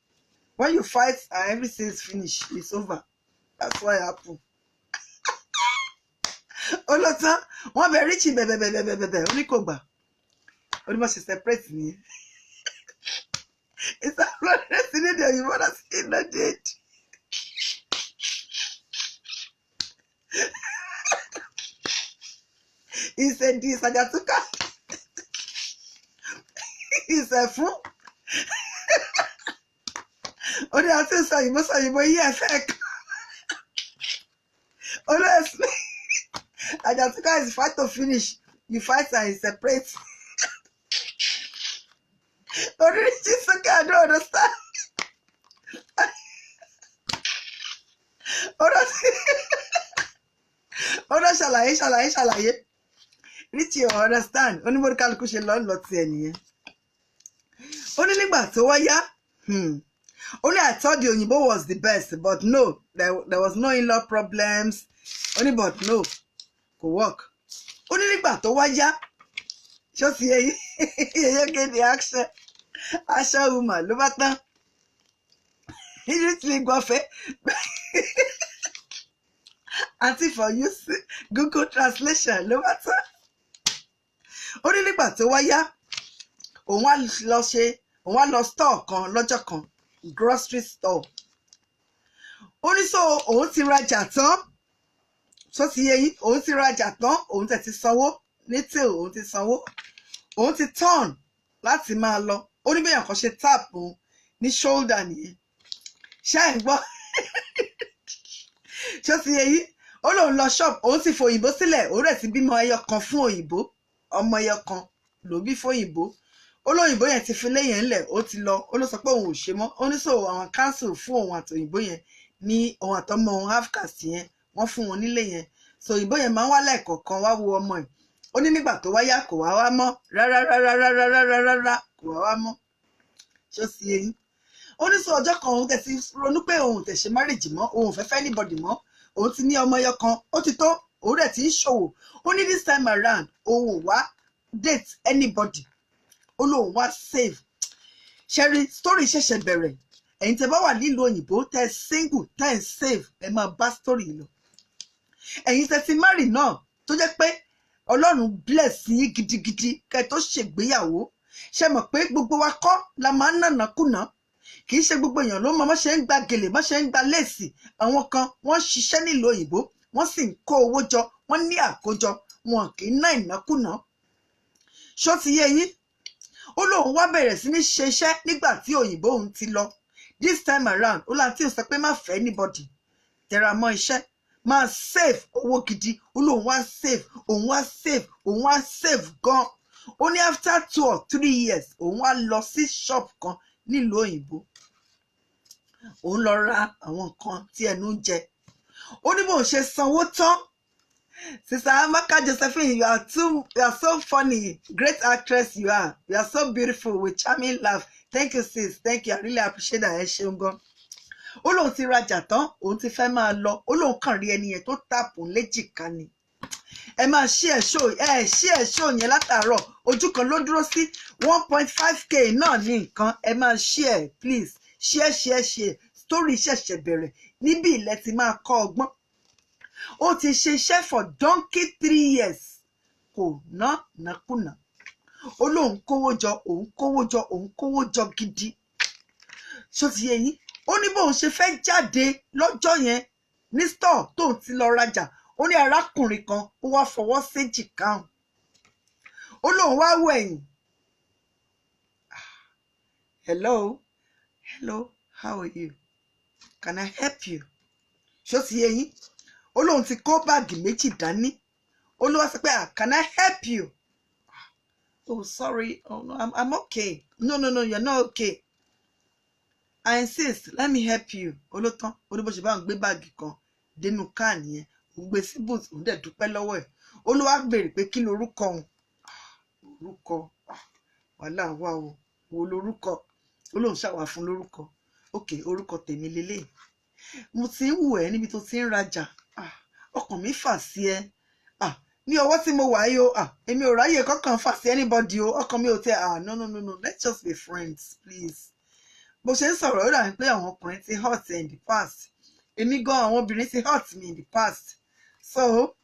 When you fight and everything is finished, it's over. That's what happened. Olota, one be Richie, only Koba. Only must separate me. It's a blood destiny there. You want to see the date. He said, this Ajatuka. He said, fool. Only I say, you must say, yes, heck. Honestly, Ajatuka is fight to finish. You fight and you separate. Only Richie, okay, I don't understand. Ọ̀rọ̀ ṣàlàyé Richie ò understand ó ní mo kálukú ṣe lọ ti ẹ̀ nìyẹn ó ní nígbà tó wá yá ó ní I thought the òyìnbó was the best but no there was no in-law problems ó ní but no kò work ó ní nígbà tó wá yá ṣó ti yẹ kéde aṣọ woman ló bá tán Richie gbọ́fẹ́ àti for use Google translation ló bá tán ó ní nígbà tó wá yá òun wá lọ store kan lọ́jọ́ kan grocery store ó ní so òun ti rajà tán tó ti yé yín òun ti rajà tán òun tẹ̀ ti sanwó ní till òun ti sanwó òun ti turn láti máa lọ ó ní bẹ́yàn kan ṣe tap òun ní shoulder nìyẹn ṣáà ń gbọ́ tó ti yé yín ó lóun lọ shop òun ti fòyìnbó sílẹ̀ òun rẹ̀ ti bímọ ẹyọ kan fún òyìnbó ọmọ ẹyọ kan ló bí fòyìnbó ó lóyìnbó yẹn ti fi léyìn ńlẹ̀ ó ti lọ ó ló sọ pé òun ò ṣe mọ́ ó ní sọ àwọn council fún òun àtòyìnbó yẹn ní òun àtọmọ òun half-caste yẹn wọ́n fún wọn nílé yẹn so òyìnbó yẹn máa ń wá lẹ́ẹ̀kọ̀ọ̀kan wá wo ọmọ ẹ̀ ó ní nígbà tó wáyá kò wá mọ́ rárá kò wá mọ́ ṣó sì eyín ó ní sọ ọjọ́ kan òun tẹ̀ sí ronú pé òun tẹ̀ ṣe marriage mọ́ òun fẹ́ fẹ́ anybody mọ́ òun ti ní ọmọ ẹyọ kan ó ti tó òun rẹ̀ ti ń ṣòwò ó ní this time around òun ò wá date anybody ó lóun wá save ṣẹ́rí story ṣẹ̀ṣẹ̀ bẹ̀rẹ̀ ẹ̀yin tẹ́ bá wà nílùú òyìnbó tẹ́ single tẹ́ ń save ẹ máa bá story lọ ẹ̀yin tẹ́ ti marry náà tó jẹ́ pé Ọlọ́run bless yín gidigidi kẹ́ tó ṣègbéyàwó ṣe mọ̀ pé gbogbo wa kọ́ la máa ń nànàkúnà kì í ṣe gbogbo èèyàn ló mọ ṣe ń gba gèlè ṣe ń gba léèsì àwọn kan wọ́n ṣiṣẹ́ nílùú òyìnbó wọ́n sì ń kó owó jọ wọ́n ní àkójọ wọn kì í ná ìnákúnà ṣó ti yé yín ó lóun wá bẹ̀rẹ̀ sí ní ṣe iṣẹ́ nígbà tí òyìnbó òun ti lọ this time around ó láti sọ pé má fẹ́ anybody tẹra mọ́ iṣẹ́ máa save owó gidi ó lóun wá save òun wá save gan ó ní after 2 or 3 years òun wá lọ sí shop kan nílùú òyìnbó òun lọ ra àwọn nǹkan tí ẹnu ń jẹ ó ní bóun ṣe sanwó tán Sister Amaka Josephine, you are so funny. Great actress you are. You are so beautiful with charming laugh. Thank you, sis. Thank you. I really appreciate that. Ẹ ṣeun gan. Ó lóun ti rajà tán, òun ti fẹ́ máa lọ. Ó lóun kàn rí ẹni yẹn tó tàpù léjìká ni. Ẹ máa share show yẹn látàárọ̀. Ojú kan ló dúró sí 1.5k náà ní nǹkan. Ẹ máa share, please. Share. Story ṣẹ̀ṣẹ̀ bẹ̀rẹ̀. Níbi ilẹ̀ ti máa kọ́ ọgbọ́n. Ó ti ṣe iṣẹ́ for donkey 3 years kò nákúnà ó lóun kówó jọ gidi ṣó ti yé yín ó ní bóun ṣe fẹ́ jáde lọ́jọ́ yẹn ní store tóun ti lọ rajà ó ní arákùnrin kan ó wá fọwọ́ séjìká ó lóun wá wẹ̀yìn hello how are you can I help you ṣó ti yé yín ó lóun ti kó báàgì méjì dání ó ló wá sọ pé can I help you oh sorry oh no I'm okay no you're not okay I insist let me help you ó ló tán ó ní bó ṣe bá ń gbé báàgì kan dénú káà nìyẹn ó gbé sí boot ó dẹ̀ dúpẹ́ lọ́wọ́ ẹ̀ ó ló wá béèrè pé kí lorúkọ òun orúkọ wàhálà wà o wo lorúkọ ó lóun ṣàwà fún lórúkọ ok orúkọ tèmi lélẹ̀ mo ti ń wù ẹ́ níbi tó ti ń rajà ọkàn mi fà sí ẹ ní ọwọ́ tí mo wà yìí o èmi ò ráyè kankan fà sí anybody o ọkàn mi ò tẹ no let's just be friends please. bó ṣe ń sọ̀rọ̀ ó dàbí pé àwọn ọkùnrin ti hurt in the past èmi gan àwọn obìnrin ti hurt me in the past. So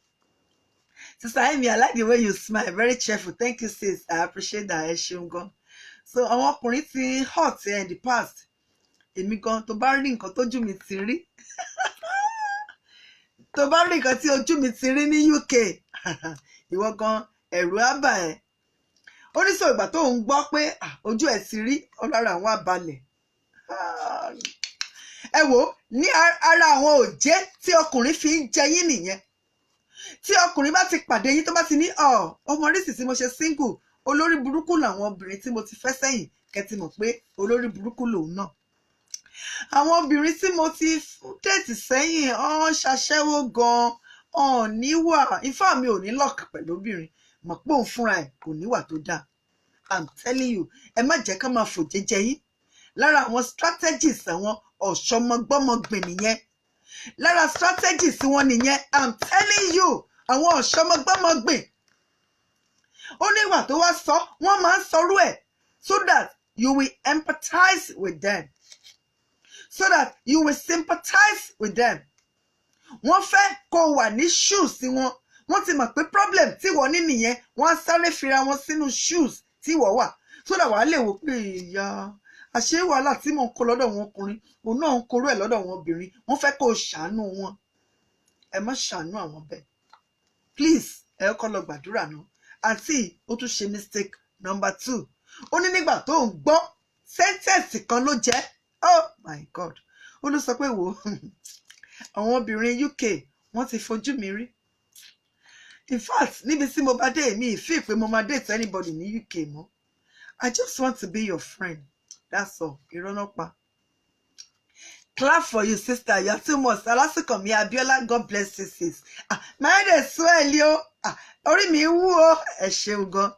Sister Amy, I like the way you smile, very cheerful, thank you sis, I appreciate that, ẹ ṣeun gan. So àwọn ọkùnrin ti hurt in the past èmi gan tó bá rí nǹkan tójú mi ti rí tó bá rí nǹkan tí ojú mi ti rí ní UK ìwọ gan ẹ̀rù á bà ẹ́. ó ní sọ ìgbà tó ń gbọ́ pé ojú ẹ̀ ti rí ọlára àwọn abalẹ̀. ẹ wò ní ara àwọn òjé tí ọkùnrin fi ń jẹ yín nìyẹn. tí ọkùnrin bá ti pàdé yín tó bá ti ní ọmọ oríṣi tí mo ṣe single olórí burúkú làwọn obìnrin tí mo ti fẹ́ sẹ́yìn kẹ́tì mọ̀ pé olórí burúkú lòun náà. àwọn obìnrin tí mo ti déètì sẹ́yìn ṣaṣẹ́wó gan-an níwà ifá mi ò ní lọ́ọ̀kì pẹ̀lú obìnrin mọ̀ pé òun fúnra ẹ̀ kò níwà tó dáa. I'm telling you ẹ má jẹ́ ká máa fòjé jẹ yín. lára àwọn strategies àwọn ọ̀ṣọ́mọgbọ́mọgbìn nìyẹn. lára strategies wọn nìyẹn. I'm telling you àwọn ọ̀ṣọ́mọgbọ́mọgbìn. ó ní ìwà tó wá sọ wọ́n máa ń sọrú ẹ̀ so that you will empathize with them. So that you will sympathize with them. wọ́n fẹ́ kó wà ní shoes wọn. wọ́n ti mọ̀ pé problem tí wọ́n ní nìyẹn wọ́n á sáré fira wọn sínú shoes tí wọ́n wà. so that wàá lè wò pé ìyá àṣé wàhálà tí mò ń kó lọ́dọ̀ wọn ọkùnrin òun náà ń korú ẹ̀ lọ́dọ̀ wọn obìnrin wọ́n fẹ́ kó ṣàánú wọn. ẹ má ṣàánú àwọn bẹ́ẹ̀. please ẹ kọ́ lọ gbàdúrà náà. àǹtí ó tún ṣe mistake number 2. ó ní nígbà tó ń gbọ́ sẹ́ńtẹ̀sì kan ló jẹ́. Oh my God. ó ló sọ pé wò àwọn obìnrin UK wọ́n ti fojú mi rí. In fact níbi tí mo bá dé mi ìfí pé mo máa date anybody ní UK mọ́. I just want to be your friend. That's all. ìrọ́nà pa. Clap for you sister, you are too much. Alásùnkànmí Abíọ́lá, God bless you sis. My head is swell yo. orí mi wú o. ẹ ṣeun gan.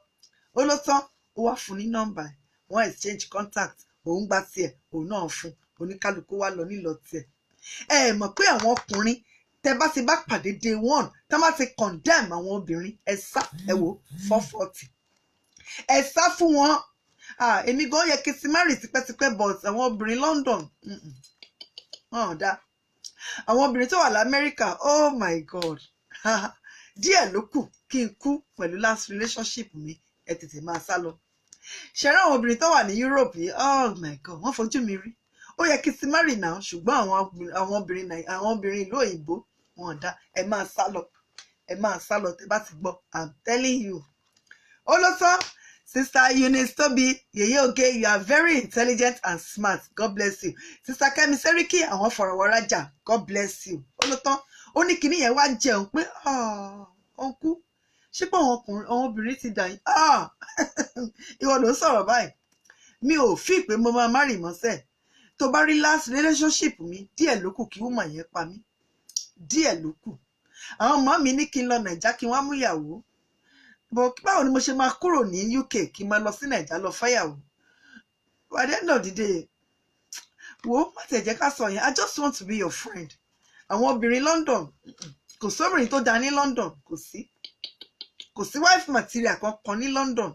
ó ló tán ó wá fún ní nọ́mbà ẹ̀ wọ́n exchange contact òun gba tiẹ̀ òun náà fún oníkálukú wá lọ nílọ tiẹ̀. ẹ mọ̀ pé àwọn ọkùnrin tẹ bá ti bá pàdé day 1 tá má ti condemn àwọn obìnrin ẹ sá ẹ wò 440 ẹ sá fún wọn. èmi gan yẹ kí n ti marry tipẹ́tipẹ́ but àwọn obìnrin London dá àwọn obìnrin tó wà lamẹ́ríkà oh my God díẹ̀ ló kù kí n kú pẹ̀lú last relationship mi ẹ tètè máa sá lọ. ṣẹ̀rẹ̀ àwọn obìnrin tó wà ní Europe yìí oh my God wọ́n fojú mi rí. ó yẹ kí n ti marry now ṣùgbọ́n àwọn obìnrin ìlú òyìnbó wọn dá ẹ máa sá lọ tẹ bá ti gbọ́ I'm telling you. ó ló tán Sister Eunice Tobi Yeye Oge you are very intelligent and smart God bless you. Sister Kemi Seriki àwọn fọ̀rọ̀wọ́rájà God bless you. ó ló tán ó ní kinní yẹn wá jẹun pé ọ̀nkú ṣé pé àwọn obìnrin ti dà yín ìwọ ló ń sọ̀rọ̀ báyìí. mi ò fi pé mo máa marry mọ́sẹ̀ tó bá rí last relationship mi díẹ̀ ló kù kí woman yẹn pa mí díẹ̀ ló kù. àwọn ọmọ mi ní kí n lọ nàìjà kí n wá mú ìyàwó bọ̀ báwo ni mo ṣe máa kúrò ní UK kí n máa lọ sí nàìjà lọ fẹ́yàwó. by the end of the day wo má tẹ̀ jẹ́ ká sọ yẹn I just want to be your friend. àwọn obìnrin London kò sóbìnrin tó dáa ní London kò sí wife material kankan ní London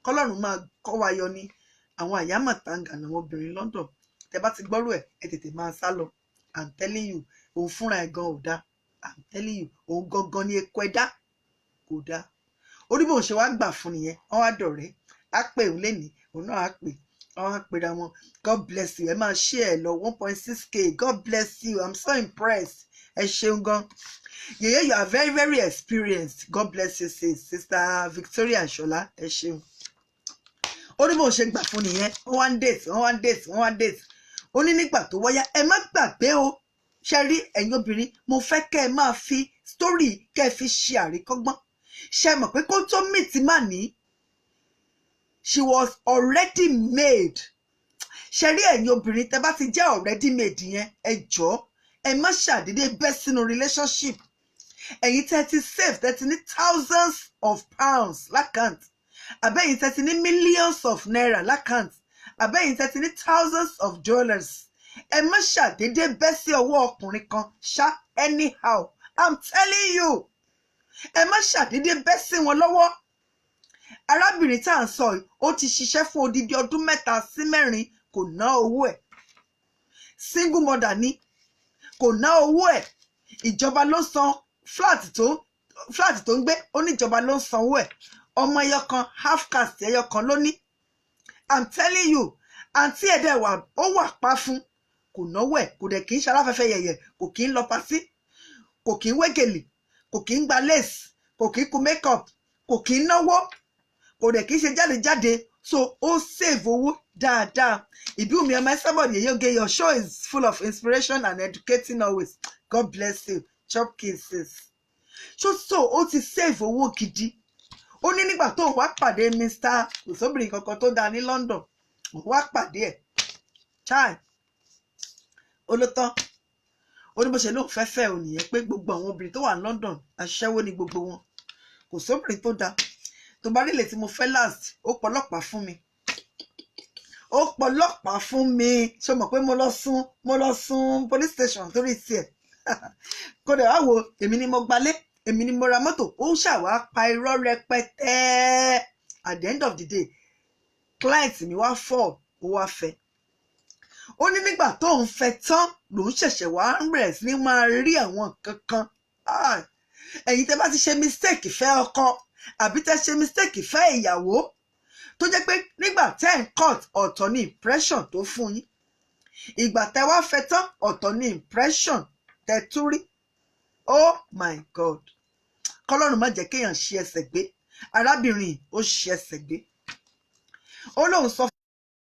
kọ́lọ́run máa kọ́ wa yọ ní àwọn àyámọ̀tàǹgà àwọn obìnrin London tẹ bá ti gbọ́rú ẹ̀ ẹ tètè máa sá lọ. I'm telling you òun fúnra ẹ̀ gan ò dá. I'm telling you òun gangan ní eku ẹ̀dá kò dá. orí bóun ṣe wá gbà fún nìyẹn wọ́n wá dọ̀rẹ́ á pè òun lẹ́nìí òun náà á pè wọ́n á pera wọn. God bless you ẹ máa share lọ 1.6k God bless you I'm so impressed. ẹ ṣeun gan. Yeye you are very very experienced God bless you sister Victoria Ṣọlá ẹ ṣeun. ó ní bóun ṣe gbà fún nìyẹn wọ́n wá ń date ó ní nígbà tó wáyá ẹ má gbàgbé o ṣe rí ẹ̀yin obìnrin mo fẹ́ kẹ́ ẹ máa fi story kẹ́ ẹ fi ṣe àríkọ́gbọ́n. ṣe mọ̀ pé kó tó meet mà ní she was already made. ṣe rí ẹ̀yin obìnrin tẹ́ bá ti jẹ́ already made yẹn ẹ jọ̀ọ́ ẹ má ṣàdédé bẹ́ sínú relationship. ẹ̀yin tẹ́ ti save tẹ́ ti ní thousands of pounds lákàntì àbẹ́yìn tẹ́ ti ní millions of naira lákàntì àbẹ́yìn tẹ́ ti ní thousands of dollars. ẹ má ṣàdédé bẹ́ sí ọwọ́ ọkùnrin kan ṣá anyhow I'm telling you ẹ má ṣàdédé bẹ́ sí wọn lọ́wọ́. Arábìnrin tá à ń sọ yìí ó ti ṣiṣẹ́ fún odidi ọdún 3 sí 4 kò ná owó ẹ̀. Single mother ni, kò ná owó ẹ̀. Ìjọba ló san flat tó ń gbé, ó ní ìjọba ló ń sanwó ẹ̀. Ọmọ ẹyọ kan half caste ẹyọ kan ló ní. I'm telling you, àǹtí ẹ̀dẹ̀ ó wà pa fún, kò náwó ẹ̀, kò dẹ̀ kì í ṣe aláfẹ́fẹ́ yẹ̀yẹ̀, kò kì í lọ patí, kò kì í wégèlè, kò kì í gba lace, kò kì í kun makeup, kò kì í náwó, kò dẹ̀ kì í ṣe jáde. So ó save owó dáadáa. Ìbíwùmí ọmọ Esabod Yeye, your show is full of inspiration and educating always. God bless you. Chop kisses. So ó ti save owó gidi. Ó ní nígbà tó wá pàdé Mr. Òṣòbìnrin kankan tó dá ní London, wá pàdé ẹ̀. Chai. Olótán. Ó ní bó ṣe lóun fẹ́fẹ́ ò nìyẹn pé gbogbo àwọn obìnrin tó wà ní London aṣẹ́wó ni gbogbo wọn. Kò sóbìnrin tó dá. Tó bá rí ilé tí mo fẹ́ last, ó pọlọ́pàá fún mi. Ó pọlọ́pàá fún mi. Ṣé o mọ̀ pé mo lọ sùn police station torí tiẹ̀. Kó dẹ̀ wá wo, èmi ni mo gbalé, èmi ni mo ra mọ́tò. Ó ṣàwá pa irọ́ rẹpẹtẹ. At the end of the day, client mi wá fall, ó wá fẹ́. Ó ní nígbà tó ń fẹ́ tán lòún ṣẹ̀ṣẹ̀ wá ń bẹ̀rẹ̀ sí ní máa rí àwọn kankan. Ẹ̀yin tẹ́ bá ti ṣe mistake fẹ́ ọkọ àbí tẹ́ ṣe mistake fẹ́ ìyàwó tó jẹ́ pé nígbà tẹ́ ń cut ọ̀tọ̀ ní impression tó fún yín, ìgbà tẹ́ wá fẹ́ tán ọ̀tọ̀ ní impression tẹ́ tún rí. Oh my God, kọ́lọ́run má jẹ́ kéèyàn ṣe ẹsẹ̀ gbé. Arábìnrin ó ṣe ẹsẹ̀ gbé. Ó lóun sọ